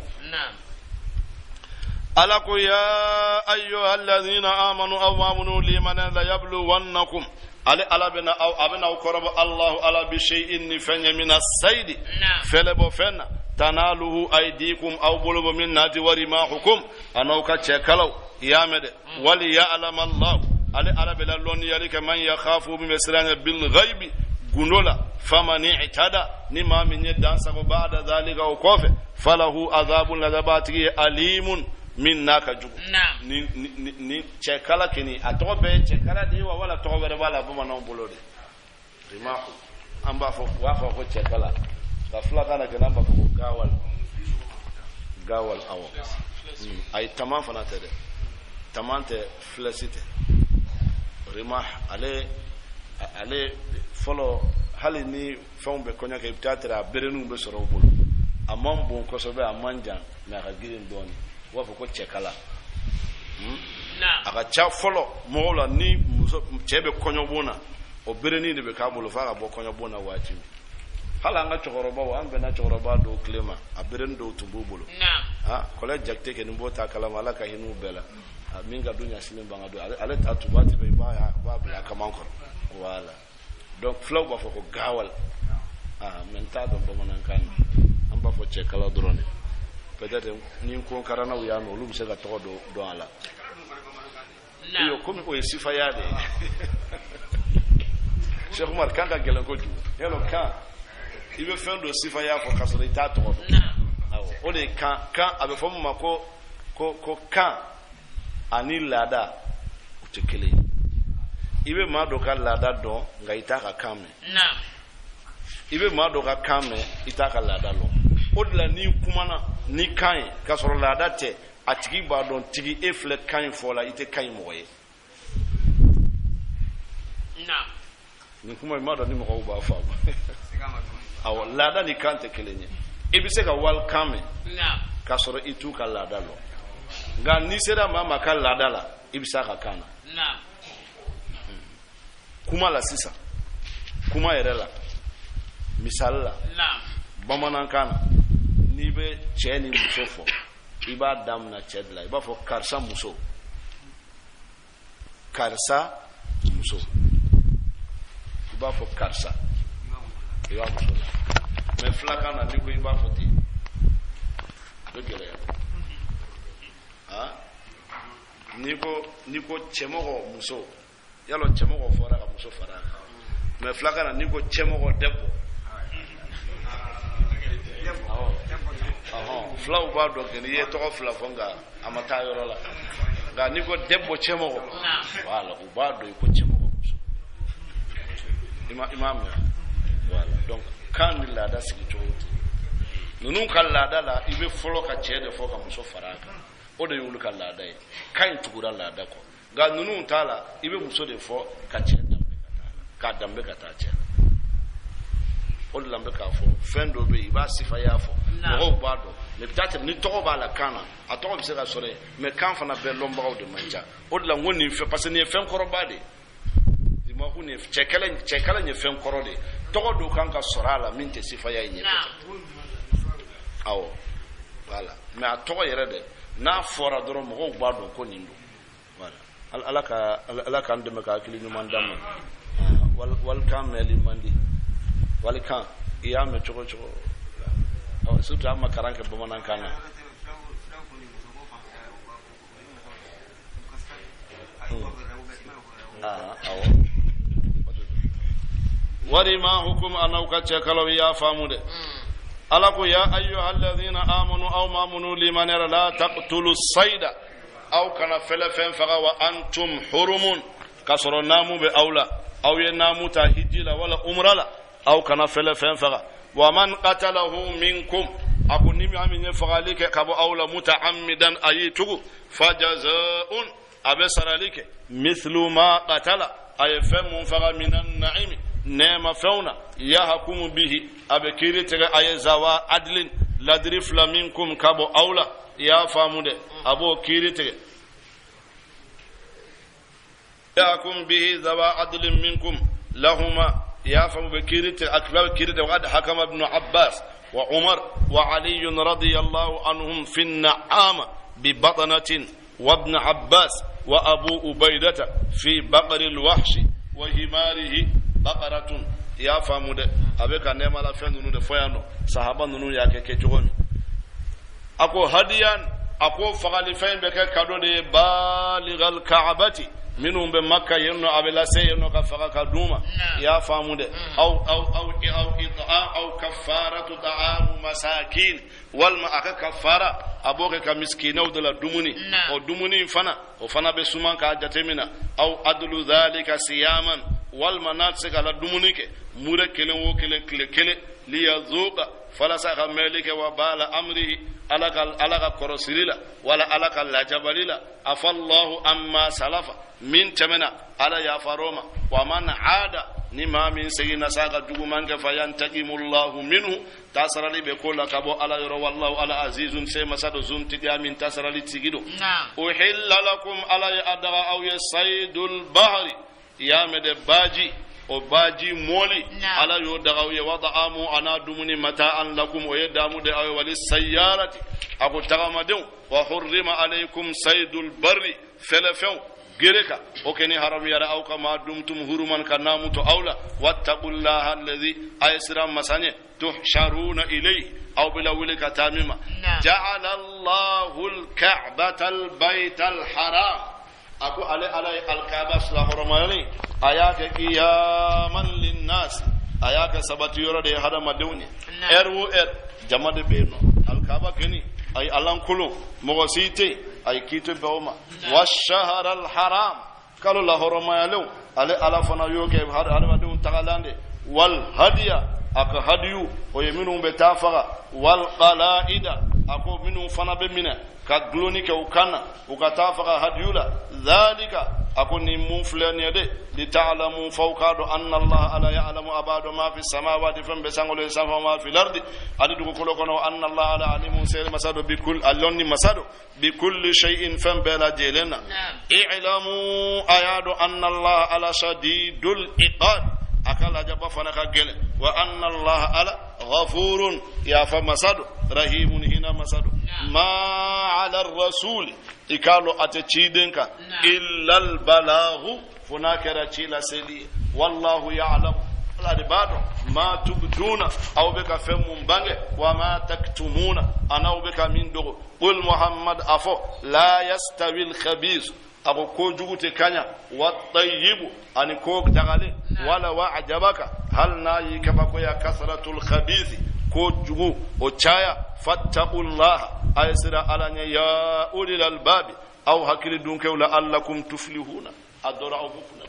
ala ku ya ayyuhalladhina amanu awamunu liman la yabluwannakum ala bena aw abena korabo allah ala bi shay'in fanya min as-sayd felebo fenna tanaluhu aydikum aw bulubu min nati warimahukum anauka chekalaw yamede wali ya'lam Allah ala bela loni yalika man yakhafu bi misrana bil ghaibi gunola faman i'tada nima min yadansa ba'da dhalika ukofe falahu adhabun ladabati alimun minnaka jugu ni chekala kini atobe chekala diwa wala tobe wala buma non bolode rimahu amba fo wafa ko chekala da flagana ke namba ko gawal awo ay tamam fana tede tamante flacite rimah ale follow hali ni fombe konya ke tatra berenu be soro bolo amam bon ko sobe amanja na ga girin doni wafo ko chekala aga cha follow mola ni chebe konyo bona o bereni de be kabulo fa ga bo konyo bona wati hala nga chokoroba wa ambe na chokoroba do klema aberen do tumbubulu ha kole jakte ke nimbo ta kala mala ka hinu bela minga dunya sinin banga do ale ta tubati be ba bla kamanko wala donc flow ba foko gawal menta do bomanan kan amba fo che kala drone peut-être ni ko karana uya no lu se ga to do ala yo komi ko sifa yade Cheikh Umar kanga gelen ko ju hello kan il veut faire de sifa ya ko kasori ta to o de kan abe fo ma ko kan ani lada utekele ibe ma do ka lada do nga itaka kame ibe ma do ka kame itaka lada lo o de la ni kumana ni kan kasoro lada te atigi ba don tigi efle kan fo la ite kan moye ni kuma ma do ni mo ko ba fa aw lada ni kante kelenye ibise ka welcome ka soro itu ka lada lo nga ni sera mama ka lada la ibisa ka kana kuma la sisa kuma yerela misalla bamanan kana ni be cheni musofo iba dam na chedla iba fo karsa muso iba fo karsa iba muso me flaka na niko iba foti dogere niko chemogo muso yalo chemogo fora ka muso fara me flaka na niko chemogo debbo flaw ba do ke ye to fla fonga amata yoro la ga niko debbo chemogo wala u ba do ko chemogo muso imam wala donc kan la da sigi to nunun kan la da la ibe folo ka chede fo ka muso faraka o de yulu kan laada ye kan tugura laada ko ga nunu tala ibe muso de fo ka cɛ dambe ka taa cɛ o de lambe k'a fɔ fɛn dɔ bɛ yen i b'a sifaya fɔ mɔgɔw b'a dɔn mais peut-être ni tɔgɔ b'a la kan na a tɔgɔ bɛ se ka sɔrɔ yen mais kan fana bɛɛ lɔnbagaw de man ca o de la n ko nin fɛn parce que nin ye fɛn kɔrɔba de ye ma ko nin cɛkala ye fɛn kɔrɔ de ye tɔgɔ dɔw kan ka sɔrɔ a la min tɛ sifaya ye ɲɛ awɔ voilà mais a tɔgɔ yɛrɛ dɛ n'a fɔra dɔrɔn mɔgɔw b'a dɔn ko nin don voilà ala k'an dɛmɛ ka hakili ɲuman d'an ma walikan mɛnli man di walikan i y'a mɛn cogo cogo surtout an ma karan kɛ bamanankan na awɔ wari ma hukum an'aw ka cɛkalaw i y'a faamu dɛ ala ko ya ayyuha alladhina amanu aw mamunu liman la taqtulu sayda aw kana fɛlɛ fɛn faga wa antum hurumun ka sɔrɔ naamu bɛ aw la aw ye naamu ta hiji la wala umra la aw kana fɛlɛ fɛn faga wa man qatalahu minkum ako ni mi ami ne fagali ke kabo aw la mutaammidan ayitugu fajaza'un abe saralike mithlu ma qatala ay fam mun faga minan na'imi nema fauna yahkumu bihi abe kiritega ay zawa adlin ladrif la minkum kabo awla ya famude abo kiritege yahkum bihi zawa adlin minkum lahuma يا فم بكيرت أكبر كيرت وقد حكم ابن عباس وعمر وعلي رضي الله عنهم في النعامة ببطنة وابن عباس وأبو أبيدة في بقر الوحش وهماره بقرة يا فم أبيك نعم على فين نون فيانو صحابة نون يا كيكجون أكو هديان أكو فغالفين بك كادو بالغ الكعبة minnu bɛ makka yen nɔ a bɛ lase yen nɔ ka faga ka d'u ma i y'a faamu dɛ aw kafaratu ta'amu masakin walima a ka kafara a b'o kɛ ka miskinaw de la dumuni o dumuni fana o fana bɛ suman k'a jatemina aw adlu dhalika siyaman walima n'a tɛ se ka la dumuni kɛ mure kelen o kelen tile kelen liyazuqa falasa ka mɛli kɛ wa bala amrihi ala ka kɔrɔsiri la wala ala ka lajabali la afallahu amma salafa min tɛmɛna ala yafaroma wa man aada ni maa min segina sa ka juguman kɛ fa yantakimullahu minhu tasarali bɛ ko la ka bɔ ala yɔrɔ wallahu ala azizun se masado zuntigiya min tasarali tigido uhilla lakum ala ye adaga aw ye saydul bahri ya mede baji o baji moli ala yo daga ye wada'amu ana dumuni mata'an lakum o ye damu de ay wali sayyarati ako tagamadun wa hurrima alaykum saydul barri felafew gereka o keni haram yara aw kama dumtum huruman kanamu to awla wattaqullaha alladhi aysira masanye tuhsharuna ilayhi aw bila wilika tamima ja'ala Allahu al-ka'bata al-bayta al-haram aku al-kaaba sallallahu ayaka qiyaman linnas ayaka sabati yoro de hada madewni erwo jamade beno al-kaaba keni ay alan kulu mogosite ay kito bawma wash-shahr al-haram kalu la horomayalo ala fana yoke hada madun tagalande wal hadiya aka hadiyu o yeminu be tafaga wal qalaida ako minu fana be mina ka gloni ke ukana ukatafaga hadiyula dhalika akoni muflani de li ta'lamu fawqadu anna Allah ala ya'lamu abadu ma fi samawati fam besangolo safa ma fi lardi adi dugo kolo kono anna Allah ala alimun sayr masado bi kull allonni masado bi kulli shay'in fam bela jelena i'lamu ayadu anna Allah ala shadidul iqad akala jaba fana ka gele wa anna Allah ala ghafurun ya fa masado rahimun hina masado ma ala ar-rasul ikalo atachidenka illa al-balaghu funakara chila seli wallahu ya'lam al-adbadu ma tubduna aw bika famum bange wa ma taktumuna ana bika min dogo qul muhammad afo la yastawi al-khabith ako ko jugute kanya wa tayyibu ani ko dagale wala wa'jabaka hal nayi kaba ko ya kasratul khabith ko jugu o chaya fattaqullah aysira alanya ya ulil albab aw hakili dunke wala allakum tuflihuna adora abukuna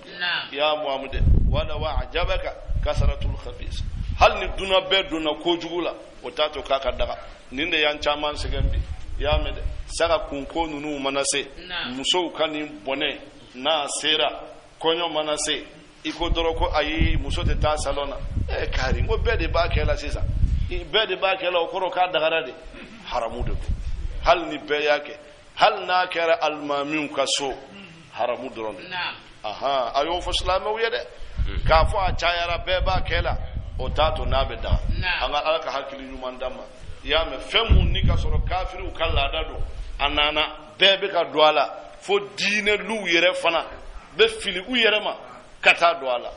ya muhammad wala wa'jabaka kasratul khabith hal ni duna be duna ko jugula o tato kaka daga ninde yan chaman segambi ya mede saka kunko nunu manase muso kani bone na sera konyo manase iko doroko ayi muso te ta salona kari ngo bede ba kela sisa bede ba kela okoro ka dagara de haramu de hal ni be yake hal na kara almamin kaso haramu doron aha ayo fo islama wiyede ka fo a chayara be ba kela o tato nabe da anga alaka hakili nyuma ndama ya me femu ni ka soro kafiru kala dado anana bebe ka douala fo dine lu yere fana be fili u yere ma kata douala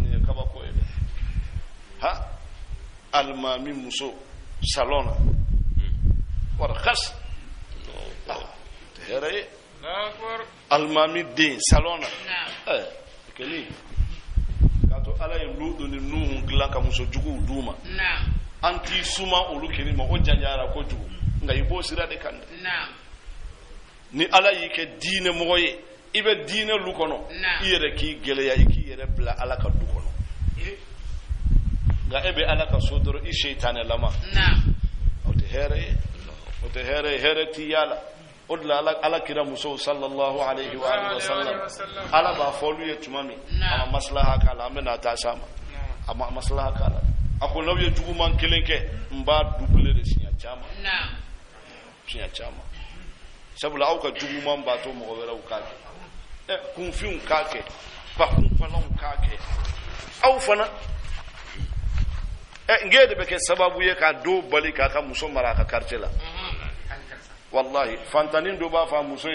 ni kaba ko ede ha almami muso salona war khas tere almami din salona keli kato ala ye ludo ni nuhu glanka muso jugu duma anti suma olu keni ma o janjara ko jugu nga ibo sira de kan ni ala yi ke diine moye ibe diine lu kono iyere ki gele ya ki yere bla ala ka du kono nga ebe ala ka sodoro i shaytan lama o te here ti yala odla ala kira muso sallallahu alaihi wa alihi wasallam ala ba folu ye tumami ama maslaha kala amena ta sama ama maslaha kala ako lawye jugu man kelenke mba double de sinya chama sinya chama sabula au ka jugu man ba to mo wera ukake kun fiun kake ba kun falon kake au fana ngede be ke sababu ye ka do bali ka ka muso mara ka kartela wallahi fantanin do ba fa muso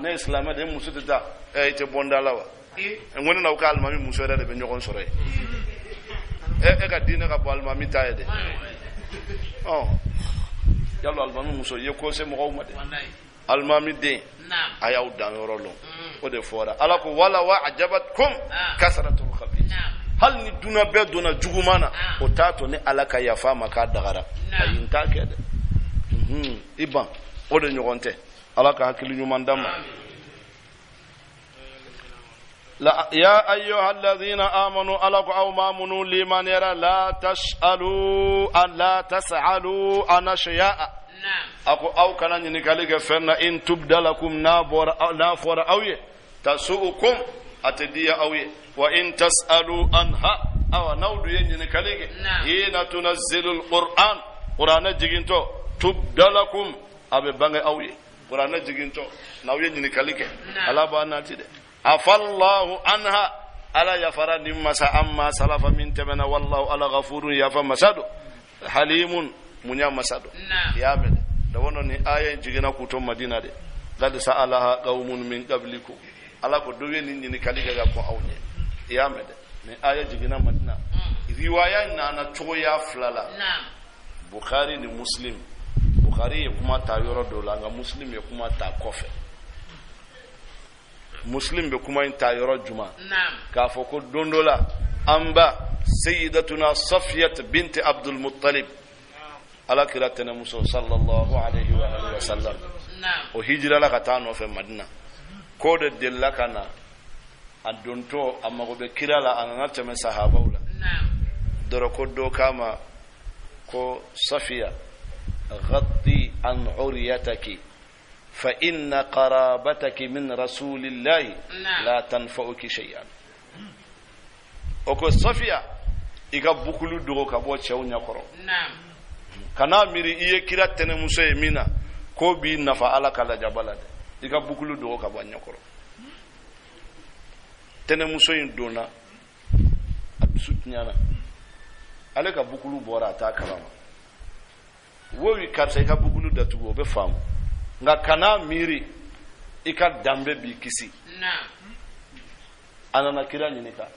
na islam de muso ta ite bondala wa ngone na ukal mami muso de be nyogon sore ka dina ka bal mami taede yallo almami muso ye ko se mo gawma de almami de ayaw dan yorolo o de fora ala ko wala wa ajabatkum kasratul khabith hal ni duna be duna jugumana o tato ne alaka ya fama ka dagara ayin ka kede iban o de nyogonte alaka hakili nyuman dama la ya ayyuhal ladhina amanu alaku aw mamunu liman yara la tasalu an ashya'a ako aw kana ni kalige fenna in tubdalakum na fora awye tasuukum atadiya awye wa in tasalu anha aw nawdu yen kalige hina tunazzilu qur'ana jiginto tubdalakum abe bange awye qur'ana jiginto nawye ni kalige ala ba natide afallahu anha ala yafara nimasa amma salafa min tabana wallahu ala ghafurun yafa masadu halimun munya masadu ya mede da wono ni aya jigina ku to madina de lad sa'alaha qaumun min qablikum ala ko dowe ni kaliga ga ko awne ya mede ni aya jigina madina riwaya na toya flala bukhari ni muslim bukhari ya kuma ta yoro dola nga muslim ya kuma ta kofe muslim be kuma in ta yoro juma ka fo ko dondola amba sayyidatuna safiyat bint abdul muttalib ala kiratena muso sallallahu alaihi wa alihi wasallam o hijra la katano fe madina ko de della kana adonto amma go be kirala anata me sahabawla doro ko do kama ko safiya غطي عن عريتك فإن قرابتك من رسول الله لا تنفعك شيئا oko safia iga bukulu dogo ka bo chew nyakoro kana miri iye kira tene muso emina ko bi nafa ala kala jabalade iga bukulu dogo ka bo nyakoro tene muso yin dona absutnyana ale ka bukulu bora ta kalama wowi karsa ka bukulu datugo be fam nga kana miri ika dambe bi kisi anana kira nyinika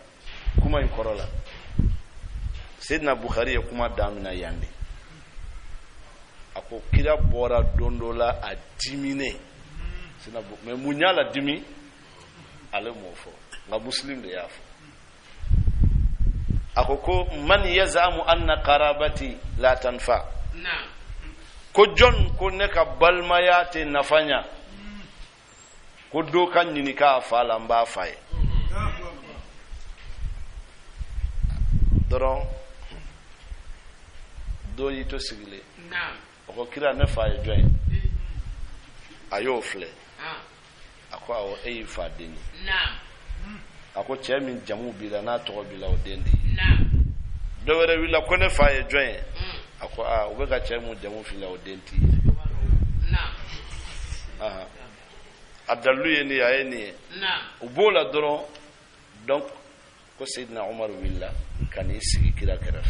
kuma in korola Sayyidina Bukhari ya kuma damina yande ako kira bora dondola a dimine sina me munyala dimi ale mofo nga muslim de yafo ako ko man yazamu anna qarabati la tanfa ko jon ko ne ka balmayate nafanya ko do kan nyini ka fala mba faye doron do yito sigile ko kira ne fa ye join ayo fle akwa o e fa deni ako che min jamu bila na to bila o dendi do were wila ko ne fa ye join ako o be ka che mu jamu fila o denti adalu ye ni ya ni o bola doro donc ko Seydina Umar willa kan isi kira karaf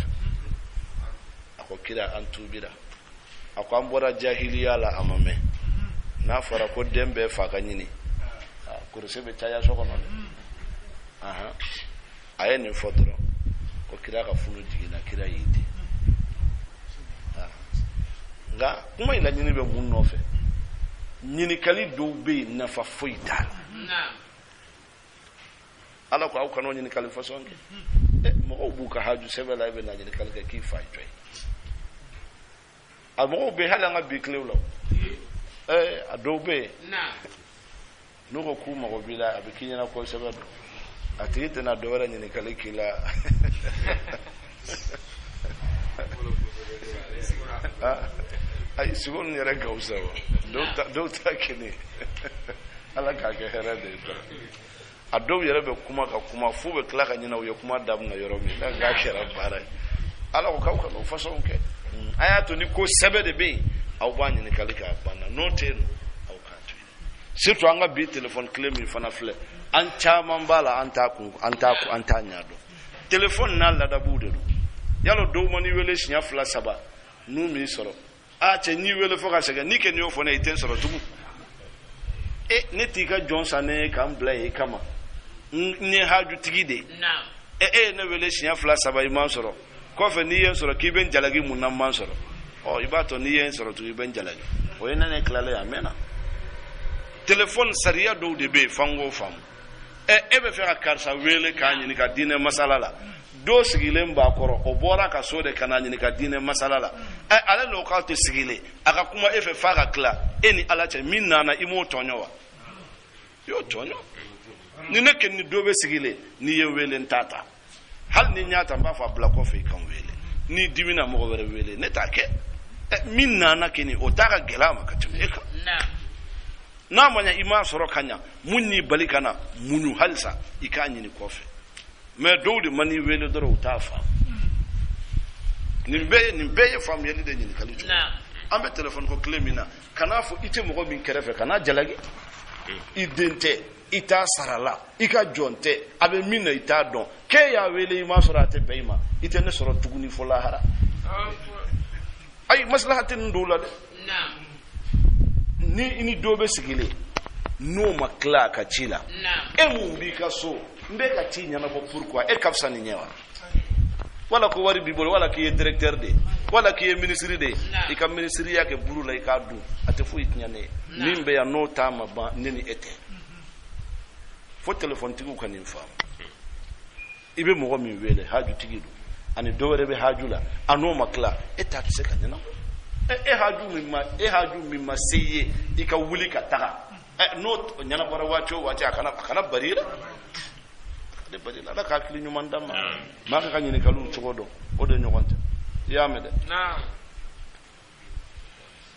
ako kira antubira ako ambora jahiliya la amame na fara ko dembe fa kanyini kurse be taya soko non ayeni fodro ko kira ka funu digina kira yidi nga kuma ila nyini be mun nofe nyini kali do be na fa foita ala ko awkano nyini kali fasonge mo obuka haju sebela be na nyini kali ka ki fa joy amo be hala nga bi klewlo adobe nuko kuma ko bila abikinya na ko sebado atite na dora nyini kali kila ay sigon ni rega usawa dokta kini ala ka ke herade to ado yere be kuma ka kuma fu be kla ka nyina uye kuma dam na yoro mi na ga shera bara ala ko ka no fason ke ayato ni ko sebede be aw bani ni kalika bana noten aw ka to surtout anga bi telephone claim mi fana fle an chaman bala anta nyado telephone na la da bude yalo do moni wele shnya fla saba nu mi soro a che ni wele fo ka sega ni ke ni ofo na iten soro tubu ne tika Johnson ne kan blay kama ni haju tigide ne wele shnya fla saba iman soro ko fe ni yen soro ki ben jalagi munam man soro o ibato ni yen soro tu ben jalagi o yen ne klale amena telephone sariya do de be fango fam be fe ka karsa wele ka ni ka dine masala la do sigile mba koro o bora ka so de kana ni ka dine masala la ala local to sigile aka kuma efe fa ka kla eni ala che minna na imo tonyo wa yo tonyo ni ne ken ni do be sigile ni ye wele ntata hal ni nyata mba fa black coffee kan wele ni dimina mo were wele ne take minna na keni o taka gelama ka tumeka na manya ima soro kanya munni balikana munu halsa ikanyi ni kofe me dowdi mani wele doro utafa nimbe fam yeli de nyini kalitu ambe telephone ko klemina kana fo ite mo min kerefe kana jalagi idente ita sarala ika jonte abe mina ita don ke ya wele ima soro ate beima ite ne soro tuguni fo lahara ay maslahatin ndula de ni ini dobe sigile no makla ka chila mu bi ka so mbe ka tinya na bo pourquoi kafsa ni nyewa wala ko wari bibol wala ki directeur de wala ki ministre de ika ministre yake burula ika du ate fu itnya ne nimbe ya no tama ba nini ete fo telephone tigu kan infam ibe mo mi wele haju tigidu ani dowere be hajula ano makla taxe kan na haju mimma seye ika wuli ka taga no nyana bora wacho wacha kana barira de barira la ka kili nyuma ndama maka kanyini kalu chogodo odo nyogonta yamede na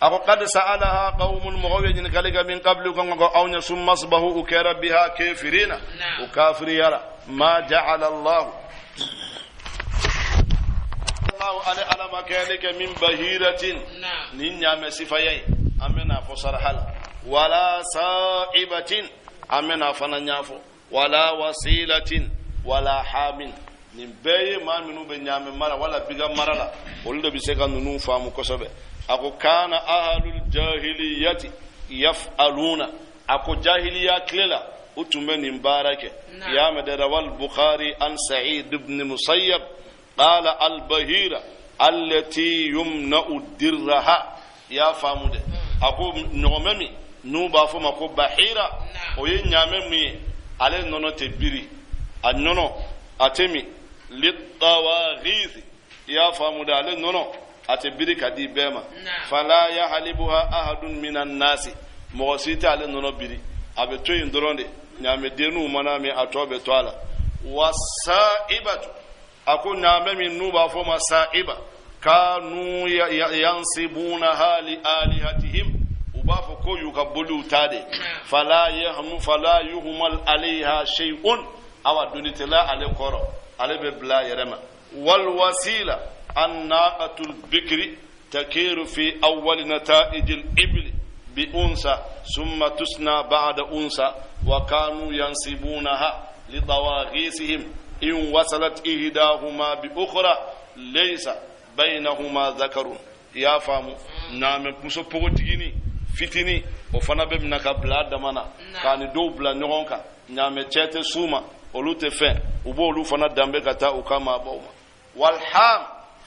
ako qad sa'alaha qaumun mughawiyyin kalika min qablu kan go awnya summa asbahu ukara biha kafirina ukafiriyara ma ja'ala Allah على مكانك من بهيرة نينيا مسفيين أمنا فصرحل ولا صائبة أمنا فننيافو ولا وسيلة ولا حام نبي ما منو بنيام مرا ولا بيغا مرلا ولد بيسكا نونو فامو كسبه أكو كان أهل الجاهلية يفعلون أكو جاهلية كللا أتمنى مبارك يا مدر والبخاري عن سعيد بن مسيب قال البهيرة التي يمنع درها يا فامود أكو نوممي نوبا فما كو بحيرة وينياممي على نونو تبيري النونو أتمي للطواغيث يا فامود على نونو أتبيري كدي بما فلا يحلبها أحد من الناس موسيتا على نونو بيري أبتوي ندروندي نيامي دينو منامي أتوبة توالا والسائبة ako nyame min nuba fo masaiba كانوا ينصبونها لآلهتهم وبافكو يقبلوا تادي فلا يهمل عليها شيء أو دونتلا على كورو على ببلا يرما والوسيلة الناقة البكر تكير في أول نتائج الإبل بأنثى ثم تسنى بعد أنثى وكانوا ينصبونها لطواغيسهم إن وصلت إهداهما بأخرى ليس بينهما ذكر يا فامو نام بوسو بوتيني fitini o fana be mina ka bla damana ka ni do bla nyonka nyame chete suma olute fe ubo olu fana dambe kata o kama bauma wal ham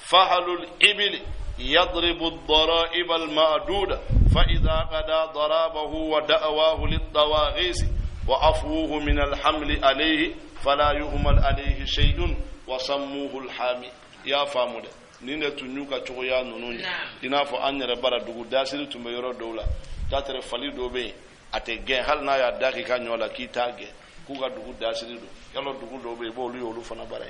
fahalul ibil yadribu ad-dara'ib al-ma'duda fa idha qada darabahu wa da'awahu lid-dawaghis wa afwuhu min al-hamli alayhi fala yuhmal alayhi shay'un wa sammuhu al-hami ya famude ninde tunyuka choko ya nununi inafo anyere bara dugu dasiri tumbe yoro dola tatere fali dobe ate gen hal na ya daki ka nyola ki tage kuga dugu dasiri do yalo dugu dobe bo lu yolu fana bara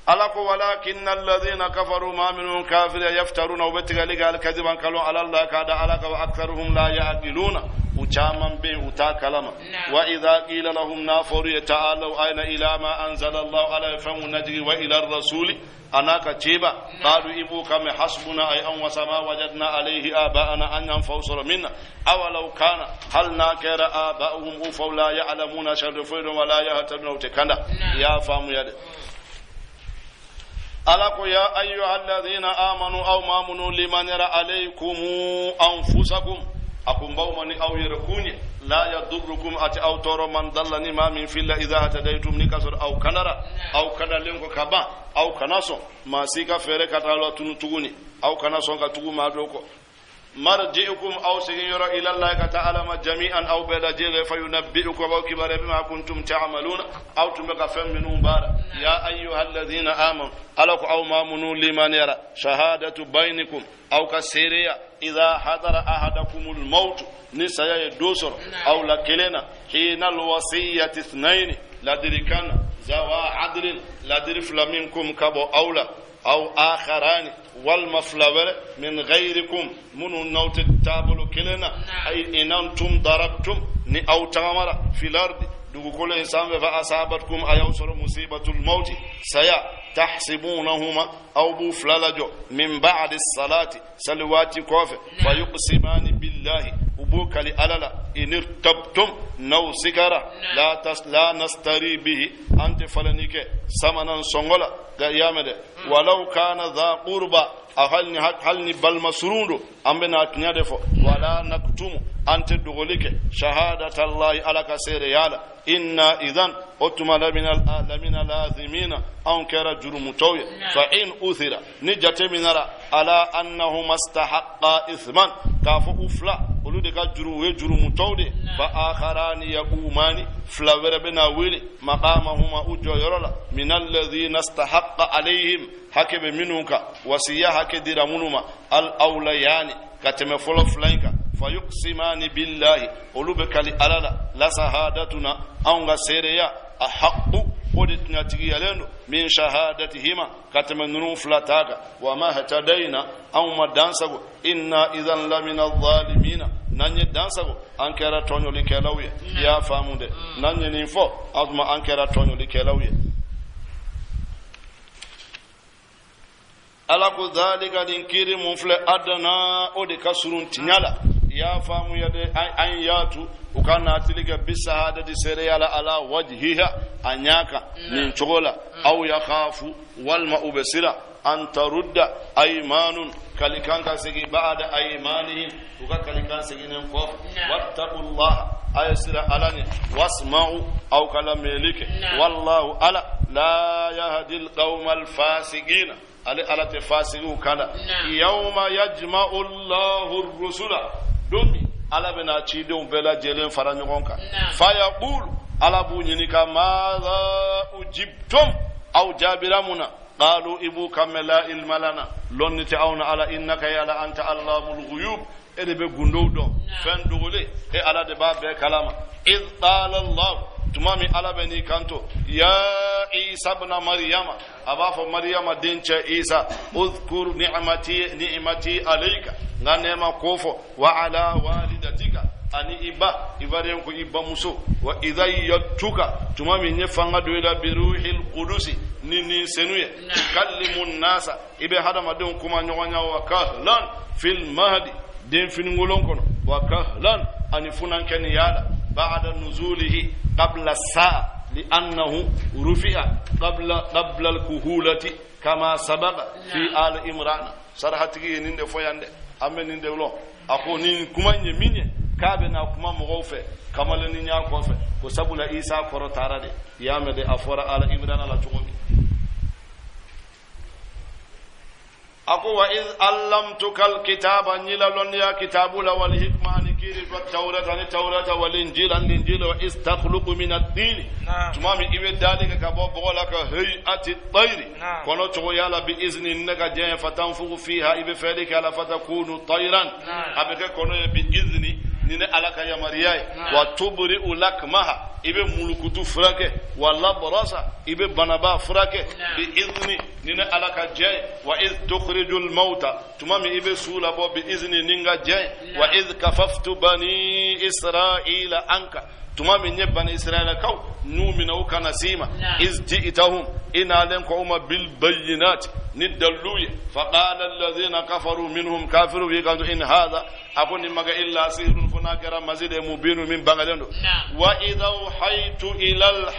alako walakin alladhina kafaru ma minhum kafir yaftaruna ubtigalika alkadiban kalu ala allah kada alaka wa aktharuhum la yaqiluna uchaman be uta kalama wa idha qila lahum nafaru yata'alu ayna ila ma anzala allah ala famu najri wa ila ar-rasul anaka tiba qalu ibu kam hasbuna ay an wasama wajadna alayhi aba'ana an yanfawsara minna aw law kana hal nakara aba'uhum fa la ya'lamuna sharafun wa la yahtaduna utakanda ya famu ya alako ya ayyuhalladhina amanu aw mamunu liman yara alaykum anfusakum akumbawmani aw yarkuni la yadurrukum ati aw toro man dallani ma min filla idha hatadaytum nikasur aw kanara aw kadalengo kaba aw kanaso masika fere katalo tunutuguni aw kanaso ka tuguma doko marji'ukum aw sayara ila Allah ta'ala jami'an aw bala jere fayunabbi'ukum aw kibara bima kuntum ta'maluna aw tumaka faminu bara ya ayyuhalladhina amanu alaku aw mamunu liman yara shahadatu bainakum aw kasiriya idha hadara ahadakumul maut nisaya yadusur aw lakilena hina alwasiyati ithnain ladrikana zawa adlin ladrif laminkum kabo awla أو آخران والمفلور من غيركم من النوت التابل كلنا أي إن أنتم ضربتم أو تغمر في الأرض دو كل إنسان فأصابتكم أيوصر مصيبة الموت سيا تحسبونهما أو بفلالجو من بعد الصلاة سلوات كوفة فيقسمان بالله أبوك لأللا إن ارتبتم نو سكرة لا نستري به أنت فلنك سمنا صنغلا قيامة ولو كان ذا قربا أهلني بالمسرون أمنا تنادفو ولا نكتم أنت دغلك شهادة الله على كسير يالا إنا إذن أتما لمن الآثمين أنكر جرم توي فإن أثر نجت من على أنهما استحقا إثما كافو أفلا ولدك جرم توي فآخران يقومان فلور بنا ويلي مقامهما أجو يرلا من الذين استحق عليهم حكم منك وسيا حكي درمونما الأوليان كتم فلانك فيقسمان بالله ولبك لألالا لسهادتنا أنغا سيريا أحق ودتنا تغيالين من شهادتهما كتم نوفلتاك وما هتدينا أو ما دانسكو إنا إذن لمن الظالمين nanye dansago ankera tonyo likelawiye ya famude nanye ninfo azma ankera tonyo likelawiye ala ko dhalika dinkiri mufle adana odi kasurun tinyala ya famu yade an yatu ukana tiliga bisahadati seriyala ala wajhiha anyaka min chogola au yakhafu wal maubsira an tarudda aymanun kalikanka sigi ba'da aymanihim uka kalikan sigi nen fof wattaqullaha ayasira alani wasma'u aw kalamelike wallahu ala la yahdi alqawmal fasiqin ala tafasiqu kala yawma yajma'u Allahu ar-rusula dumi ala bena chidon bela jelen faranyogonka fayaqulu ala bunyinika madha ujibtum aw jabiramuna قالوا إبو كملا الملنا لون تعاون على إنك يا أنت علام الغيوب إذا بقولوا فندولي هي على دباب كلامه إذ قال الله tumami ala beni kanto ya Isa ibn Maryama abafa Maryama dincha Isa uzkur ni'mati alayka nganema kofo wa ala walidatika ani ibaren ko iba muso wa idha yatuka tumami nyefanga doila biruhil qudusi nini senuye kallimun nasa ibe hadama don kuma nyonya wa kahlan fil mahdi den fin ngolon kono wa kahlan ani funan ken yala ba'da nuzulihi qabla saa لأنه رفع قبل الكهولة كما سبق في آل إمران صراحتي نinde foyande amen ninde lo ako ni kuma nyemine kabe na kuma mogofe kamale ni nya ko fe ko sabula Isa koro tarade yamede afora ala Imran ala tugomi ako wa iz allamtukal kitaba nilalon ya kitabula wal hikma nikiri wa tawrata wal injila wa istakhluqu min ad-din tumami ibe dalika ka bo bola ka hay'ati at-tayr kono to yala bi izni naka je fatanfu fiha ibe falika la fatakunu tayran abeke kono bi izni nine alaka ya mariyai wa tubri ulakmaha ibe mulukutu frake wa labrasa ibe banaba frake bi izni nine alaka je wa iz tukhrijul mauta tumami ibe sula bo bi izni ninga je wa iz kafaftu bani israila anka tumami nye bani israila kaw numina ukana sima iz ji'tahum ina len ko uma bil bayyinat nidalluye faqala alladhina kafaru minhum kafiru yiqadu in hadha akuni maga illa sihrun funakara mazide mubinu min bangalendo wa idha haytu ila al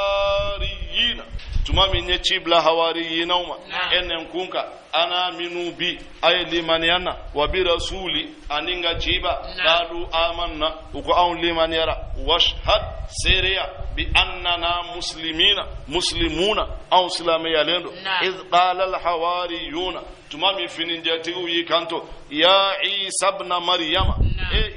hawariyina tumami nye chibla hawariyina uma enen kunka ana minu bi ay limaniyana wa bi rasuli aninga chiba qalu amanna uko aun limaniyara washhad siriya bi annana muslimuna aw islamiyya lendo iz qala al hawariyuna tumami fininjati uyi kanto ya Isa ibn Maryama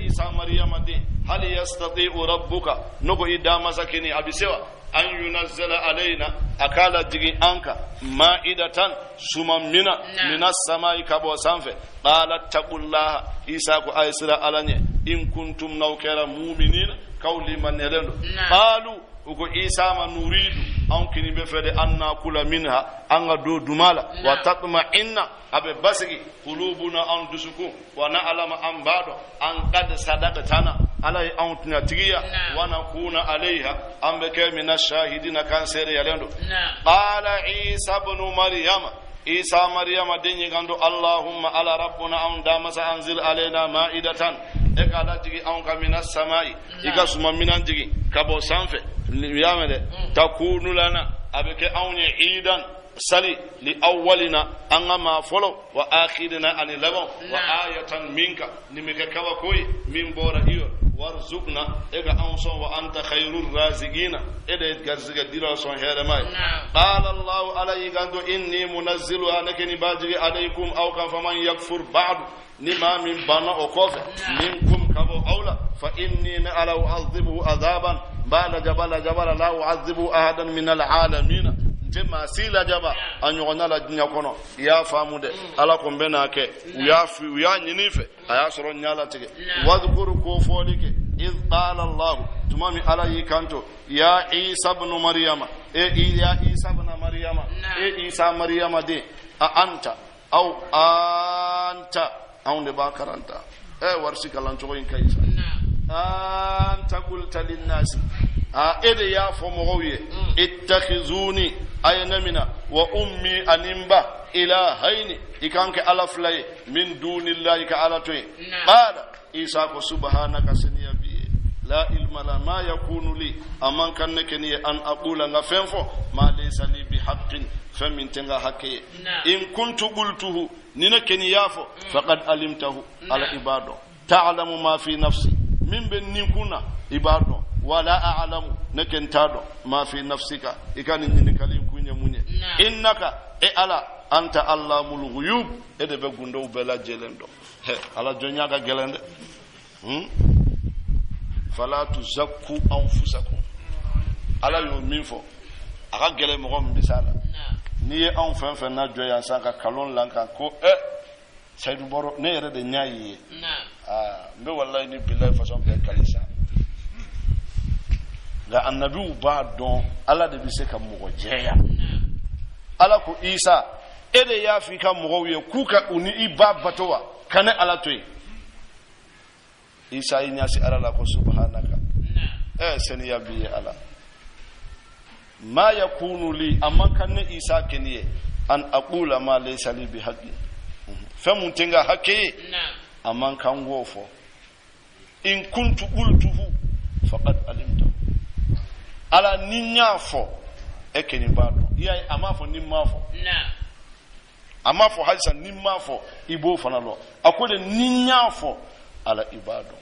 Isa Maryama de hal yastati'u rabbuka nugo idama sakini abisewa an yunazzala alaina akala digi anka ma'idatan sumammina minas samai kabo sanfe qala taqullaha Isa ko aysira alanye in kuntum nawkara mu'minina qawli man yalendo qalu ugo Isa ma nuridu an kini be fede anna kula minha anga do dumala wa tatma'inna abe basigi qulubuna an dusuku wa na'lama an bado an qad sadaqatana alai an tunatiya wa nakuna alaiha an beke minash shahidina kan sere yalendo qala Isa ibn Maryama Isa Maryama denyi gando Allahumma ala rabbuna an damasa anzil alaina ma'idatan ekala jigi an ka minas samai iga suma minan jigi kabo sanfe yamede takunu lana abeke awni idan sali li awwalina angama folo wa akhirina ani labo wa ayatan minka nimeke kawa koy min bora iyo warzuqna ega anson wa anta khairur raziqina ede garziga dilo son here mai qala Allah alayhi gando inni munazzilu anakani baji alaykum aw kan faman yakfur ba'd nima min bana okofe minkum kabo aula fa inni ala u'adhibu adhaban bala jabala la u'adhibu ahadan min al'alamin jema sila jaba anyona la dunya kono ya famude ala ko mbena ke ya nyinife aya soro nyala tege wadhkuru ko folike iz qala Allah tumami ala yikanto ya Isa ibn Maryama ya Isa ibn Maryama Isa Maryama de anta aunde ba karanta warsi kalanto in kaisa anta qulta lin nasi ede ya fomowiye ittakhizuni aynamina wa ummi animba ilahaini ikanke alaflay min dunillahi ka alatoy qala Isa ko subhanaka saniya bi la ilma la ma yakunu li aman kannake ni an aqula ngafenfo ma laysa li bi haqqin famin tenga hakke in kuntu qultuhu ninakeni yafo faqad alimtahu ala ibado ta'lamu ma fi nafsi min ben ninkuna ibado wala a'lamu nakentado ma fi nafsika ikani ni kalin kunya munye innaka ala anta allamul ghuyub ede be gundo bela jelendo ala jonya ga gelende fala tuzakku anfusakum ala yo minfo aka gele mo mbisala ni en fen na joya saka kalon lanka ko saydu boro ne yere de nyaayi mbe wallahi ni billahi façon be kalisa ga annabi ba don ala da bi se kan mo jeya ala ko isa ede ya fi kan mo ye kuka uni iba batowa kana ala toy isa yin yasi ala ko subhanaka sani ya bi ala ma yakunu li amma kan isa keniye an aqula ma laysa li bi haqqi famun tinga hakke amma kan gofo in kuntu qultuhu faqad alimta ala ninya fo ekeni bado yai amafo nimafo amafo halisa nimafo ibo fanalo akode ninya fo ala ibado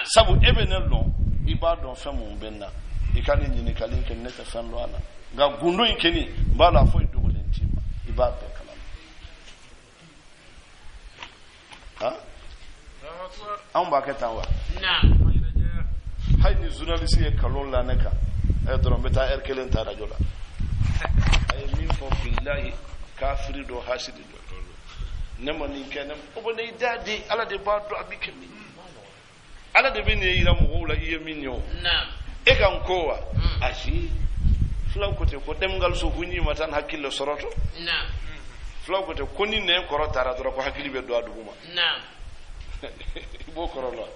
sabu ebenelo ibado famu benna ikani nyini kalin ken neta fanlo ala ga gundo ikeni bala fo idogolentima ibabe kalam ha an ba ka tawa hayni journaliste e kalon la neka e doron beta erkelen ta radio la ay min fo billahi kafiri do hasidi do nema ni kenem o ne dadi ala de ba do abikemi ala de bin yira mo wala iya minyo e kan kowa ashi flaw ko te ko demgal so hunyi matan hakille soroto flaw ko te koni ne ko rotara do ko hakili be do aduguma bo korolo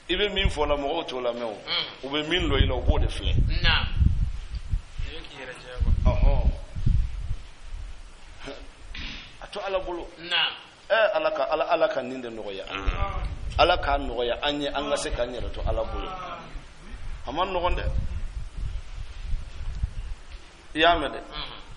ibe min fo la mo to la mew o be min lo ila o bo de fle ato ala bulu alaka ninde no ya alaka no ya anye anga se kanyere to ala bulu aman no gonde yamede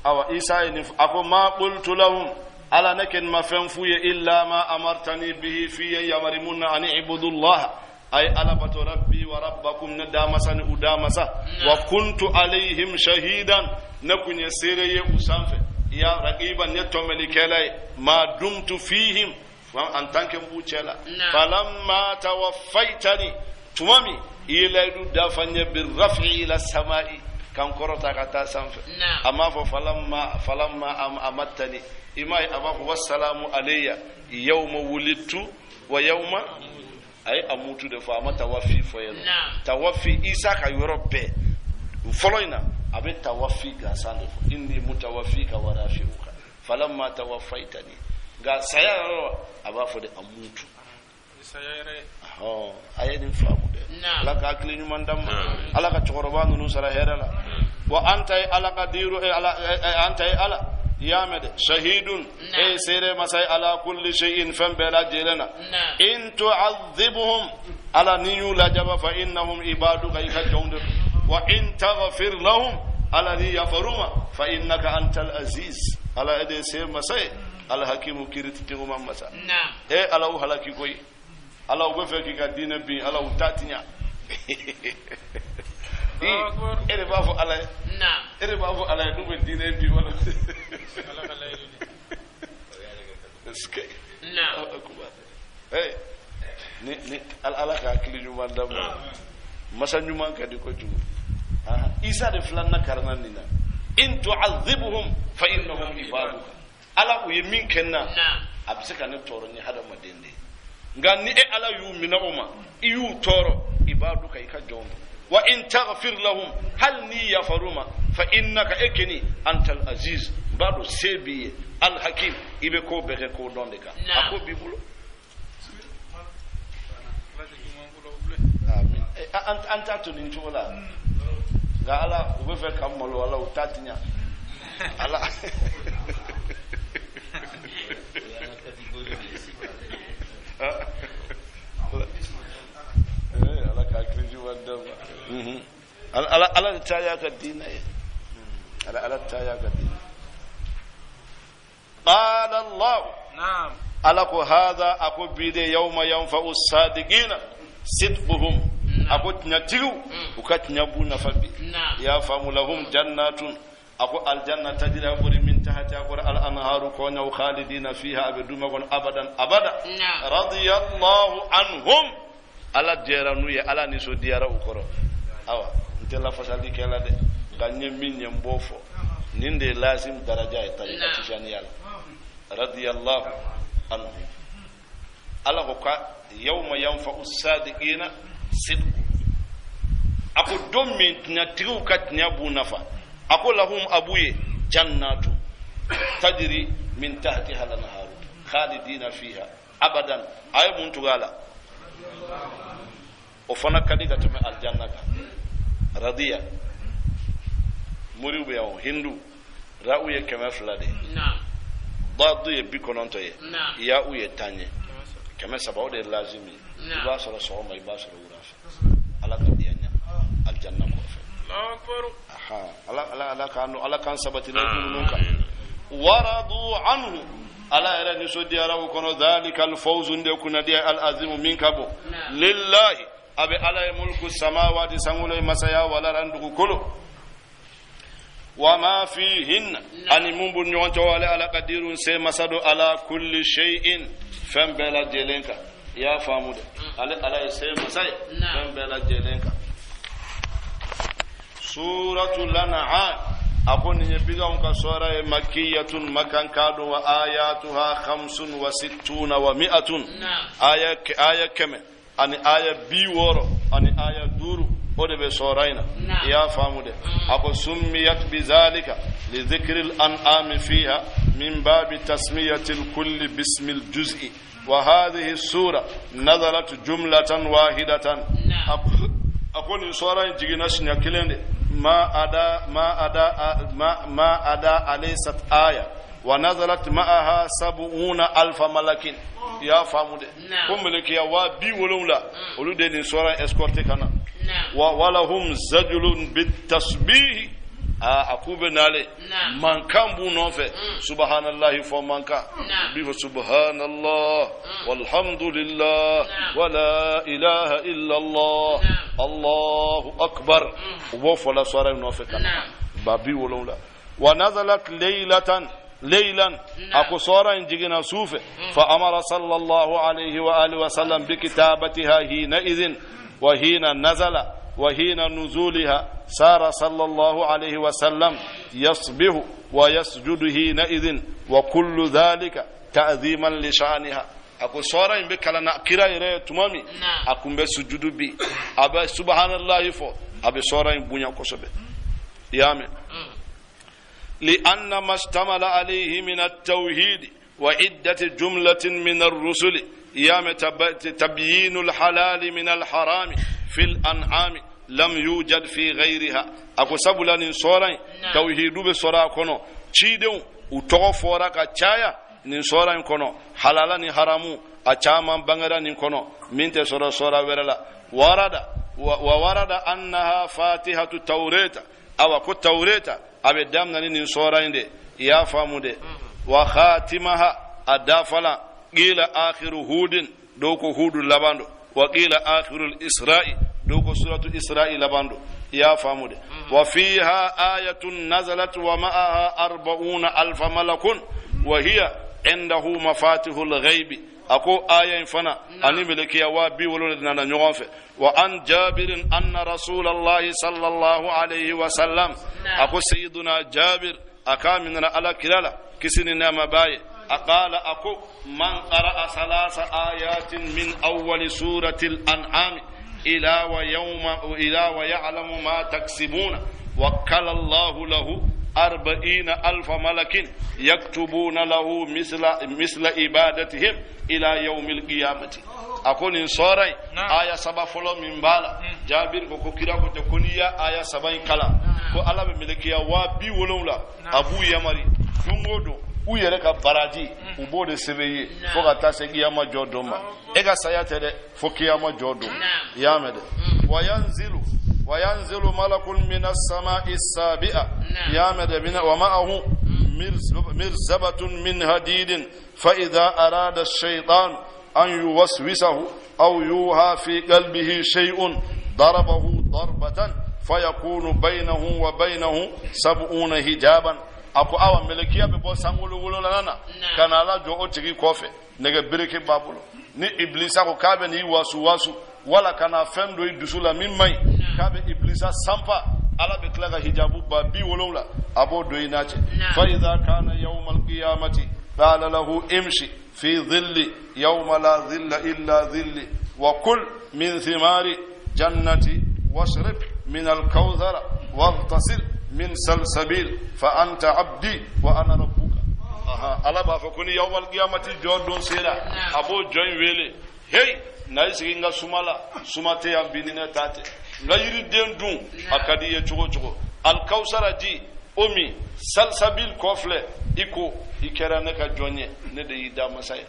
awa isa ni ako ma qultu lahum ala nakin ma fanfuya illa ma amartani bihi fi yamrimuna an ibudullah ay ala batu rabbi wa rabbakum nadamasan udamasa wa kuntu alaihim shahidan nakunye sereye usanfe ya raqiban yatomeli kelay ma dumtu fihim wa en tant que mbuchela falamma tawaffaitani tumami ilaydu dafanya birraf'i ila samai kan korota kata sanfe amma fa falamma amattani imai abaku wassalamu alayya yawma wulidtu wa yawma ay amutu de fa mata wafi foyel tawaffi isa ka yorobe foloina abe tawaffi ga sande inni mutawaffika wa rafiuka falamma tawaffaitani ga sayaro aba fo de amutu sayare ayeni famu de alaka akli ñu mandam alaka choroba nu sara herala wa anta alaka diru anta ala yamede shahidun e sere masay ala kulli shay'in fam bela jelena in tu'adhibuhum ala niyu la jaba fa innahum ibaduka yakjawnd wa in taghfir lahum ala li yafruma fa innaka antal aziz ala ede sere masay al hakimu kiriti ngum masa e ala halaki koy ala go feki ka dina bi ala utatinya ere bafo ala ere bafo ala dum dina bi wala ala kala eske hey ni ala ka kili ñu mandam masa ñu man ka di ko tu isa de flanna karna nina in tu'adhibuhum fa innahum ibaduka ala u yemin kenna abisaka ne toro ni hada madende ngani e ala yu minahuma iyu toro ibaduka ikajom wa in taghfir lahum hal ni yafaruma fa innaka ekeni antal aziz bado sebi al hakim ibe ko bege ko donde ka ako bibulo amin anta to ni chola ga ala ube fe kamolo ala utatinya ala ala ka kriju wanda ala ta ya ka dina ala ta ya ka dina qala allah na'am ala ko hada ako bide yawma yanfa'u as-sadiqina sidquhum ako nyatiru ukat nyabuna fabi ya famu lahum jannatun ako aljanna tajri min tahti al-anharu kunu khalidina fiha abaduma wan abadan abada radiyallahu anhum ala jeranu ya ala ni so diara ukoro awa ntela fasali kala de ganye minye mbofo ninde lazim daraja ya tarika tijani yala radiyallahu anhum ala ko ka yawma yanfa'u as-sadiqina sidq ako dommi tinatiru katnya bu nafa ako lahum abuye jannatu tajri min tahtiha al-anhar khalidina fiha abadan ay muntugala o fana kadiga tumi aljannata radiya muribe yaw hindu ra'uye kama flade dadu ye bikononto ye ya uye tanye kama sabawde lazimi ba soro so may ba soro wurafa ala kadiyanya aljanna ko fe Allahu akbar aha ala kan sabati la dununka waradu anhu ala era ni so diara ko no dhalika alfawz nde kuna dia alazim minkabo lillahi abe ala mulku samawati sangule masaya wala randu kolo wama fihin ani mumbu nyonto wala ala qadirun se masado ala kulli shay'in fambela jelenka ya famuda ala se masay fambela jelenka suratul an'am akoni nyebiga unka sura makkiyatun makan kadu wa ayatuha 65 wa 100 aya kame ani aya biworo ani aya duru ode be soraina ya famude ako summiyat bizalika li dhikril an'am fiha min babi tasmiyatil kulli bismil juz'i wa hadhihi sura nazalat jumlatan wahidatan akoni sora jigina shinya kilende ma ada alaysat aya wa nazalat ma'aha 70,000 malakin ya famude kumuliki ya wa bi wolula olude ni sora escorte kana wa walahum zajlun bitasbih akube nale mankambu nofe subhanallahi fo manka bi subhanallah walhamdulillah wala ilaha illa allah allahu akbar wo fola sora nofe kana babi wolula wa nazalat ليلا أكو صورا جينا سوفه فأمر صلى الله عليه وآله وسلم بكتابتها حينئذ وحين نزل وحين نزولها سار صلى الله عليه وسلم يصبح ويسجد حينئذ وكل ذلك تعظيما لشانها أكو صورا بكلنا كرايره تمامي أكو بسجود بي أبا سبحان الله فو أبي صورا بنيا كسبه يامن لأن ما اشتمل عليه من التوحيد وعدة جملة من الرسل يام تبيين الحلال من الحرام في الأنعام لم يوجد في غيرها أكو سبلا نصورا توحيد بصورا كنو تشيدو وتوفورا كتشايا نصورا كنو حلالا نحرامو أچاما بانغرا نكنو من تسورا صورا ورلا ورد أنها فاتحة التوراة أو كو التوراة abe damna ni sora inde ya famude wa khatimaha adafala qila akhiru hudin doko hudu labando wa qila akhirul isra'i doko suratu isra'i labando ya famude wa fiha ayatun nazalat wa ma'aha 40,000 malakun wa hiya indahu mafatihul ghaibi ako aya fana ani melekiya wa bi wolo nana nyonfe wa an jabirin anna rasulullahi sallallahu alayhi wa sallam ako sayyiduna jabir akamina ala kilala kisini na mabaye aqala ako man qara'a salasa ayatin min awwal suratil an'am ila wa ya'lamu ma taksibuna wakkala Allahu lahu 40,000 ملك يكتبون له مثل عبادتهم إلى يوم القيامة أكون صاري آية سبع فلو من بالا جابر كوكيرا كتكونيا آية سبع كلام كو الله بملكيا وابي ولولا أبو يمري يومودو uyereka baraji ubode seveye foka tase kiyama jodoma ega sayatele fokiyama jodo yamede وينزل ملك من السماء السابعة يامد بنا ومعه مرزبة من هديد فإذا أراد الشيطان أن يوسوسه أو يوها في قلبه شيء ضربه ضربة فيكون بينه وبينه 70 حجابا ako awa melekia be bo sangulu wulo lana kana la jo otigi kofe nege bireke babulo ni iblisa ko kabe ni wasu wala kana fendo idusula mimmai kabe iblisa sampa ala be klaga hijabu ba bi wolola abo doinache fa idha kana yawm alqiyamati qala lahu imshi fi dhilli yawma la dhilla illa dhilli wa kul min thimari jannati washrib من الكوثر واغتسل من سلسبيل فأنت عبدي وأنا ربك. ala ba fa kuni yawmal qiyamati jodon sera abo join wele hey na sigi nga sumate ya binina tate nga yiri den dun akadi ye chugo al kausara di omi salsabil kofle iko ikera ne ka jonye ne de ida masay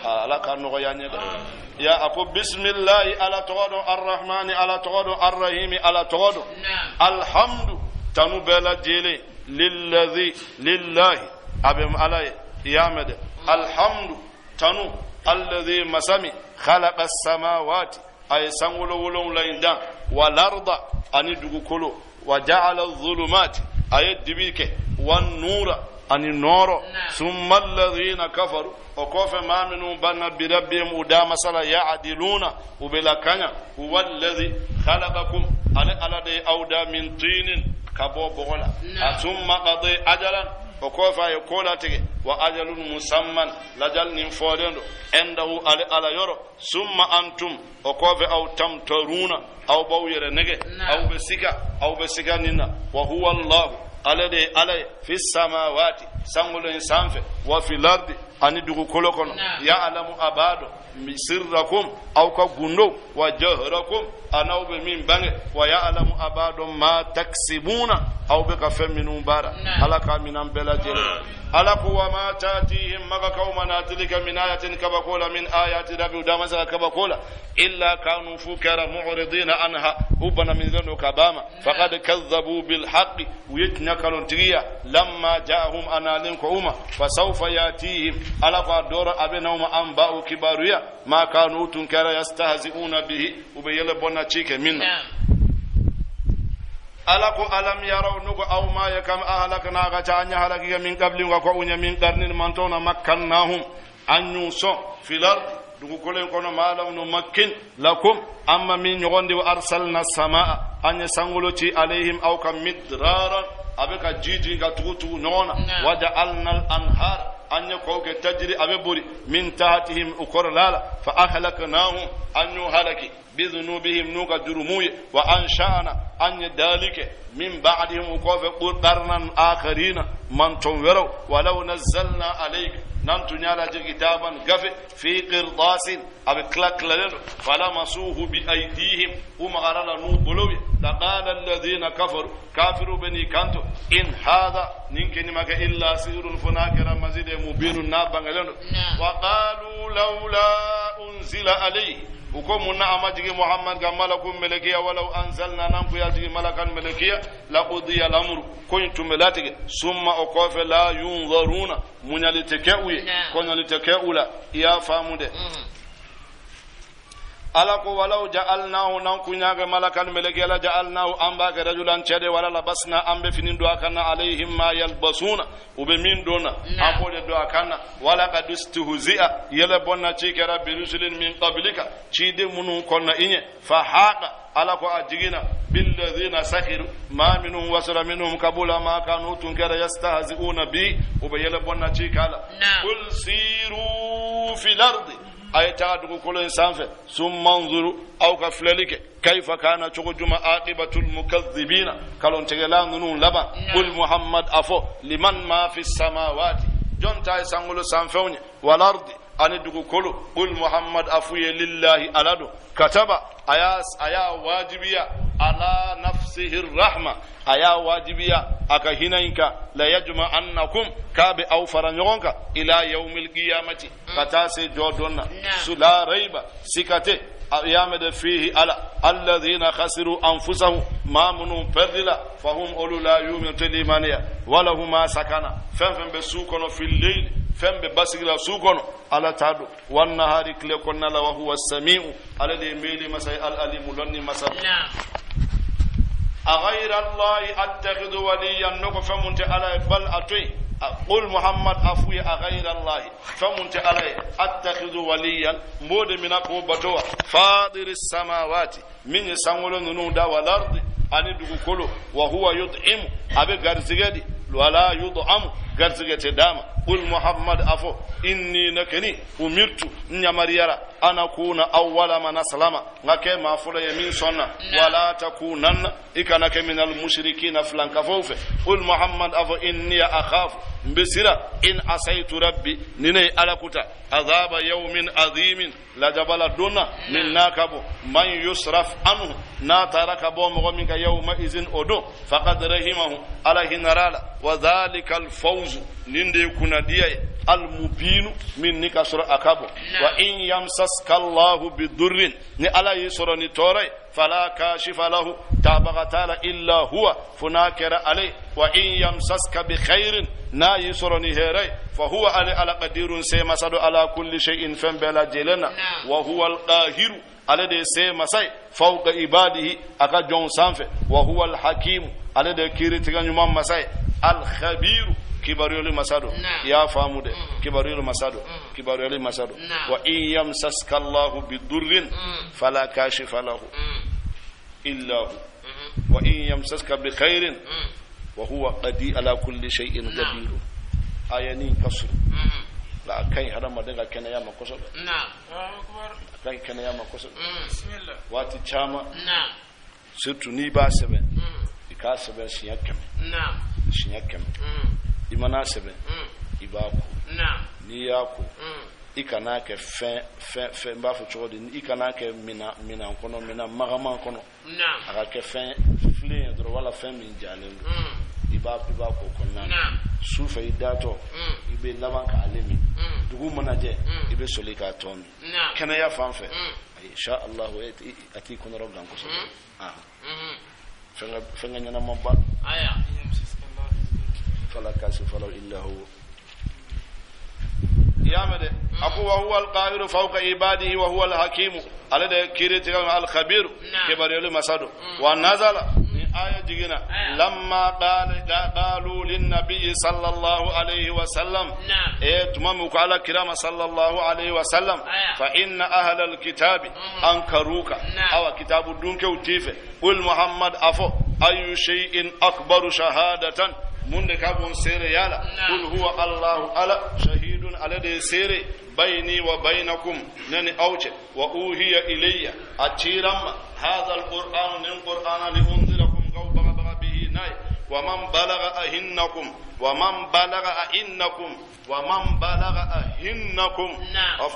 ala ka no ya ne ya ako bismillah ala tawadu arrahman ala tawadu arrahim ala tawadu alhamdu tanu bela jele lillahi abem alay yamade alhamdu tanu alladhi masami khalaqa as-samawati ay sangulo wolon lainda wal arda ani dugu kolo wa ja'ala adh-dhulumati ay dibike wan nura ani noro thumma alladhina kafaru o kofe maminu banna bi rabbihim udama sala ya'diluna ubilakanya huwa alladhi khalaqakum ala de awda min tinin kabo bogola thumma qadi ajalan o kofa e kola tege wa ajalun musamman lajal nin fodendo endahu ala yoro summa antum o kofe aw tamtaruna aw bawyere nege aw besika nina wa huwa allah alade alay fi samawati sangulun sanfe wa fil ardi ani dugu kolokono ya alamu abado sirrakum aw ka gundo wa jahrakum anaw be min bange wa ya alamu abado ma taksibuna aw be ka feminu bara ala ka minan bela jere ala ku wa ma tatihim maka kaumana tilka min ayatin kabakola min ayati rabbi udamasa kabakola illa kanu fukara mu'ridina anha ubana min zanu kabama faqad kazzabu bil haqqi witnakalun tiya lamma ja'ahum analin kuma fasawfa yatihim ala fa dora abenawma anba'u kibaruya ma kanu tunkara yastahzi'una bihi ubayla bonna chike minna alako alam yaraw nugo aw ma yakam ahlakna ga tanya halaki min qabli wa ko unya min qarnin mantona makkannahum anyu so fil ard dugu kolen kono malam no makkin lakum amma min yogonde wa arsalna samaa anya sangoloti alaihim aw kam midraran abeka jiji ga tugu nona waja'alna al anhar anya koke tajri abeburi min tahtihim ukorlala fa ahlaknahum anyu halaki بذنوبهم نوك جرموي وأنشأنا أن ذلك من بعدهم وقف قرنا آخرين من تنوروا ولو نزلنا عليك ننتني على كتابا قف في قرطاس أو كلاك لدن فلمسوه بأيديهم ومغرنا نوبلوي لقال الذين كفروا بني كانتو إن هذا ننكن مك إلا سير فناكر مزيد مبين نابن وقالوا لولا أنزل عليه وكم نعمتك محمد كملكم ملكية ولو أنزلنا ننفياتك ملكا ملكية لقضي الأمر كنت ملاتك ثم أقف لا ينظرون من التكاوي كن التكاولا يا فامد alako walau ja'alnahu nan kunyaga malakan meleke la ja'alnahu amba ga rajulan chede wala labasna ambe finin do akana alaihim ma yalbasuna ube min dona ambo de do akana wala qadustuhzi'a yala bonna chikara birusulin min qablika chide munun konna inye fa haqa alako ajigina bil ladhina sakhiru ma minhum wasara minhum kabula ma kanu tunkara yastahzi'una bi ube yala bonna chikala kul siru fil ardi ay taadu ko len sanfe sum manzuru aw ka flalike kayfa kana chugujuma aqibatul mukaththibina kalon tegela nunu laba kul muhammad afo liman ma fi samawati jonta ay sangulo sanfewnya wal ardi ani dugu kolo kul muhammad afu lillahi aladu kataba aya wajibiya ala nafsihi arrahma aya wajibiya aka hinainka la yajma annakum kabe aw faranyogonka ila yawmil qiyamati katase jodonna sula raiba sikate yamade fihi ala alladhina khasiru anfusahum ma munum perdila fahum ulula yumin tilimaniya wala huma sakana fam be sukono fil layl fembe basigila sukono ala tadu wan nahari kle konna la wa huwa as-sami'u alladhi mili masai al-alim lonni masal aghayra allahi attakhidhu waliyan nuqfamun ala bal atwi qul muhammad afwi aghayra allahi famunti alay attakhidhu waliyan mbode minako batowa fadiris samawati min sangolo nunu da wal ardi ani dugu kolo wa huwa yud'im abe garzigadi wala yud'am garzige te dama qul muhammad afo inni nakani umirtu nyamariyara ana kuna awwala man aslama ngake ma fula yamin sonna wala takunanna ikanaka min al mushrikin flanka fawfe qul muhammad afo inni akhafu mbisira in asaitu rabbi ninay alakuta adhaba yawmin adhimin la jabala duna min nakabo man yusraf anhu na taraka bomo minka yawma izin odo faqad rahimahu ala hinarala wa dhalika al fawz ninde kuna diya al mubin min nikasra akabo wa in yamsaska allah bidurrin ni ala yusra ni toray fala kashifa lahu tabaghatala illa huwa funakira alay wa in yamsaska bi khairin na yusrani heray fa huwa ala qadirun say masadu ala kulli shay'in fambala jelana wa huwa al qahiru ala de say masay fawqa ibadihi aka jon sanfe wa huwa al hakim ala de kiritiga nyuma masay al khabir kibariyul masadu ya famude kibariyul masadu wa in yamsaska allah bidurrin fala kashifa lahu illa hu wa in yamsaska bi khairin wa huwa qadi ala kulli shay'in qadir ayani kasr la kai harama daga kana ya makoso kai kana ya makoso bismillah wati chama surtout ni ba sebe ika sebe shiyakem imana sebe ibaku ni yako ikana ke fin ba fu chodi ikana ke mina kono mina magama kono aka ke fin fle dro wala fin min jalen iba ko konna sufa idato ibe laban ka alimi dugu manaje ibe solika tomi kana ya fanfe insha Allah ati kono rogan ko so fenga nyana mabba aya fala kasif fala illa huwa يامد أقوى هو القاهر فوق عباده وهو الحكيم على كيرت الخبير كبر يلو مسادو ونزل آية جينا لما قالوا للنبي صلى الله عليه وسلم تمامك على كرام صلى الله عليه وسلم فإن أهل الكتاب أنكروك أو كتاب دونك وتيفه قل محمد أفو أي شيء أكبر شهادة من كابون سيري يالا قل هو الله على شهيد على دي سيري بيني وبينكم نني أوجه وأوهي إلي أتيرم هذا القرآن القرآن لأنذركم قوبا بغى به ناي ومن بلغ أهنكم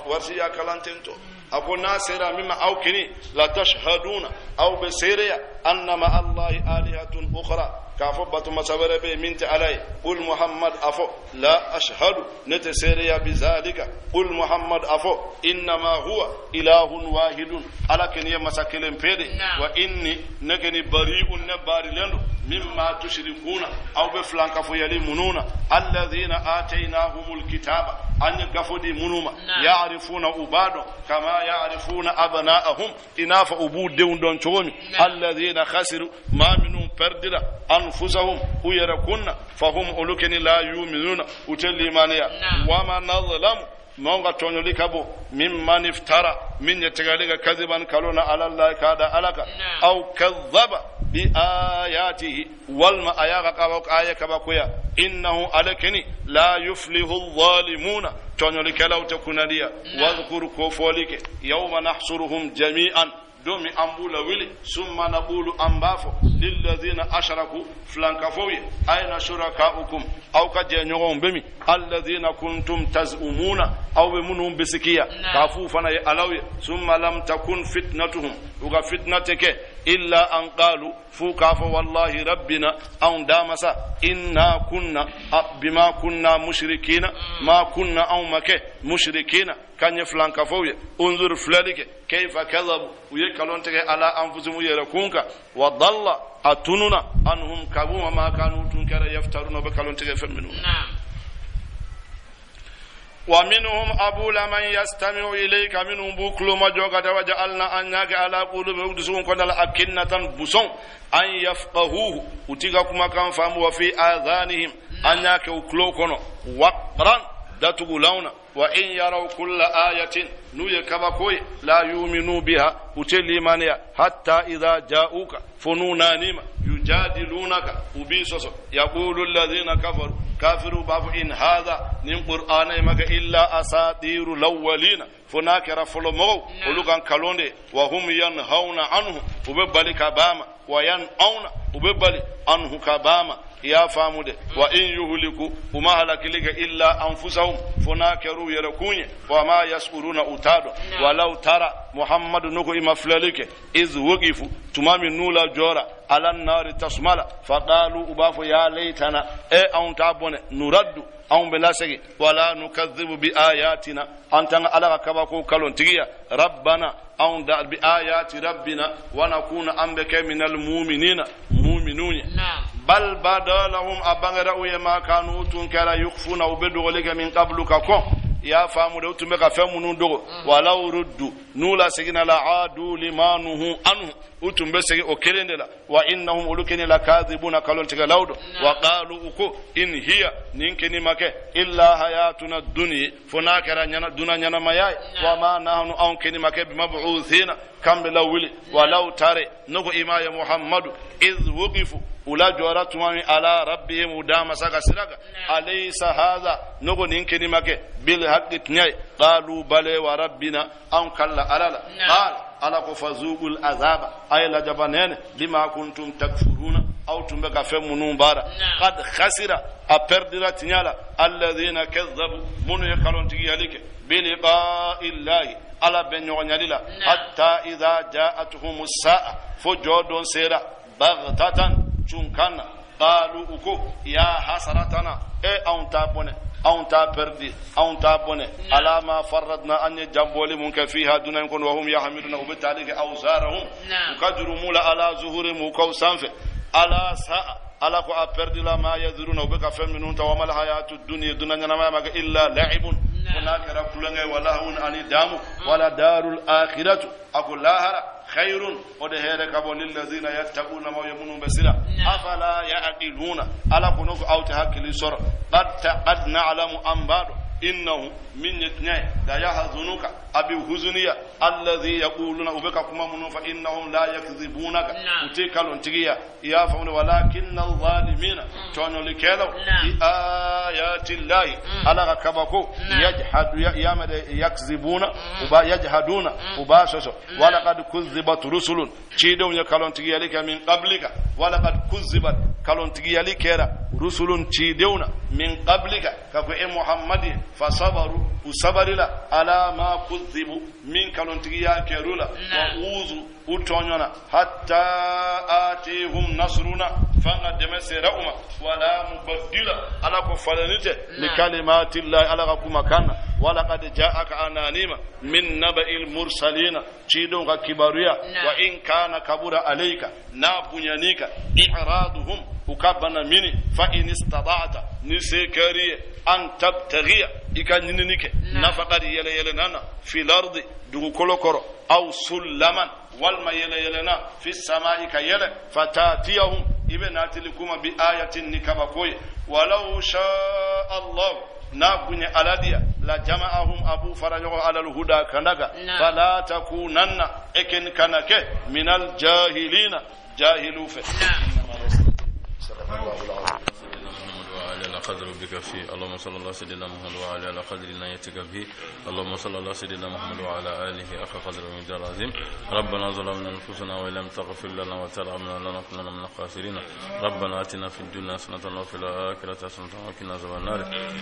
ورسيا كلانتنتو أكو ناصر مما أوكني لا تشهدون أو بسيريا أن مع الله آلهة أخرى كافبة مسابرة بمنت علي قل محمد أفو لا أشهد نتسيريا بذلك قل محمد أفو إنما هو إله واحد على كنية مساكل فيدي وإني نكني بريء نباري لنو مما تشركون أو بفلان كفو يلي منون الذين آتيناهم الكتاب أن يقفدي منوما يعرفون أبادو كما يعرفون أبناءهم إناف أبود دون دون شومي الذين خسروا ما منهم پردرا أنفسهم ويركون فهم أولوكن لا يؤمنون وتلي مانيا وما نظلم مونغا تونيولي كابو ممن افترى من يتغاليك كذبا كالونا على الله كادا ألك أو كذب بآياته والما آياك كابوك آياك كابوكويا إنه ألكني لا يفلح الظالمون تونيولي كلاو تكون ليا واذكر كوفوليك يوم نحصرهم جميعا دومي أمبولا ويلي ثم نقول أمبافو للذين أشركوا فلانكفوي أين شركاؤكم أو كجنيوهم بمي الذين كنتم تزعمون أو بمنهم بسكية كافوفنا يألوي ثم لم تكن فتنتهم وفتنتك إلا أن قالوا فوكاف والله ربنا أن دامسا إنا كنا بما كنا مشركين ما كنا أو مكه مشركين كان يفلان كفوية انظر فلالك كيف كذبوا ويكالون تكي على أنفسهم يركونك وضل أتننا أنهم كبوا ما كانوا تنكر يفترون بكالون تكي فمنون ومنهم أبو لمن يستمع إليك منهم بوكلو مجوغة وجعلنا أنك على قلوب يقدسون كنال أكنة بسون أن يفقهوه وتيغكما كان فهموا وفي آذانهم أنك وكلو كنو وقرا داتغلون وإن يروا كل آية نيكبكوي لا يؤمنوا بها وتلي مانيا حتى إذا جاءوك فنونا نيما يجادلونك وبيسوس يقول الذين كفروا كافر باب إن هذا نم قرآن مك إلا أساطير الأولين فناكر فلمو ولغان كالوندي وهم ينهون عنه وببالي كباما وينأون وببالي عنه كباما يا فامود وإن يهلكوا وما هلك لك إلا أنفسهم فناكروا يركوني وما يسؤرون أتادو ولو ترى محمد نكو إما فلالك إذ وقفوا تمامي نولا جورا على النار تسمال فقالوا أبافو يا ليتنا أون تابون نرد أون بناسك ولا نكذب بآياتنا أنت على كباكو كالون تغيا ربنا أون بآيات ربنا ونكون أنبك من المؤمنين مؤمنون بل بدا لهم أبغروا ما كانوا تنكر يخفون وبدغلك من قبل ككم يا فامو دو تمك فمنو دو ولو ردوا نولا سكن لا عادوا لما نهوا عنه utum besegi o kelendela wa innahum ulukeni lakadhibuna kalon tiga lawdo wa qalu uko in hiya ninkeni make illa hayatuna dunya funakara nyana duna nyana mayai wa ma nahnu ankeni make bimab'uthina kambe lawili walau tare nugo imaya muhammadu iz wuqifu ula joratuma ala rabbihim udama saka siraga alaysa hadha nugo ninkeni make bil haqqi tnyai qalu bale wa rabbina an kalla alala qala ala ko fazugul azaba ay la jabanen lima kuntum takfuruna aw tumbaka femunum bara qad khasira a perdira tinyala alladhina kazzabu munu yakalon tigi halike bi liqa'i llahi ala benyo nyalila hatta idha ja'atuhumus sa'a fujudun sira baghtatan chunkana qalu uko ya hasaratana tabone أنت بردي أنت بني على ما فرضنا أن يجبول منك فيها دون يكون وهم يحملون وبالتالي أوزارهم وقدروا مولا على ظهورهم وكوسانف على ساعة على كو أبردي لما يذرون وبك فمنون توما الحياة الدنيا دون ما إلا لعب هناك ركلنا ولا هون أن دام ولا دار الآخرة أقول لا خير ودهيرك للذين يتقون ما يمنون بسلا أفلا يعقلون على كنوف أو تهكل سر قد نعلم أنبار إنه من يتنعي لا يحزنك أبي هزنية الذي يقولون أبكى كما منون فإنهم لا يكذبونك وتكالون تغيا يا فمن ولكن الظالمين تونو لكيلو بآيات الله على كبكو يجحد يكذبون يجحدون وباشش ولقد كذبت رسل تشيدون يكالون تغيا لك من قبلك ولقد كذبت كالون تغيا لك رسل تشيدون من قبلك كفو محمد فصبروا وصبروا على ما كذبوا من كالون تغيا كيرولا وأوذوا وتونينا حتى آتيهم نصرنا فنادمسرهما ولا مبدل على كفلنته لكلمات الله على كما كان ولقد جاءك أنانيما من نبأ المرسلين تشيدون كباريا وإن كان كبر عليك نابنيانيك إعراضهم وكبنا مني فإن استطعت نسكري أن تبتغي إكانينيك نفقد يليلنا في الأرض دو كولوكورو أو سلما والما يليلنا في السماء كيل فتاتيهم إبنات لكم بآية نكبكوي ولو شاء الله نابني ألاديا لجمعهم أبو فرجو على الهدى كنغا فلا تكونن إكن كنك من الجاهلين جاهلوا فيه على قدر بك فيه اللهم صل الله سيدنا محمد وعلى قدر نيتك فيه اللهم صل الله سيدنا محمد وعلى آله أخ قدر من العظيم ربنا ظلمنا أنفسنا وإن لم تغفر لنا وترحمنا لنكونن من الخاسرين ربنا آتنا في الدنيا حسنة وفي الآخرة حسنة وقنا عذاب النار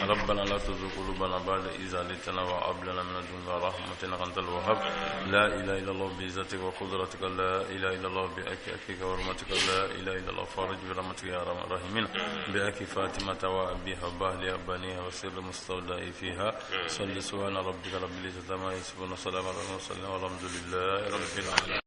ربنا لا تزغ قلوبنا بعد إذ هديتنا وهب لنا من لدنك رحمة إنك أنت الوهاب لا إله إلا الله بعزتك وقدرتك لا إله إلا الله بأكيك وحرمتك لا إله إلا الله فارج برحمتك يا أرحم الراحمين بأكي فاطمة وأبيها وبهلها وبنيها وسر المستودع فيها صل سبحان ربك رب العزة عما يصفون وسلام على المرسلين والحمد لله رب العالمين.